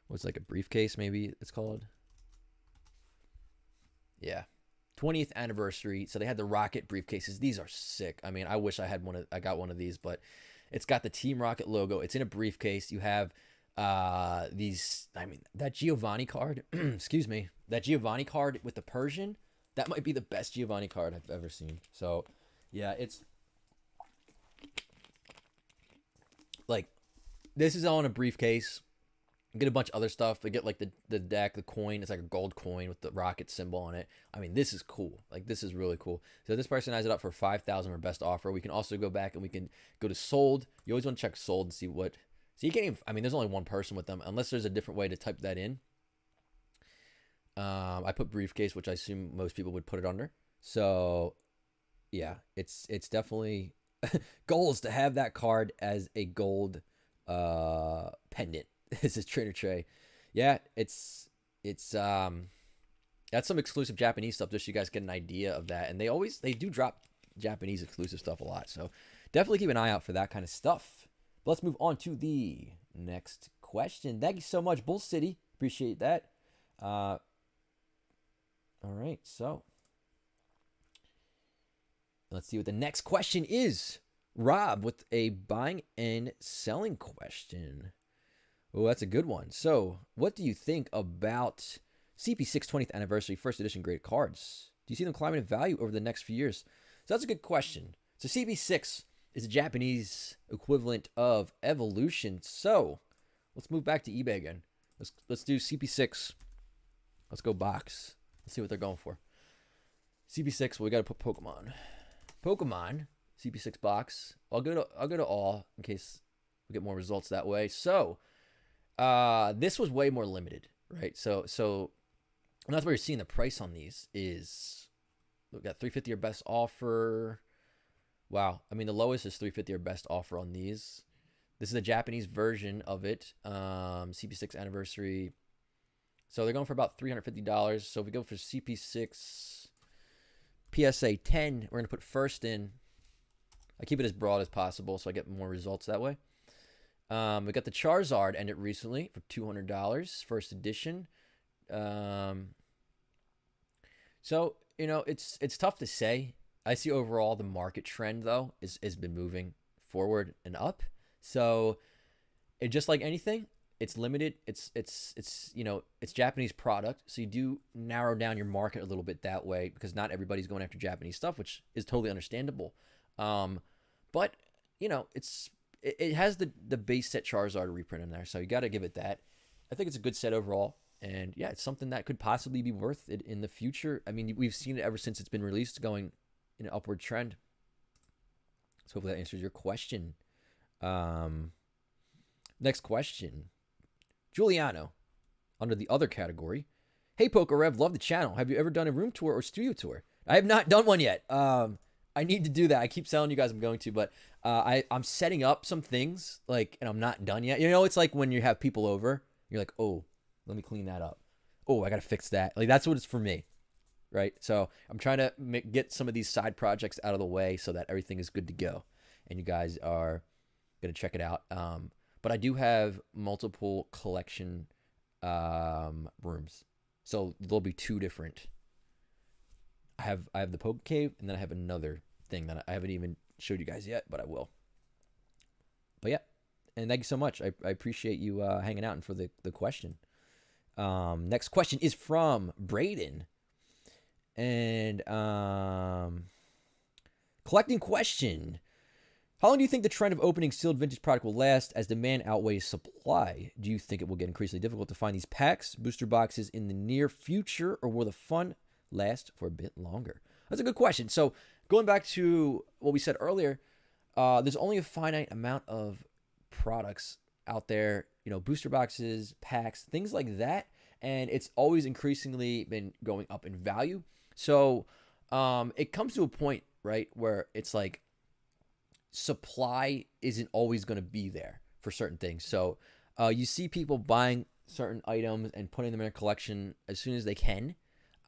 What's like a briefcase? Maybe it's called. Yeah, 20th anniversary. So they had the Rocket briefcases. These are sick. I mean, I wish I got one of these, but it's got the Team Rocket logo. It's in a briefcase. You have these. I mean, that Giovanni card. Excuse me. That Giovanni card with the Persian. That might be the best Giovanni card I've ever seen. So, yeah, it's like this is all in a briefcase. You get a bunch of other stuff. They get like the deck, the coin. It's like a gold coin with the rocket symbol on it. I mean, this is cool. Like, this is really cool. So this person has it up for 5,000 for best offer. We can also go back and we can go to sold. You always want to check sold and see what. So you can't even. I mean, there's only one person with them unless there's a different way to type that in. I put briefcase, which I assume most people would put it under. So yeah, it's definitely goals to have that card as a gold pendant. This is Trainer Trey. Yeah, it's that's some exclusive Japanese stuff, just so you guys get an idea of that. And they do drop Japanese exclusive stuff a lot. So definitely keep an eye out for that kind of stuff. But let's move on to the next question. Thank you so much, Bull City. Appreciate that. All right, so Let's see what the next question is. Rob with a buying and selling question. Oh, that's a good one. So, what do you think about CP6 20th anniversary first edition graded cards? Do you see them climbing in value over the next few years? So that's a good question. So CP6 is a Japanese equivalent of Evolution. So let's move back to eBay again. Let's do CP6. Let's go box. Let's see what they're going for. CP6. Well, we got to put Pokemon. Pokemon CP6 box. I'll go to all in case we get more results that way. So this was way more limited, right? So and that's where you're seeing the price on these is we got 350 or best offer. Wow, I mean the lowest is 350 or best offer on these. This is a Japanese version of it. CP6 anniversary. So they're going for about $350. So if we go for CP6 PSA 10, we're gonna put first in. I keep it as broad as possible so I get more results that way. We got the Charizard ended recently for $200, first edition. So you know it's tough to say. I see overall the market trend though has been moving forward and up. So it just like anything, it's limited. It's you know it's Japanese product, so you do narrow down your market a little bit that way because not everybody's going after Japanese stuff, which is totally understandable. But you know it has the base set Charizard reprint in there, so you got to give it that. I think it's a good set overall, and yeah, it's something that could possibly be worth it in the future. I mean, we've seen it ever since it's been released, going in an upward trend. So hopefully that answers your question. Next question, Giuliano, under the other category. Hey, PokeRev, love the channel. Have you ever done a room tour or studio tour? I have not done one yet. I need to do that. I keep telling you guys I'm going to, but I'm setting up some things, like, and I'm not done yet. You know, it's like when you have people over, you're like, oh, let me clean that up. Oh, I got to fix that. Like, that's what it's for me, right? So I'm trying to get some of these side projects out of the way so that everything is good to go, and you guys are going to check it out. But I do have multiple collection rooms. So there'll be two different. I have the PokeCave, and then I have another thing that I haven't even showed you guys yet, but I will. But yeah, and thank you so much. I appreciate you hanging out and for the question. Next question is from Braden. And collecting question. How long do you think the trend of opening sealed vintage product will last as demand outweighs supply? Do you think it will get increasingly difficult to find these packs, booster boxes in the near future, or will the fun last for a bit longer? That's a good question. So going back to what we said earlier, there's only a finite amount of products out there, you know, booster boxes, packs, things like that. And it's always increasingly been going up in value. So it comes to a point, right, where it's like supply isn't always going to be there for certain things. So you see people buying certain items and putting them in a collection as soon as they can.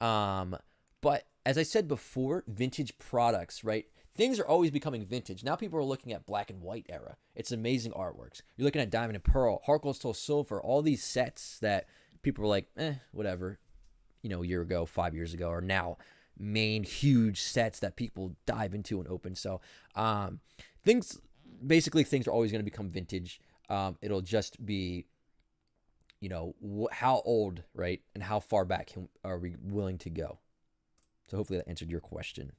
But as I said before, vintage products, right? Things are always becoming vintage. Now people are looking at black and white era. It's amazing artworks. You're looking at Diamond and Pearl, Heart Gold Soul Silver, all these sets that people were like, whatever, you know, a year ago, 5 years ago, or now main huge sets that people dive into and open. So things are always going to become vintage. It'll just be, you know, how old, right? And how far back are we willing to go? So hopefully that answered your question.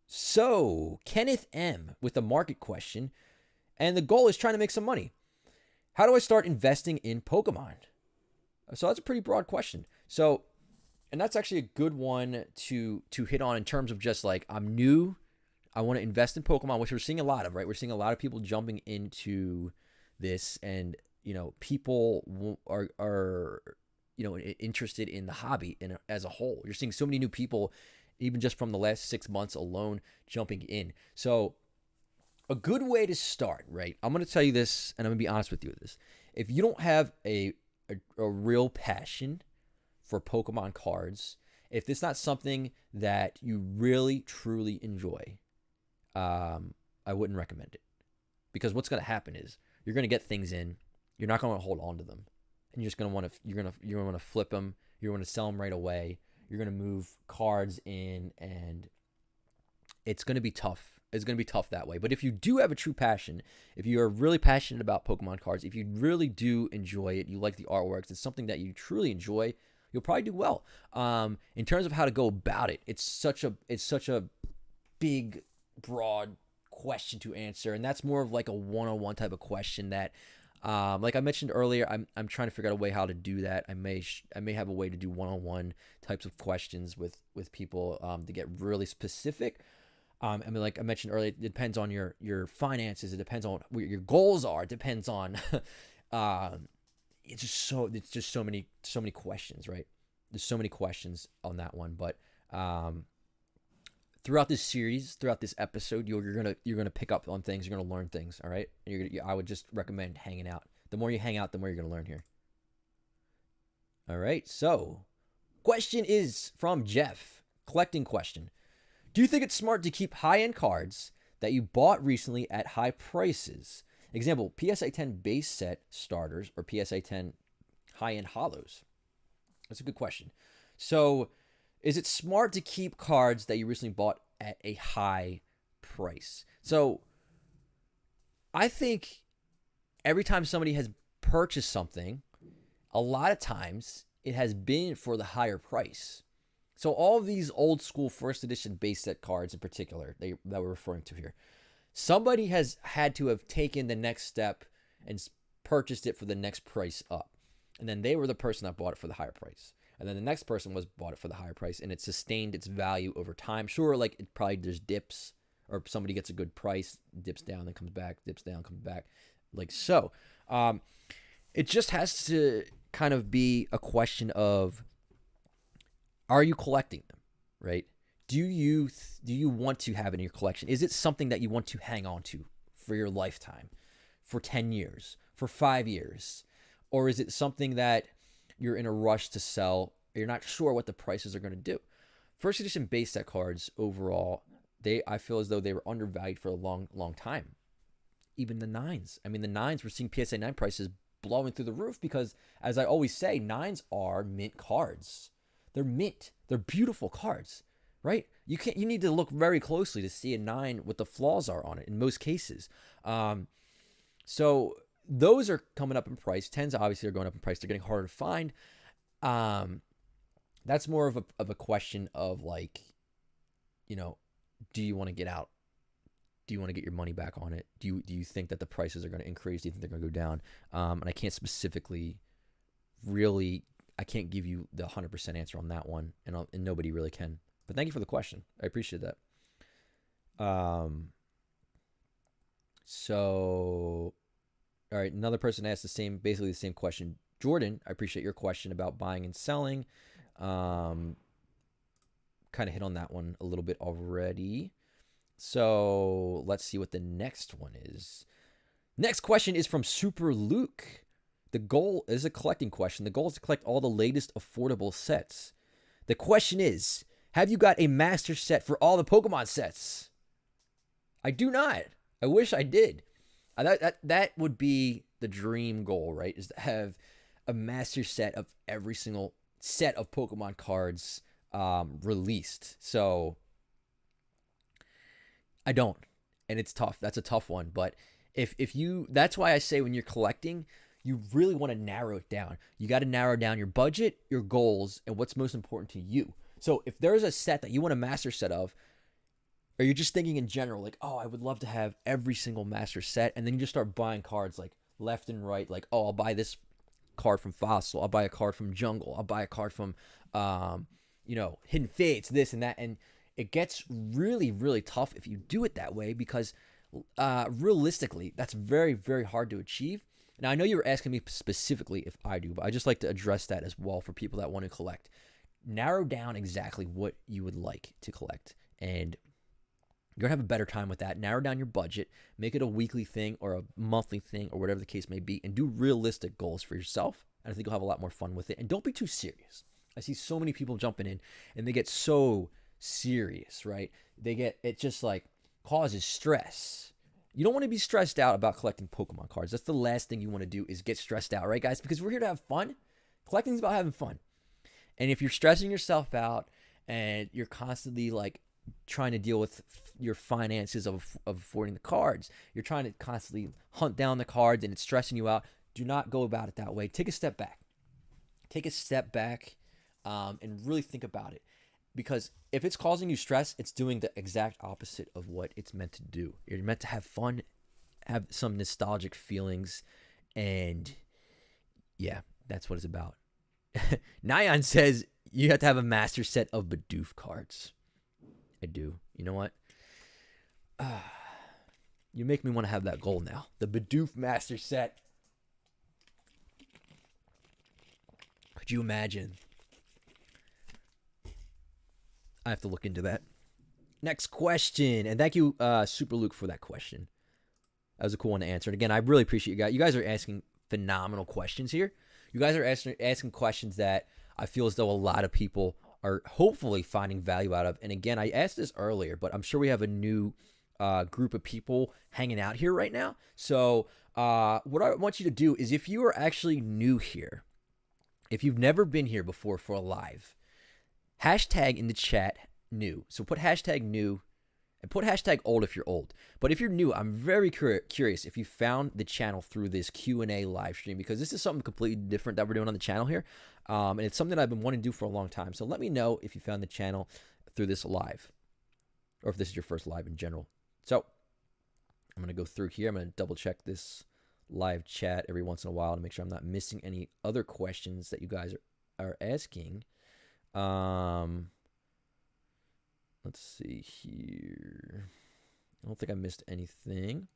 So Kenneth M with a market question, and the goal is trying to make some money. How do I start investing in Pokemon? So that's a pretty broad question. So, and that's actually a good one to hit on in terms of just like, I'm new, I want to invest in Pokemon, which we're seeing a lot of, right? We're seeing a lot of people jumping into this, and you know, people are you know, interested in the hobby as a whole. You're seeing so many new people, even just from the last 6 months alone, jumping in. So a good way to start, right? I'm going to tell you this, and I'm going to be honest with you with this. If you don't have a real passion for Pokemon cards, if it's not something that you really, truly enjoy, I wouldn't recommend it. Because what's going to happen is you're going to get things in, you're not going to hold on to them, and you're just going to want to you're going to want to flip them, you're going to sell them right away. You're going to move cards in, and it's going to be tough. It's going to be tough that way. But if you do have a true passion, if you are really passionate about Pokemon cards, if you really do enjoy it, you like the artworks, it's something that you truly enjoy, you'll probably do well. In terms of how to go about it, it's such a big, broad question to answer, and that's more of like a one-on-one type of question that, like I mentioned earlier, I'm trying to figure out a way how to do that. I may have a way to do one-on-one types of questions with people to get really specific. I mean, like I mentioned earlier, it depends on your finances. It depends on what your goals are. It depends on, it's just so many questions, right? There's so many questions on that one. But throughout this series, throughout this episode, you're gonna pick up on things. You're gonna learn things. All right. I would just recommend hanging out. The more you hang out, the more you're gonna learn here. All right. So, question is from Jeff. Collecting question. Do you think it's smart to keep high-end cards that you bought recently at high prices? Example, PSA 10 base set starters or PSA 10 high-end hollows. That's a good question. So, is it smart to keep cards that you recently bought at a high price? So, I think every time somebody has purchased something, a lot of times it has been for the higher price. So all of these old school first edition base set cards in particular that we're referring to here, somebody has had to have taken the next step and purchased it for the next price up. And then they were the person that bought it for the higher price. And then the next person bought it for the higher price, and it sustained its value over time. Sure, like it probably there's dips, or somebody gets a good price, dips down, then comes back, dips down, comes back, like so. It just has to kind of be a question of, are you collecting them, right? Do you want to have it in your collection? Is it something that you want to hang on to for your lifetime, for 10 years, for 5 years? Or is it something that you're in a rush to sell? You're not sure what the prices are going to do. First edition base set cards overall, I feel as though they were undervalued for a long, long time. Even the 9s. I mean, the 9s, we're seeing PSA 9 prices blowing through the roof because, as I always say, 9s are mint cards. They're mint. They're beautiful cards, right? You need to look very closely to see a 9 what the flaws are on it in most cases. So those are coming up in price. 10s obviously are going up in price. They're getting harder to find. That's more of a question of like, do you want to get out? Do you want to get your money back on it? Do you think that the prices are going to increase? Do you think they're going to go down? And I can't specifically really, I can't give you the 100% answer on that one, and nobody really can. But thank you for the question. I appreciate that. So, all right, another person asked basically the same question. Jordan, I appreciate your question about buying and selling. Kind of hit on that one a little bit already. So let's see what the next one is. Next question is from Super Luke. The goal is a collecting question. The goal is to collect all the latest affordable sets. The question is, have you got a master set for all the Pokemon sets? I do not. I wish I did. That would be the dream goal, right? Is to have a master set of every single set of Pokemon cards released. So I don't, and it's tough. That's a tough one. But if you, that's why I say when you're collecting, you really want to narrow it down. You got to narrow down your budget, your goals, and what's most important to you. So if there's a set that you want a master set of, or you're just thinking in general, like, oh, I would love to have every single master set, and then you just start buying cards like left and right, like, oh, I'll buy this card from Fossil, I'll buy a card from Jungle, I'll buy a card from, Hidden Fates, this and that, and it gets really, really tough if you do it that way because realistically, that's very, very hard to achieve. Now, I know you were asking me specifically if I do, but I just like to address that as well for people that want to collect. Narrow down exactly what you would like to collect, and you're going to have a better time with that. Narrow down your budget, make it a weekly thing or a monthly thing or whatever the case may be, and do realistic goals for yourself, and I think you'll have a lot more fun with it. And don't be too serious. I see so many people jumping in, and they get so serious, right? It just like causes stress. You don't want to be stressed out about collecting Pokemon cards. That's the last thing you want to do is get stressed out, right, guys? Because we're here to have fun. Collecting is about having fun. And if you're stressing yourself out and you're constantly like trying to deal with your finances of affording the cards. You're trying to constantly hunt down the cards and it's stressing you out. Do not go about it that way. Take a step back. Take a step back and really think about it. Because if it's causing you stress, it's doing the exact opposite of what it's meant to do. You're meant to have fun, have some nostalgic feelings, and yeah, that's what it's about. Nyan says you have to have a master set of Bidoof cards. I do. You know what? You make me want to have that goal now. The Bidoof master set. Could you imagine? I have to look into that. Next question. And thank you, Super Luke, for that question. That was a cool one to answer. And again, I really appreciate you guys. You guys are asking phenomenal questions here. You guys are asking questions that I feel as though a lot of people are hopefully finding value out of. And again, I asked this earlier, but I'm sure we have a new group of people hanging out here right now. So what I want you to do is, if you are actually new here, if you've never been here before for a live, hashtag in the chat new. So put hashtag new and put hashtag old if you're old. But if you're new, I'm very curious if you found the channel through this Q&A live stream, because this is something completely different that we're doing on the channel here. And it's something I've been wanting to do for a long time. So let me know if you found the channel through this live, or if this is your first live in general. So I'm going to go through here. I'm going to double check this live chat every once in a while to make sure I'm not missing any other questions that you guys are asking. Let's see here. I don't think I missed anything.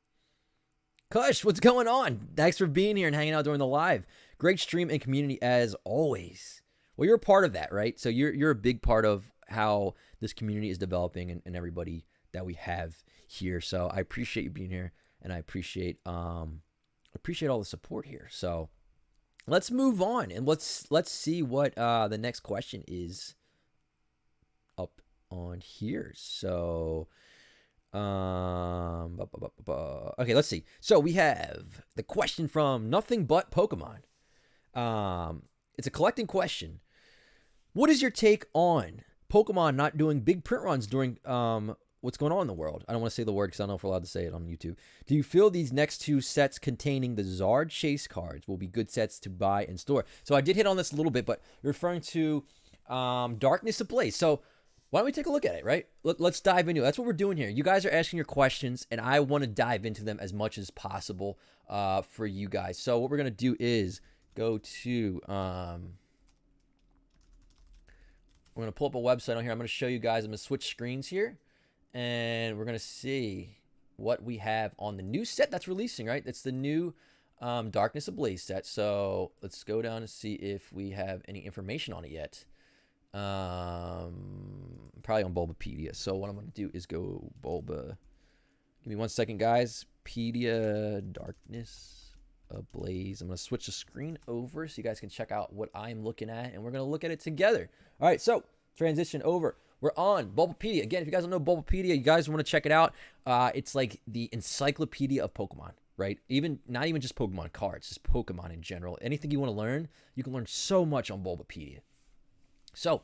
Kush, what's going on? Thanks for being here and hanging out during the live. Great stream and community as always. Well, you're a part of that, right? So you're a big part of how this community is developing and everybody that we have here. So I appreciate you being here, and I appreciate all the support here. So let's move on and let's see what the next question is up on here. So okay, let's see. So we have the question from Nothing But Pokemon. It's a collecting question. What is your take on Pokemon not doing big print runs during what's going on in the world? I don't want to say the word because I don't know if we're allowed to say it on YouTube. Do you feel these next two sets containing the Zard Chase cards will be good sets to buy and store? So I did hit on this a little bit, but you're referring to Darkness Ablaze. So why don't we take a look at it, right? Let's dive into it. That's what we're doing here. You guys are asking your questions, and I want to dive into them as much as possible for you guys. So what we're going to do is go to... we're going to pull up a website on here. I'm going to show you guys. I'm going to switch screens here, and we're going to see what we have on the new set that's releasing, right? It's the new Darkness Ablaze set. So let's go down and see if we have any information on it yet. Probably on Bulbapedia. So what I'm going to do is go Bulba. Give me 1 second, guys. Pedia Darkness Ablaze. I'm going to switch the screen over so you guys can check out what I'm looking at, and we're going to look at it together. All right, so transition over. We're on Bulbapedia. Again, if you guys don't know Bulbapedia, you guys want to check it out. It's like the encyclopedia of Pokemon, right? Not even just Pokemon cards, just Pokemon in general. Anything you want to learn, you can learn so much on Bulbapedia. So,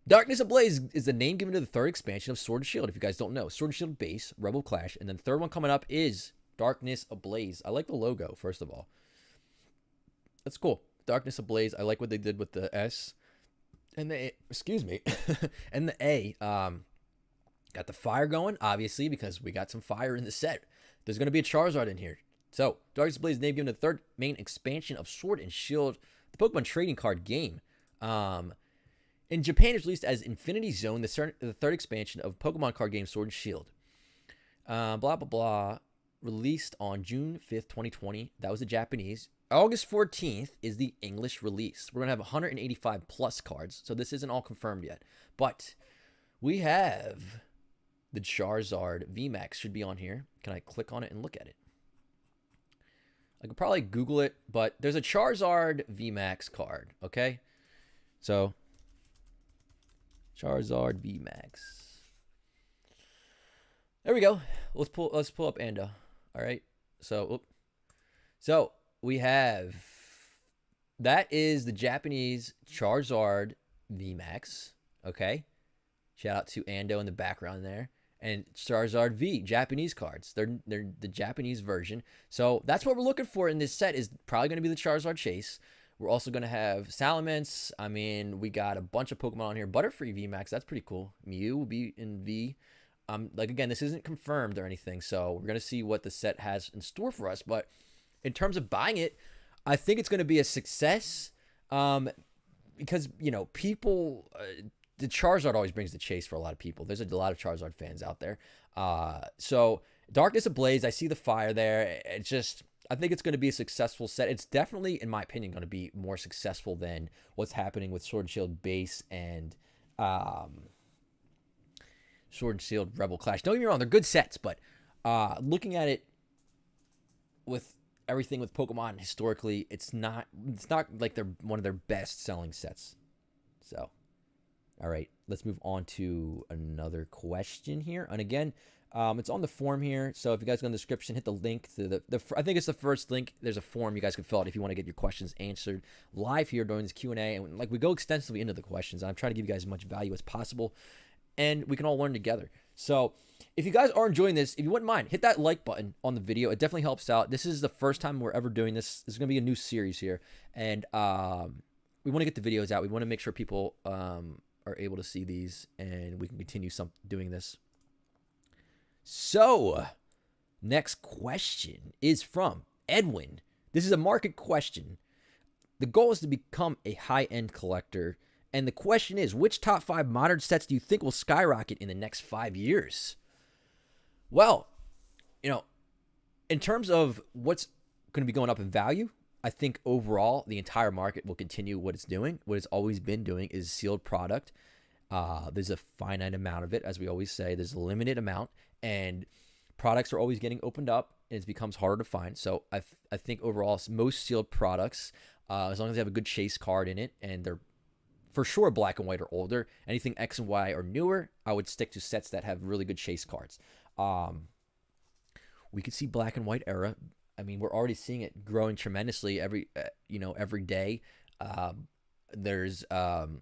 Darkness Ablaze is the name given to the third expansion of Sword and Shield. If you guys don't know, Sword and Shield base, Rebel Clash, and then the third one coming up is Darkness Ablaze. I like the logo, first of all. That's cool. Darkness Ablaze. I like what they did with the S and the and the A. Got the fire going, obviously, because we got some fire in the set. There's going to be a Charizard in here. So, Darkness Ablaze is the name given to the third main expansion of Sword and Shield, the Pokemon trading card game. In Japan, it's released as Infinity Zone, the third expansion of Pokemon card game Sword and Shield. Blah, blah, blah. Released on June 5th, 2020. That was the Japanese. August 14th is the English release. We're going to have 185 plus cards, so this isn't all confirmed yet. But we have the Charizard VMAX should be on here. Can I click on it and look at it? I could probably Google it, but there's a Charizard VMAX card, okay? So, Charizard VMAX. There we go. Let's pull up Anda. All right. So we have, that is the Japanese Charizard VMAX. Okay. Shout out to Ando in the background there. And Charizard V, Japanese cards. They're the Japanese version. So that's what we're looking for in this set is probably going to be the Charizard Chase. We're also going to have Salamence. I mean, we got a bunch of Pokemon on here. Butterfree VMAX, that's pretty cool. Mew will be in V. Like, again, this isn't confirmed or anything, so we're going to see what the set has in store for us. But in terms of buying it, I think it's going to be a success because, you know, people... the Charizard always brings the chase for a lot of people. There's a lot of Charizard fans out there. So Darkness Ablaze, I see the fire there. It's just... I think it's going to be a successful set. It's definitely, in my opinion, going to be more successful than what's happening with Sword and Shield Base and Sword and Shield Rebel Clash. Don't get me wrong, they're good sets, but looking at it with everything with Pokemon historically, it's not like they're one of their best selling sets. So, all right, let's move on to another question here. And again, it's on the form here, so if you guys go in the description, hit the link to the I think it's the first link. There's a form you guys can fill out if you want to get your questions answered live here during this Q&A. And like we go extensively into the questions. I'm trying to give you guys as much value as possible, and we can all learn together. So if you guys are enjoying this, if you wouldn't mind, hit that like button on the video. It definitely helps out. This is the first time we're ever doing this. This is going to be a new series here, and we want to get the videos out. We want to make sure people are able to see these, and we can continue doing this. So, next question is from Edwin. This is a market question. The goal is to become a high-end collector. And the question is, which top 5 modern sets do you think will skyrocket in the next 5 years? Well, you know, in terms of what's going to be going up in value, I think overall the entire market will continue what it's doing. What it's always been doing is sealed product. There's a finite amount of it, as we always say. There's a limited amount. And products are always getting opened up, and it becomes harder to find. So I think overall, most sealed products, as long as they have a good chase card in it, and they're for sure black and white or older, anything X and Y or newer, I would stick to sets that have really good chase cards. We could see black and white era. I mean, we're already seeing it growing tremendously every day. There's so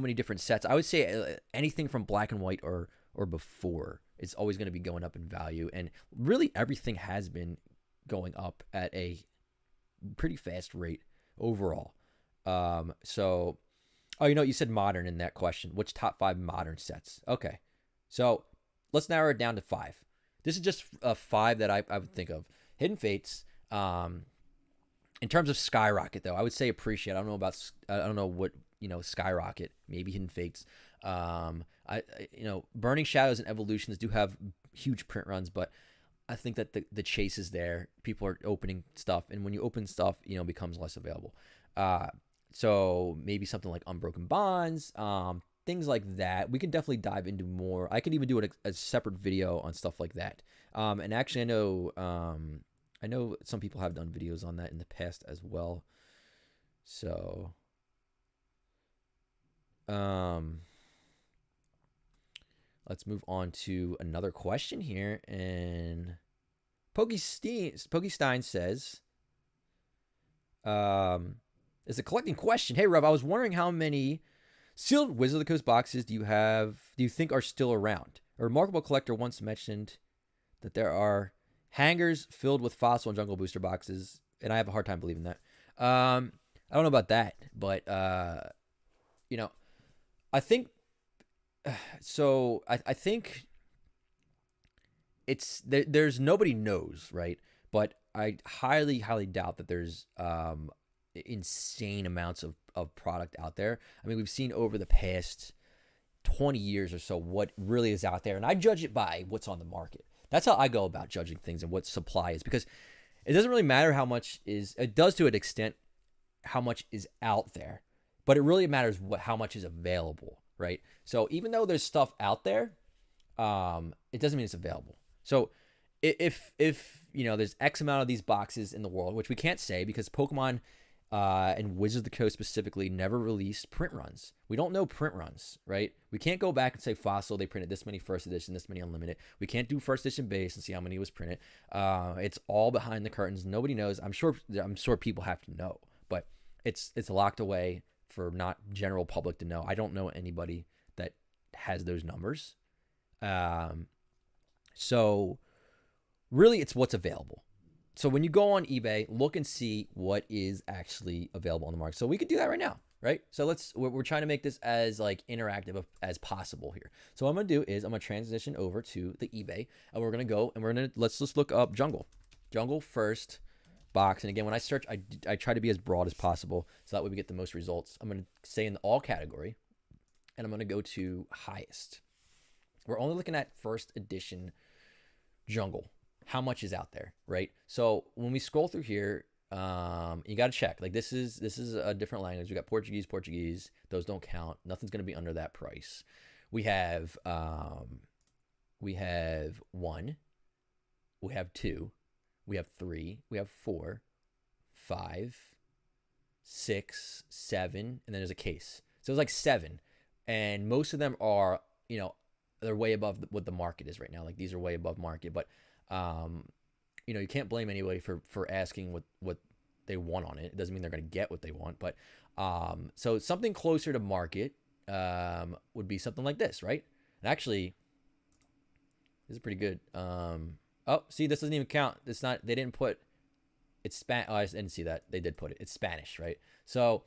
many different sets. I would say anything from black and white or before, it's always going to be going up in value. And really everything has been going up at a pretty fast rate overall. So, you said modern in that question. Which top 5 modern sets? Okay. So let's narrow it down to 5. This is just 5 that I would think of. Hidden Fates. In terms of skyrocket, though, I would say appreciate. I don't know what, skyrocket, maybe Hidden Fates. Burning Shadows and Evolutions do have huge print runs, but I think that the chase is there. People are opening stuff, and when you open stuff, it becomes less available. So maybe something like Unbroken Bonds, things like that. We can definitely dive into more. I can even do a separate video on stuff like that. And actually, I know some people have done videos on that in the past as well. So, let's move on to another question here. And Pokestein says, it's a collecting question. Hey, Rev, I was wondering how many sealed Wizard of the Coast boxes do you think are still around? A remarkable collector once mentioned that there are hangars filled with fossil and jungle booster boxes, and I have a hard time believing that. I don't know about that, but I think so. I think it's there's nobody knows, right? But I highly, highly doubt that there's insane amounts of product out there. I mean, we've seen over the past 20 years or so what really is out there, and I judge it by what's on the market. That's how I go about judging things and what supply is, because it doesn't really matter how much is, it does to an extent, how much is out there, but it really matters how much is available, right? So even though there's stuff out there, it doesn't mean it's available. So if there's X amount of these boxes in the world, which we can't say because Pokemon and Wizards of the Coast specifically never released print runs. We don't know print runs, right? We can't go back and say Fossil, they printed this many first edition, this many unlimited. We can't do first edition base and see how many was printed. It's all behind the curtains. Nobody knows. I'm sure people have to know, but it's locked away for not general public to know. I don't know anybody has those numbers. So really it's what's available. So when you go on eBay, look and see what is actually available on the market. So we could do that right now, right? So we're trying to make this as like interactive as possible here. So what I'm gonna do is I'm gonna transition over to the eBay, and we're gonna go and let's just look up jungle first box. And again, when I search, I try to be as broad as possible so that way we get the most results. I'm gonna stay in the all category, and I'm gonna go to highest. We're only looking at first edition jungle. How much is out there, right? So when we scroll through here, you got to check. Like this is a different language. We got Portuguese. Those don't count. Nothing's going to be under that price. We have 1. We have 2. We have 3. We have 4, 5, 6, 7, and then there's a case. So it's like 7, and most of them are, you know, they're way above what the market is right now. Like these are way above market, but you know, you can't blame anybody for asking what they want on it. It doesn't mean they're going to get what they want, but so something closer to market would be something like this, right? And actually, this is pretty good. Oh, see, this doesn't even count. It's not. They didn't put. It's Spanish. Oh, I didn't see that. They did put it. It's Spanish, right? So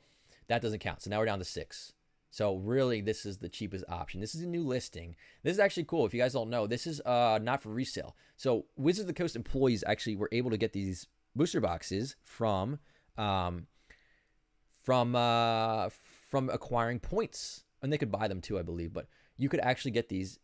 that doesn't count. So now we're down to 6. So really, this is the cheapest option. This is a new listing. This is actually cool. If you guys don't know, this is not for resale. So Wizards of the Coast employees actually were able to get these booster boxes from acquiring points, and they could buy them too, I believe. But you could actually get these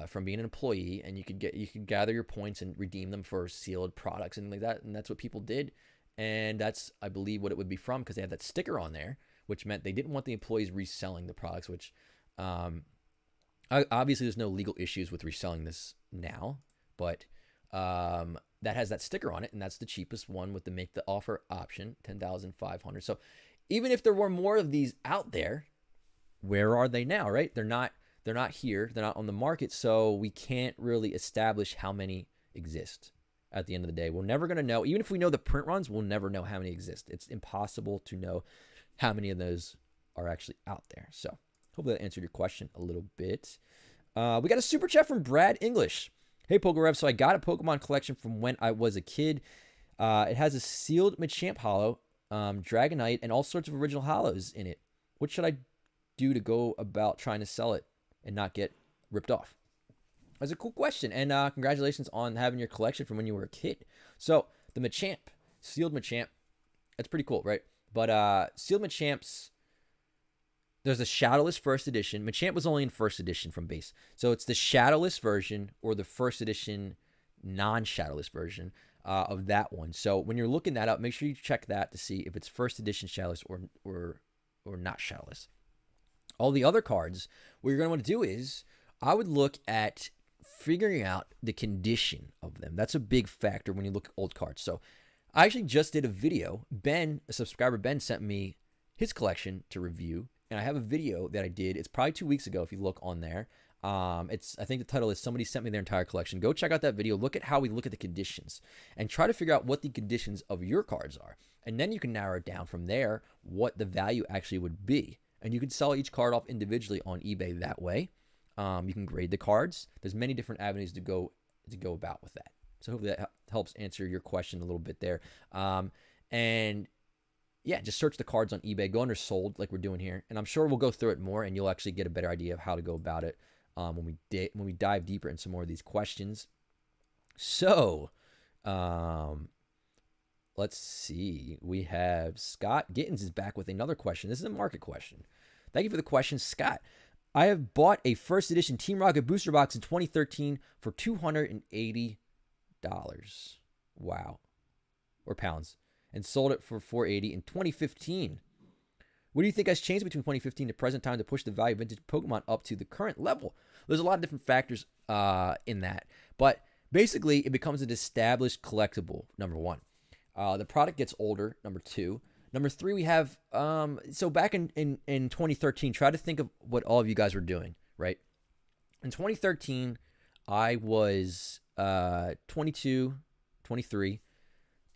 from being an employee, and you could gather your points and redeem them for sealed products and like that. And that's what people did, and that's, I believe, what it would be from, because they had that sticker on there, which meant they didn't want the employees reselling the products, which obviously there's no legal issues with reselling this now, but that has that sticker on it, and that's the cheapest one with the make the offer option, 10,500. So even if there were more of these out there, where are they now, right? They're not here. They're not on the market, so we can't really establish how many exist. At the end of the day, we're never going to know. Even if we know the print runs, we'll never know how many exist. It's impossible to know how many of those are actually out there. So hopefully that answered your question a little bit. We got a super chat from Brad English. Hey, PokeRev. So I got a Pokemon collection from when I was a kid. It has a sealed Machamp holo, Dragonite, and all sorts of original holos in it. What should I do to go about trying to sell it and not get ripped off? That's a cool question. And congratulations on having your collection from when you were a kid. So the Machamp, sealed Machamp, that's pretty cool, right? But sealed Machamps, there's a Shadowless first edition. Machamp was only in first edition from base. So it's the Shadowless version or the first edition non-Shadowless version of that one. So when you're looking that up, make sure you check that to see if it's first edition Shadowless or not Shadowless. All the other cards, what you're going to want to do is I would look at figuring out the condition of them. That's a big factor when you look at old cards. So I actually just did a video. Ben, a subscriber, Ben sent me his collection to review, and I have a video that I did. It's probably 2 weeks ago if you look on there. I think the title is Somebody Sent Me Their Entire Collection. Go check out that video. Look at how we look at the conditions and try to figure out what the conditions of your cards are. And then you can narrow it down from there what the value actually would be. And you can sell each card off individually on eBay that way. You can grade the cards. There's many different avenues to go about with that. So hopefully that helps answer your question a little bit there. And yeah, just search the cards on eBay. Go under sold like we're doing here. And I'm sure we'll go through it more and you'll actually get a better idea of how to go about it when we dive deeper into some more of these questions. So let's see. We have Scott Gittins is back with another question. This is a market question. Thank you for the question, Scott. I have bought a first edition Team Rocket booster box in 2013 for $280. Wow. Or pounds. And sold it for $480 in 2015. What do you think has changed between 2015 to present time to push the value of vintage Pokemon up to the current level? There's a lot of different factors in that. But basically, it becomes an established collectible, number one. The product gets older, number two. Number three, we have, so back in 2013, try to think of what all of you guys were doing, right? In 2013, I was 22, 23,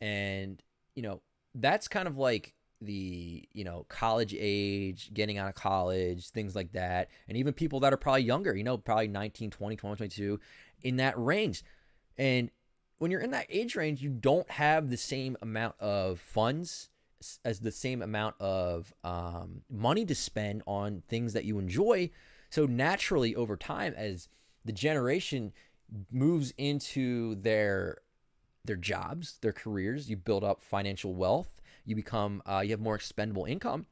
and, you know, that's kind of like you know, college age, getting out of college, things like that, and even people that are probably younger, you know, probably 19, 20, 21, 22, in that range. And when you're in that age range, you don't have the same amount of funds, as the same amount of money to spend on things that you enjoy. So naturally, over time, as the generation moves into their jobs, their careers, you build up financial wealth, you become you have more expendable income.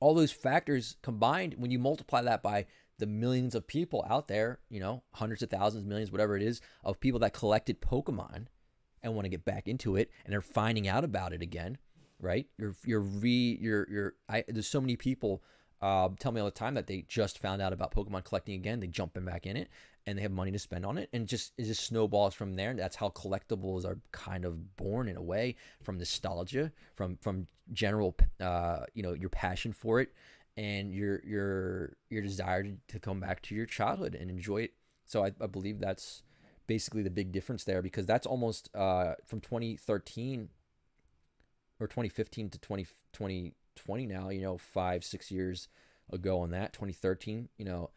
All those factors combined, when you multiply that by the millions of people out there, you know, hundreds of thousands, millions, whatever it is, of people that collected Pokemon and want to get back into it, and they're finding out about it again, right? There's so many people tell me all the time that they just found out about Pokemon collecting again. They jump back in it, and they have money to spend on it, and it just snowballs from there. And that's how collectibles are kind of born, in a way, from nostalgia, from general, you know, your passion for it, and your desire to come back to your childhood and enjoy it. So I believe that's basically the big difference there, because that's almost from 2013 or 2015 to 2020 now, you know, 5-6 years ago on that. 2013, you know,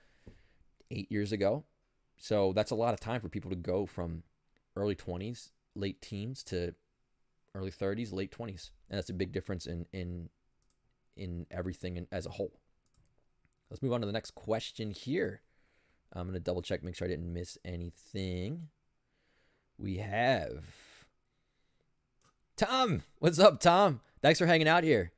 8 years ago. So that's a lot of time for people to go from early 20s, late teens, to early 30s, late 20s. And that's a big difference in everything as a whole. Let's move on to the next question here. I'm going to double check, make sure I didn't miss anything. We have Tom. What's up, Tom? Thanks for hanging out here.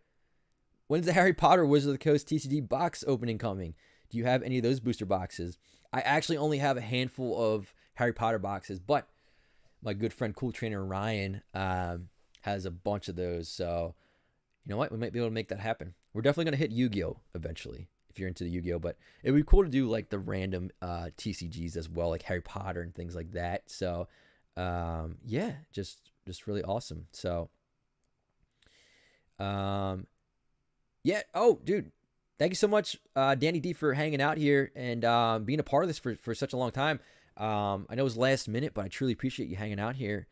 When's the Harry Potter Wizards of the Coast TCG box opening coming? Do you have any of those booster boxes? I actually only have a handful of Harry Potter boxes, but my good friend Cool Trainer Ryan has a bunch of those. So, you know what? We might be able to make that happen. We're definitely going to hit Yu-Gi-Oh! Eventually, if you're into the Yu-Gi-Oh! But it would be cool to do like the random TCGs as well, like Harry Potter and things like that. So, yeah, just really awesome. So, yeah. Oh, dude. Thank you so much, Danny D, for hanging out here and being a part of this for such a long time. I know it was last minute, but I truly appreciate you hanging out here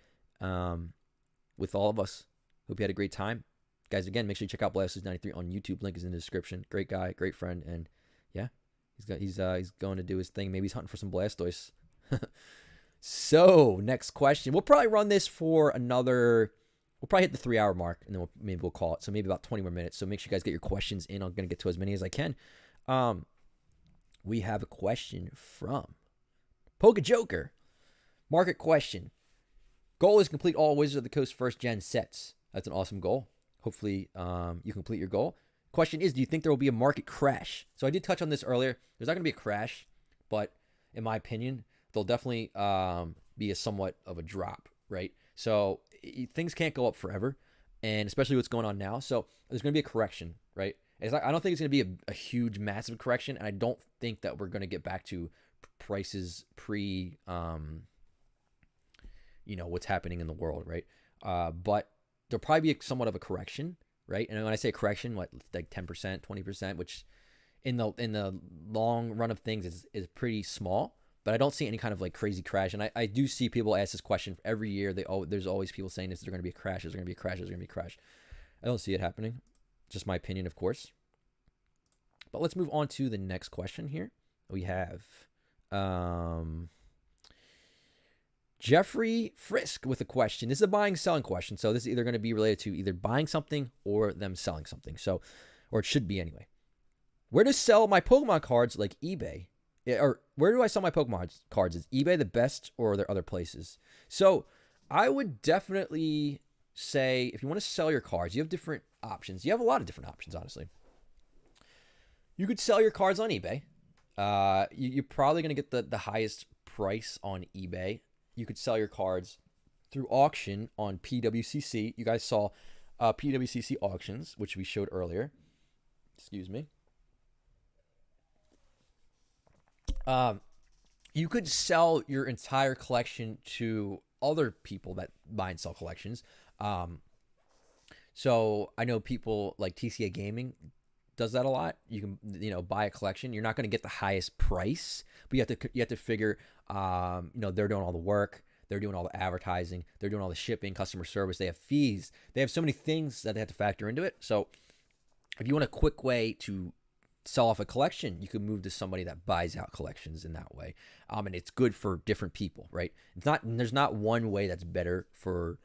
with all of us. Hope you had a great time. Guys, again, make sure you check out Blastoise93 on YouTube. Link is in the description. Great guy, great friend, and yeah, he's going to do his thing. Maybe he's hunting for some Blastoise. So, next question. We'll probably run this for another... We'll probably hit the 3-hour mark, and then maybe we'll call it. So maybe about 20 more minutes. So make sure you guys get your questions in. I'm going to get to as many as I can. We have a question from PokeJoker. Market question. Goal is complete all Wizards of the Coast first gen sets. That's an awesome goal. Hopefully you complete your goal. Question is, do you think there will be a market crash? So I did touch on this earlier. There's not going to be a crash, but in my opinion, there'll definitely be a somewhat of a drop, right? So things can't go up forever, and especially what's going on now. So there's going to be a correction, right? I don't think it's going to be a huge, massive correction, and I don't think that we're going to get back to prices pre, you know, what's happening in the world, right? But there'll probably be somewhat of a correction, right? And when I say correction, what, like 10%, 20%, which in the long run of things is pretty small. But I don't see any kind of like crazy crash. And I do see people ask this question every year. There's always people saying this, there's going to be a crash, there's going to be a crash, there's going to be a crash. I don't see it happening. Just my opinion, of course. But let's move on to the next question here. We have Jeffrey Frisk with a question. This is a buying, selling question. So this is either going to be related to either buying something or them selling something. So, or it should be anyway. Where to sell my Pokemon cards, like eBay? Or where do I sell my Pokemon cards? Is eBay the best, or are there other places? So I would definitely say, if you want to sell your cards, you have different options. You have a lot of different options, honestly. You could sell your cards on eBay. You're probably going to get the highest price on eBay. You could sell your cards through auction on PWCC. You guys saw PWCC auctions, which we showed earlier. Excuse me. You could sell your entire collection to other people that buy and sell collections. So I know people like TCA Gaming does that a lot. You can, you know, buy a collection. You're not going to get the highest price, but you have to figure, you know, they're doing all the work. They're doing all the advertising. They're doing all the shipping, customer service. They have fees. They have so many things that they have to factor into it. So if you want a quick way to sell off a collection, you could move to somebody that buys out collections in that way. And it's good for different people, right? There's not one way that's better for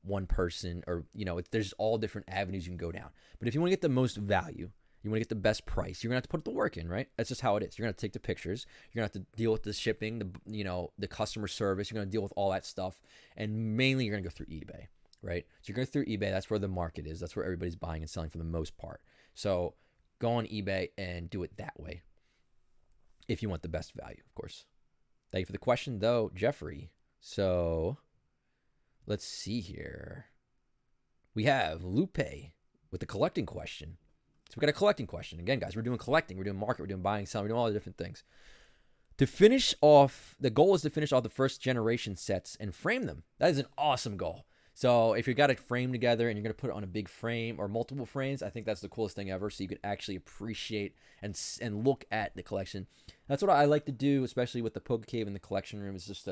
one person, or, there's all different avenues you can go down. But if you want to get the most value, you want to get the best price, you're going to have to put the work in, right? That's just how it is. You're going to take the pictures. You're going to have to deal with the shipping, the customer service. You're going to deal with all that stuff. And mainly you're going to go through eBay, right? So you're going through eBay. That's where the market is. That's where everybody's buying and selling for the most part. So go on eBay and do it that way if you want the best value, of course. Thank you for the question, though, Jeffrey. So let's see here. We have Lupe with the collecting question. So we got a collecting question. Again, guys, we're doing collecting. We're doing market. We're doing buying, selling. We're doing all the different things. To finish off, the goal is to finish off the first generation sets and frame them. That is an awesome goal. So if you got it framed together and you're going to put it on a big frame or multiple frames, I think that's the coolest thing ever. So you can actually appreciate and look at the collection. That's what I like to do, especially with the PokeCave in the collection room, is just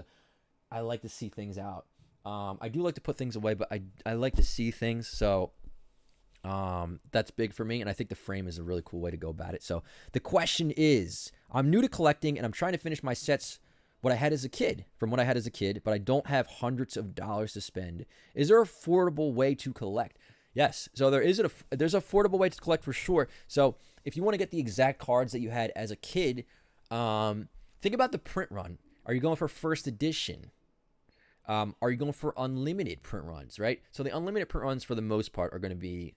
I like to see things out. I do like to put things away, but I like to see things. So that's big for me. And I think the frame is a really cool way to go about it. So the question is, I'm new to collecting and I'm trying to finish my sets what I had as a kid, but I don't have hundreds of dollars to spend. Is there an affordable way to collect? Yes. So there's an affordable way to collect for sure. So if you want to get the exact cards that you had as a kid, think about the print run. Are you going for first edition? Are you going for unlimited print runs, right? So the unlimited print runs for the most part are going to be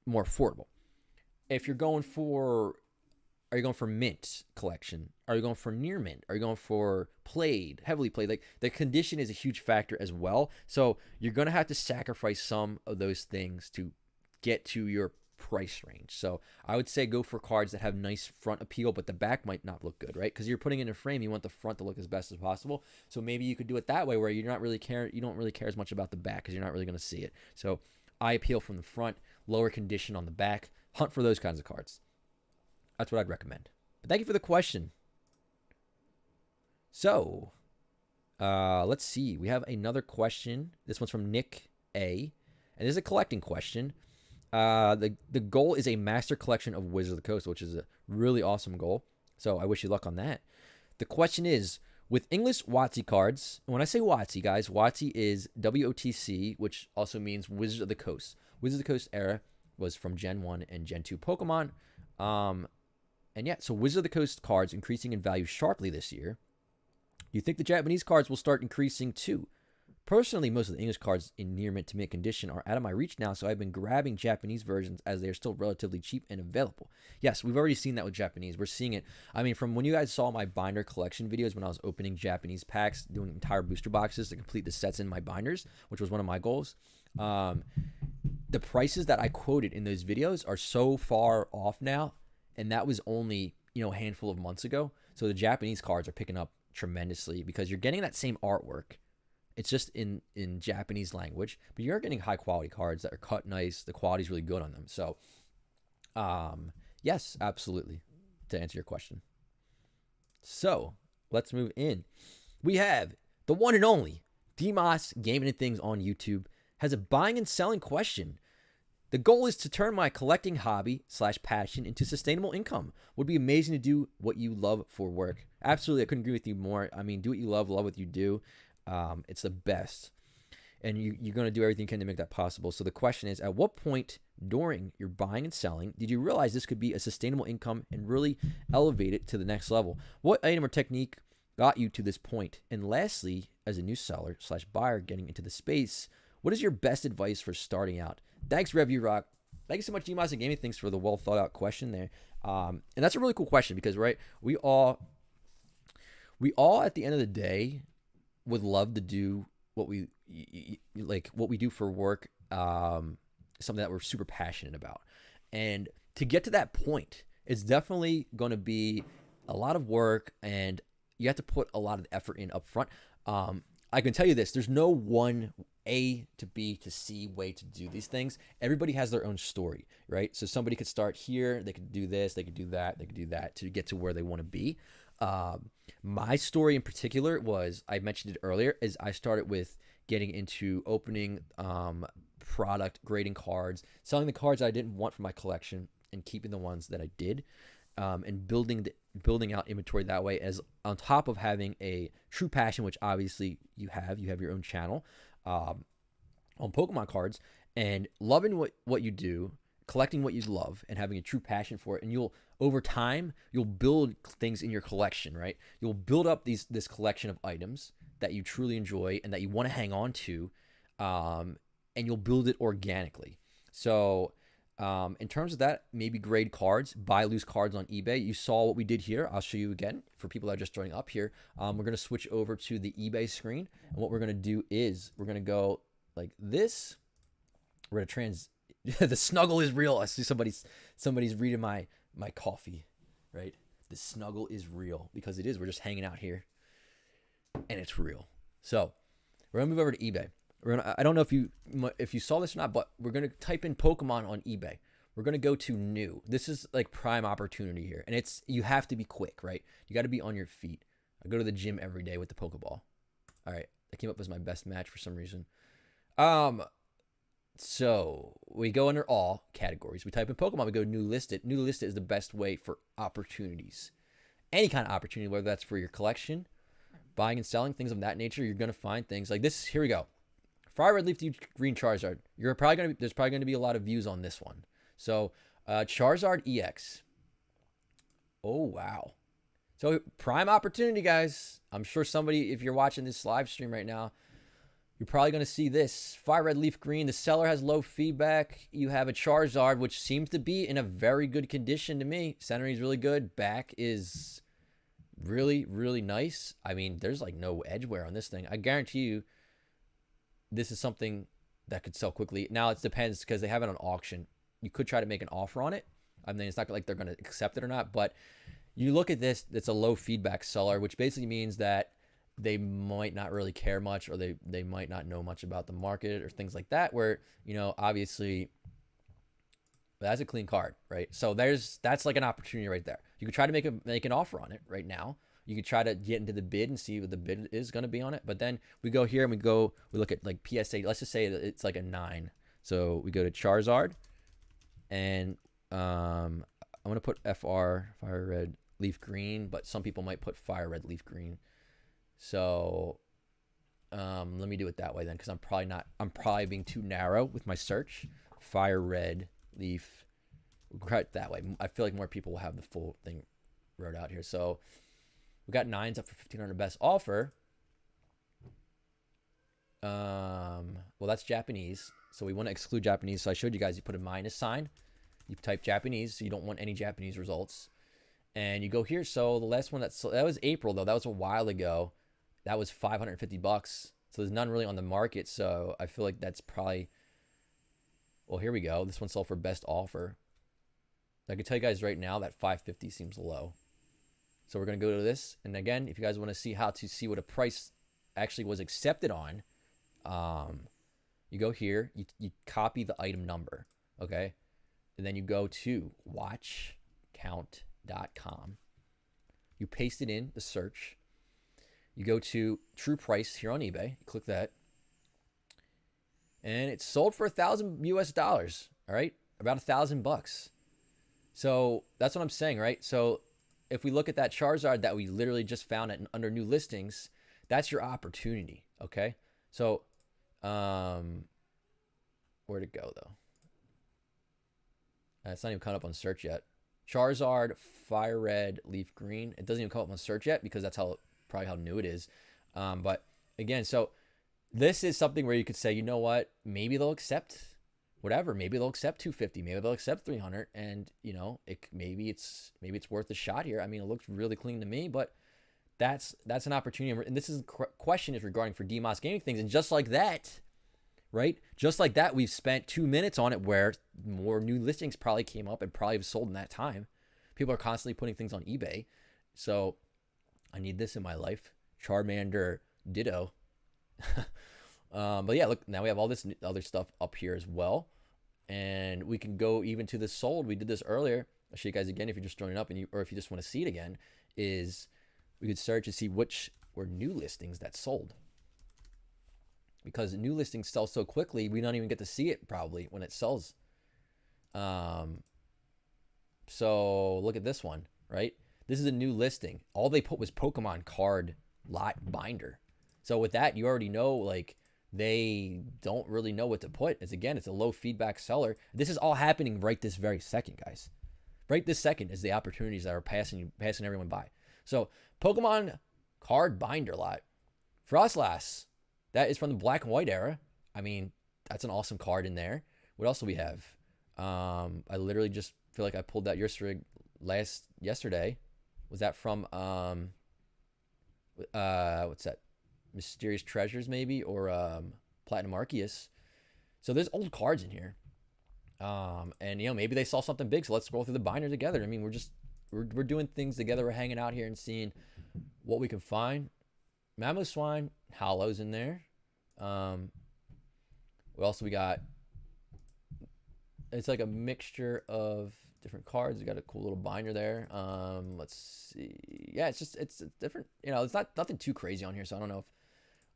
more affordable. If you're going for, are you going for mint collection? Are you going for near mint? Are you going for played, heavily played? Like, the condition is a huge factor as well. So you're going to have to sacrifice some of those things to get to your price range. So I would say go for cards that have nice front appeal, but the back might not look good, right? Because you're putting in a frame, you want the front to look as best as possible. So maybe you could do it that way, where you don't really care as much about the back because you're not really going to see it. So eye appeal from the front, lower condition on the back. Hunt for those kinds of cards. That's what I'd recommend. But thank you for the question. So let's see. We have another question. This one's from Nick A. And this is a collecting question. The goal is a master collection of Wizards of the Coast, which is a really awesome goal. So I wish you luck on that. The question is, with English WotC cards, and when I say WotC, guys, WotC is WOTC, which also means Wizards of the Coast. Wizards of the Coast era was from Gen 1 and Gen 2 Pokemon. And yeah, so Wizards of the Coast cards increasing in value sharply this year. Do you think the Japanese cards will start increasing too? Personally, most of the English cards in near mint to mint condition are out of my reach now, so I've been grabbing Japanese versions as they are still relatively cheap and available. Yes, we've already seen that with Japanese. We're seeing it. I mean, from when you guys saw my binder collection videos when I was opening Japanese packs, doing entire booster boxes to complete the sets in my binders, which was one of my goals. The prices that I quoted in those videos are so far off now, and that was only, a handful of months ago. So the Japanese cards are picking up tremendously because you're getting that same artwork. It's just in Japanese language, but you're getting high quality cards that are cut nice. The quality's really good on them. So, yes, absolutely, to answer your question. So let's move in. We have the one and only DMOS Gaming and Things on YouTube has a buying and selling question. The goal is to turn my collecting hobby / passion into sustainable income. Would be amazing to do what you love for work. Absolutely, I couldn't agree with you more. I mean, do what you love what you do. It's the best. And you're going to do everything you can to make that possible. So the question is, at what point during your buying and selling did you realize this could be a sustainable income and really elevate it to the next level? What item or technique got you to this point? And lastly, as a new seller / buyer getting into the space, what is your best advice for starting out? Thanks, Review Rock. Thank you so much, DMOS and Gaming Things, for the well thought out question there. And that's a really cool question because, right, we all at the end of the day would love to do what we do for work, something that we're super passionate about. And to get to that point, it's definitely going to be a lot of work, and you have to put a lot of effort in up front. I can tell you this, there's no one A to B to C way to do these things. Everybody has their own story, right? So somebody could start here, they could do this, they could do that, they could do that to get to where they want to be. My story in particular was, I mentioned it earlier, is I started with getting into opening product, grading cards, selling the cards I didn't want for my collection, and keeping the ones that I did, and building out inventory that way, as on top of having a true passion, which obviously you have your own channel on Pokemon cards, and loving what you do, collecting what you love, and having a true passion for it. And you'll, over time, you'll build things in your collection, right? You'll build up this collection of items that you truly enjoy and that you want to hang on to, and you'll build it organically. So in terms of that, maybe grade cards, buy loose cards on eBay. You saw what we did here. I'll show you again for people that are just joining up here. We're going to switch over to the eBay screen. And what we're going to do is we're going to go like this. We're going to the snuggle is real. I see somebody's reading my coffee, right? The snuggle is real, because it is. We're just hanging out here and it's real. So we're going to move over to eBay. I don't know if you saw this or not, but we're going to type in Pokemon on eBay. We're going to go to new. This is like prime opportunity here. And you have to be quick, right? You got to be on your feet. I go to the gym every day with the Pokeball. All right. That came up as my best match for some reason. So we go under all categories. We type in Pokemon. We go to new listed. New listed is the best way for opportunities. Any kind of opportunity, whether that's for your collection, buying and selling, things of that nature. You're going to find things like this. Here we go. Fire Red Leaf Green Charizard. There's probably going to be a lot of views on this one. So Charizard EX. Oh, wow. So prime opportunity, guys. I'm sure somebody, if you're watching this live stream right now, you're probably going to see this. Fire Red Leaf Green. The seller has low feedback. You have a Charizard, which seems to be in a very good condition to me. Centering is really good. Back is really, really nice. I mean, there's like no edge wear on this thing. I guarantee you this is something that could sell quickly. Now it depends, because they have it on auction. You could try to make an offer on it. I mean, it's not like they're going to accept it or not, but you look at this, it's a low feedback seller, which basically means that they might not really care much, or they might not know much about the market or things like that, where, obviously that's a clean card, right? So that's like an opportunity right there. You could try to make an offer on it right now. You could try to get into the bid and see what the bid is going to be on it. But then we go here and we look at like PSA. Let's just say that it's like a 9. So we go to Charizard, and I'm going to put Fire Red Leaf Green, but some people might put Fire Red Leaf Green. So let me do it that way then, because I'm probably being too narrow with my search. Fire Red Leaf, we'll it that way. I feel like more people will have the full thing wrote out here. So we got 9s up for 1,500 best offer. Well, that's Japanese, so we want to exclude Japanese. So I showed you guys, you put a minus sign, you type Japanese, so you don't want any Japanese results, and you go here. So the last one that was April, though. That was a while ago. That was $550. So there's none really on the market. So I feel like that's probably. Well, here we go. This one sold for best offer. I can tell you guys right now that 550 seems low. So we're going to go to this. And again, if you guys want to see how to see what a price actually was accepted on, you go here, you copy the item number, okay? And then you go to watchcount.com. You paste it in the search. You go to true price here on eBay. You click that. And it's sold for $1,000 US. All right? About $1,000. So that's what I'm saying, right? So if we look at that Charizard that we literally just found under new listings, that's your opportunity, okay? So, where'd it go, though? It's not even coming up on search yet. Charizard, Fire Red, Leaf Green. It doesn't even come up on search yet, because that's probably how new it is. But again, so this is something where you could say, you know what? Maybe they'll accept whatever. Maybe they'll accept 250. Maybe they'll accept 300. And maybe it's worth a shot here. I mean, it looks really clean to me, but that's an opportunity. And this is question is regarding for DMOS Gaming things. And just like that, right? Just like that, we've spent 2 minutes on it, where more new listings probably came up and probably have sold in that time. People are constantly putting things on eBay. So I need this in my life. Charmander, ditto. But yeah, look, now we have all this other stuff up here as well. And we can go even to the sold. We did this earlier. I'll show you guys again if you're just joining up, or if you just want to see it again, is we could search to see which were new listings that sold. Because new listings sell so quickly, we don't even get to see it probably when it sells. So look at this one, right? This is a new listing. All they put was Pokemon card lot binder. So with that, you already know, like, they don't really know what to put. It's a low feedback seller. This is all happening right this very second, guys. Right this second is the opportunities that are passing everyone by. So Pokemon card binder lot. Frostlass. That is from the black and white era. I mean, that's an awesome card in there. What else do we have? I literally just feel like I pulled that yesterday. Was that from what's that? Mysterious Treasures maybe, or Platinum Arceus. So there's old cards in here. And maybe they saw something big, so let's scroll through the binder together. I mean, we're doing things together. We're hanging out here and seeing what we can find. Mamoswine, Hollows in there. What else we got? It's like a mixture of different cards. We got a cool little binder there. Let's see. Yeah, it's different. It's not nothing too crazy on here, so I don't know if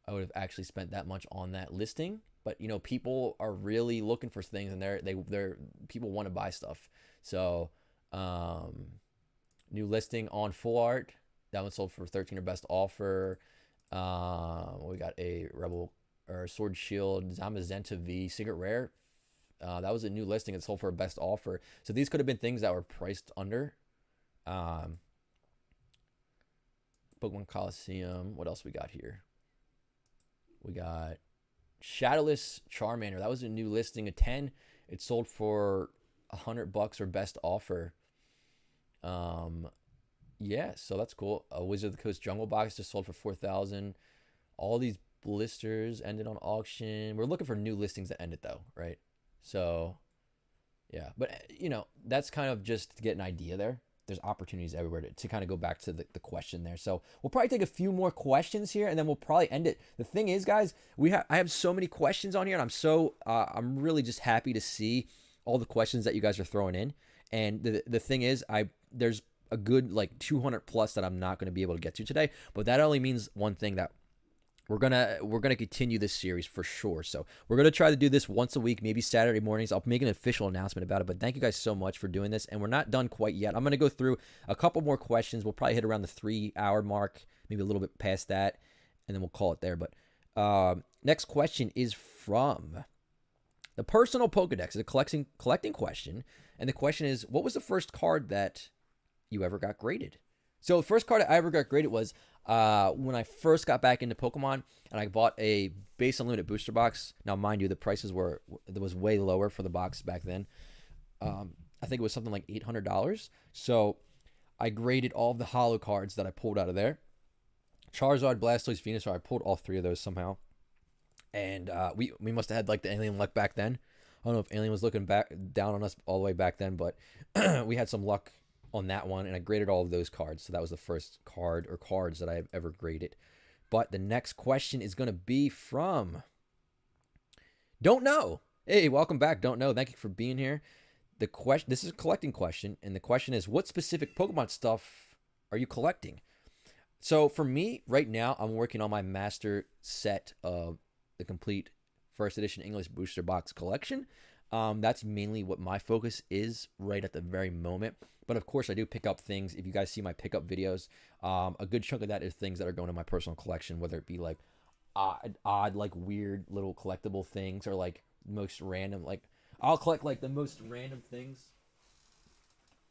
I would have actually spent that much on that listing. But people are really looking for things, and they're people want to buy stuff. So new listing on Full Art. That one sold for 13 or best offer. We got a Rebel or Sword Shield Zamazenta V Secret Rare. That was a new listing. It sold for a best offer. So these could have been things that were priced under. Pokemon Coliseum. What else we got here? We got Shadowless Charmander. That was a new listing, a 10. It sold for $100 or best offer. Yeah, so that's cool. A Wizard of the Coast Jungle Box just sold for $4,000. All these blisters ended on auction. We're looking for new listings that ended though, right? So yeah, but that's kind of just to get an idea there. There's opportunities everywhere to kind of go back to the question there. So we'll probably take a few more questions here, and then we'll probably end it. The thing is, guys, I have so many questions on here, and I'm really just happy to see all the questions that you guys are throwing in. And the thing is, there's a good like 200 plus that I'm not going to be able to get to today, but that only means one thing, that we're gonna continue this series for sure. So we're gonna try to do this once a week, maybe Saturday mornings. I'll make an official announcement about it. But thank you guys so much for doing this, and we're not done quite yet. I'm gonna go through a couple more questions. We'll probably hit around the 3-hour mark, maybe a little bit past that, and then we'll call it there. But next question is from the personal Pokedex. It's a collecting question, and the question is, what was the first card that you ever got graded? So the first card I ever got graded was when I first got back into Pokemon, and I bought a base unlimited booster box. Now, mind you, the prices was way lower for the box back then. I think it was something like $800. So I graded all of the holo cards that I pulled out of there. Charizard, Blastoise, Venusaur. I pulled all 3 of those somehow. And we must have had like the alien luck back then. I don't know if alien was looking back down on us all the way back then, but we had some luck on that one, and I graded all of those cards. So that was the first card or cards that I have ever graded. But the next question is going to be from Don't Know. Hey, welcome back, Don't Know. Thank you for being here. This is a collecting question, and the question is, what specific Pokemon stuff are you collecting? So for me, right now, I'm working on my master set of the complete first edition English booster box collection. That's mainly what my focus is right at the very moment. But of course, I do pick up things. If you guys see my pickup videos, a good chunk of that is things that are going in my personal collection, whether it be like odd, like weird little collectible things, or like most random, like I'll collect like the most random things.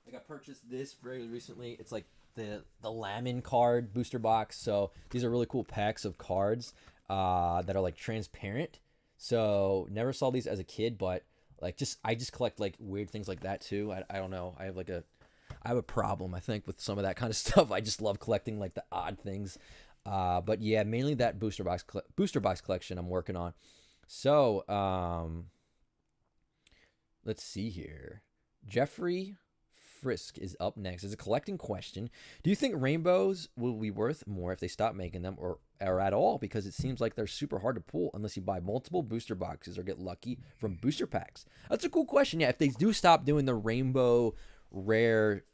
Like I purchased this very recently. It's like the Lamin card booster box. So these are really cool packs of cards that are like transparent. So never saw these as a kid, but like I just collect like weird things like that too. I don't know. I have a problem, I think, with some of that kind of stuff. I just love collecting like the odd things. But yeah, mainly that booster box collection I'm working on. So let's see here. Jeffrey Frisk is up next. It's a collecting question. Do you think rainbows will be worth more if they stop making them, or at all? Because it seems like they're super hard to pull unless you buy multiple booster boxes or get lucky from booster packs. That's a cool question. Yeah, if they do stop doing the rainbow rare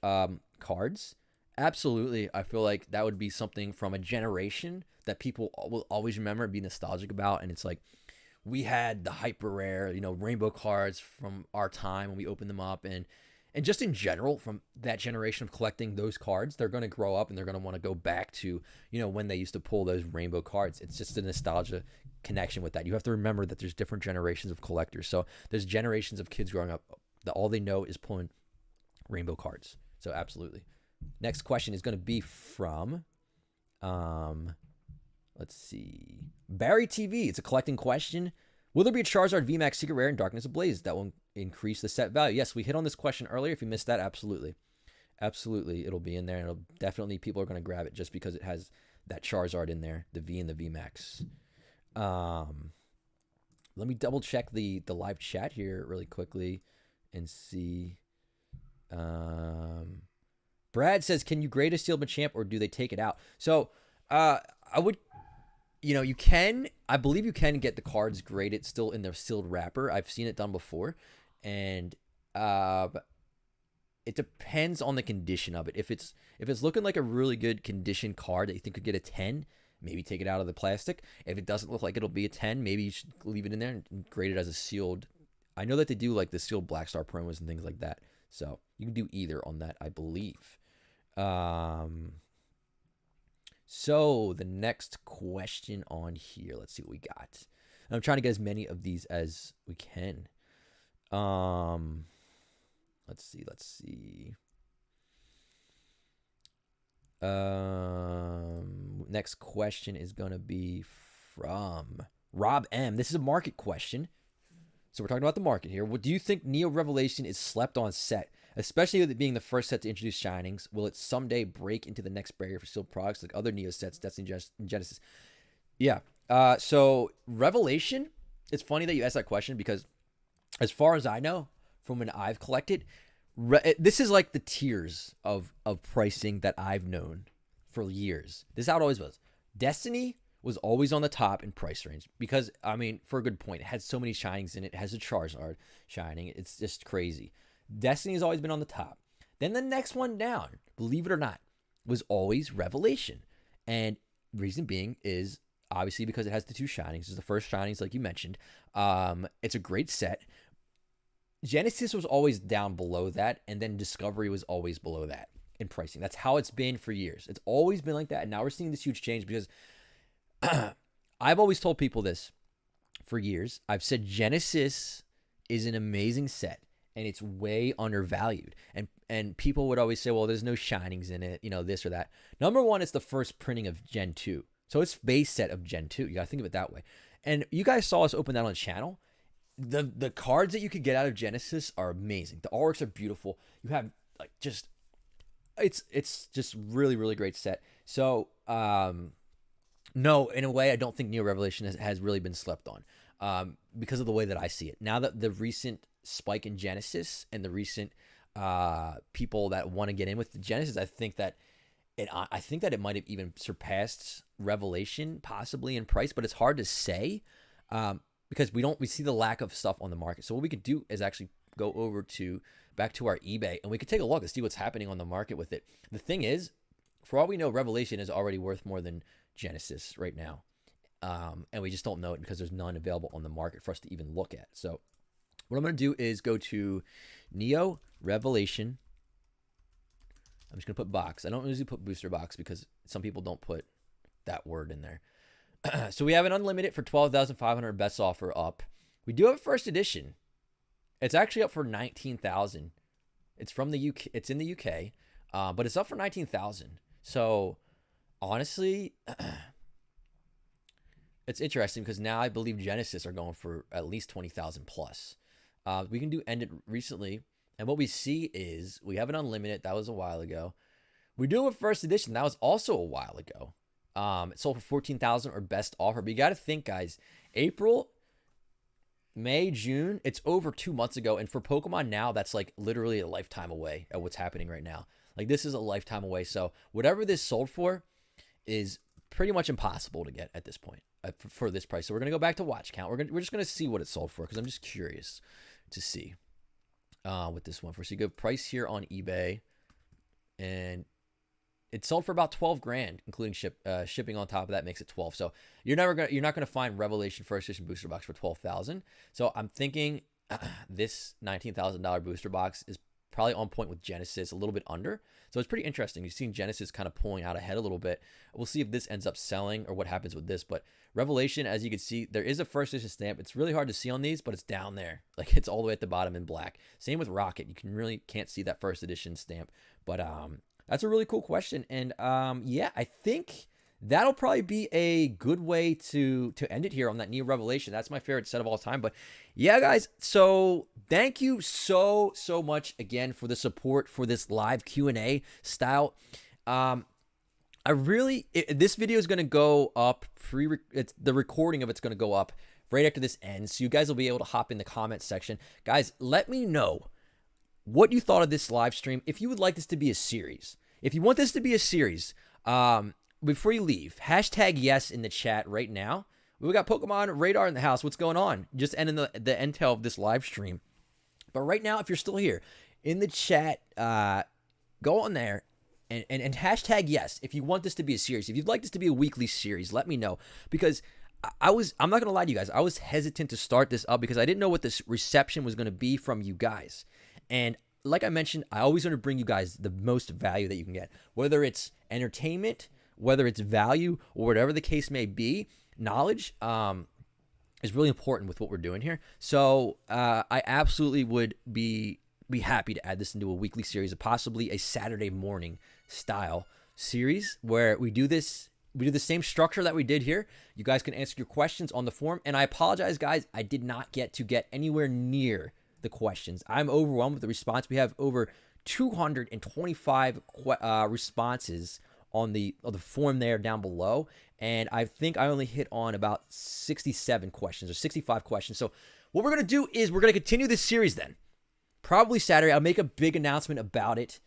cards, Absolutely. I feel like that would be something from a generation that people will always remember and be nostalgic about. And it's like, we had the hyper rare, rainbow cards from our time when we opened them up. And just in general, from that generation of collecting those cards, they're going to grow up and they're going to want to go back to, when they used to pull those rainbow cards. It's just a nostalgia connection with that. You have to remember that there's different generations of collectors. So there's generations of kids growing up that all they know is pulling rainbow cards. So absolutely. Next question is going to be from, let's see, Barry TV. It's a collecting question. Will there be a Charizard VMAX Secret Rare in Darkness Ablaze that will increase the set value? Yes, we hit on this question earlier. If you missed that, absolutely. Absolutely, it'll be in there. And it'll definitely, people are going to grab it just because it has that Charizard in there, the V and the VMAX. Let me double check the live chat here really quickly and see. Brad says, can you grade a sealed Machamp or do they take it out? So I would, you can, I believe you can get the cards graded still in their sealed wrapper. I've seen it done before. And it depends on the condition of it. If it's looking like a really good condition card that you think could get a 10, maybe take it out of the plastic. If it doesn't look like it'll be a 10, maybe you should leave it in there and grade it as a sealed. I know that they do like the sealed Black Star promos and things like that. So you can do either on that, I believe. So the next question on here, let's see what we got. I'm trying to get as many of these as we can. Let's see. Next question is going to be from Rob M. This is a market question. So we're talking about the market here. What do you think Neo Revelation is slept on set, especially with it being the first set to introduce Shinings? Will it someday break into the next barrier for sealed products like other Neo sets, Destiny and Genesis? Yeah. So Revelation, it's funny that you asked that question because as far as I know, from when I've collected, this is like the tiers of pricing that I've known for years. This is how it always was. Destiny was always on the top in price range because, I mean, for a good point, it had so many Shinings in it. It has a Charizard Shining. It's just crazy. Destiny has always been on the top. Then the next one down, believe it or not, was always Revelation. And reason being is obviously because it has the two Shinings. It's the first Shinings, like you mentioned. It's a great set. Genesis was always down below that, and then Discovery was always below that in pricing. That's how it's been for years. It's always been like that, and now we're seeing this huge change because I've always told people this for years. I've said Genesis is an amazing set, and it's way undervalued. And people would always say, well, there's no Shinings in it, this or that. Number one, it's the first printing of Gen 2. So it's base set of Gen 2. You got to think of it that way. And you guys saw us open that on the channel. The cards that you could get out of Genesis are amazing. The artworks are beautiful. You have like just it's just really, really great set. So no, in a way, I don't think Neo Revelation has really been slept on because of the way that I see it. Now that the recent spike in Genesis and the recent people that want to get in with the Genesis, I think that it might have even surpassed Revelation possibly in price, but it's hard to say because we see the lack of stuff on the market. So what we could do is actually go over back to our eBay and we could take a look and see what's happening on the market with it. The thing is, for all we know, Revelation is already worth more than Genesis right now. And we just don't know it because there's none available on the market for us to even look at. So what I'm going to do is go to Neo Revelation. I'm just going to put box. I don't usually put booster box because some people don't put that word in there. So we have an unlimited for 12,500 best offer up. We do have a first edition. It's actually up for 19,000. It's from the UK. It's in the UK, but it's up for 19,000. So honestly, it's interesting because now I believe Genesis are going for at least 20,000 plus. We can do ended recently, and what we see is we have an unlimited. That was a while ago. We do have a first edition. That was also a while ago. It sold for 14,000 or best offer. But you got to think, guys, April, May, June, it's over 2 months ago. And for Pokemon now, that's like literally a lifetime away at what's happening right now. Like this is a lifetime away. So whatever this sold for is pretty much impossible to get at this point for this price. So we're going to go back to watch count. We're just going to see what it sold for because I'm just curious to see what this one for. So you go price here on eBay and it sold for about 12 grand, including shipping on top of that makes it 12. So you're not gonna find Revelation first edition booster box for 12,000. So I'm thinking this $19,000 booster box is probably on point with Genesis, a little bit under. So it's pretty interesting. You've seen Genesis kind of pulling out ahead a little bit. We'll see if this ends up selling or what happens with this. But Revelation, as you can see, there is a first edition stamp. It's really hard to see on these, but it's down there. Like it's all the way at the bottom in black. Same with Rocket. You can't see that first edition stamp. But that's a really cool question. And yeah, I think that'll probably be a good way to end it here on that Neo Revelation. That's my favorite set of all time. But yeah, guys, so thank you so much again for the support for this live Q&A style. This video is going to go up the recording of it's going to go up right after this ends, so you guys will be able to hop in the comment section. Guys, let me know what you thought of this live stream. If you would like this to be a series, if you want this to be a series, before you leave, hashtag yes in the chat right now. We got Pokemon Radar in the house. What's going on? Just ending the intel of this live stream. But right now, if you're still here in the chat, go on there and hashtag yes if you want this to be a series. If you'd like this to be a weekly series, let me know, because I'm not gonna lie to you guys, I was hesitant to start this up because I didn't know what this reception was gonna be from you guys. And like I mentioned, I always want to bring you guys the most value that you can get, whether it's entertainment, whether it's value, or whatever the case may be. Knowledge is really important with what we're doing here. So I absolutely would be happy to add this into a weekly series, possibly a Saturday morning style series where we do the same structure that we did here. You guys can answer your questions on the forum. And I apologize, guys, I did not get anywhere near the questions. I'm overwhelmed with the response. We have over 225 responses on the form there down below, and I think I only hit on about 67 questions or 65 questions. So what we're gonna do is we're gonna continue this series then. Probably Saturday. I'll make a big announcement about it.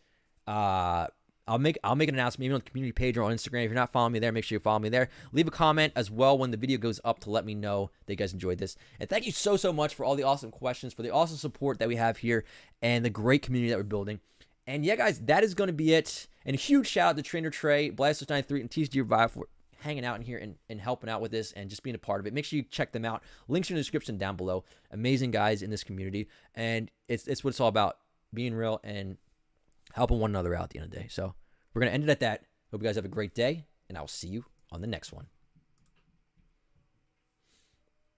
I'll make an announcement maybe on the community page or on Instagram. If you're not following me there, make sure you follow me there. Leave a comment as well when the video goes up to let me know that you guys enjoyed this. And thank you so much for all the awesome questions, for the awesome support that we have here, and the great community that we're building. And yeah, guys, that is going to be it. And a huge shout out to Trainer Trey, Blasters93, and TCG Revive for hanging out in here and helping out with this and just being a part of it. Make sure you check them out. Links in the description down below. Amazing guys in this community. And it's what it's all about, being real and helping one another out at the end of the day. So we're going to end it at that. Hope you guys have a great day, and I'll see you on the next one.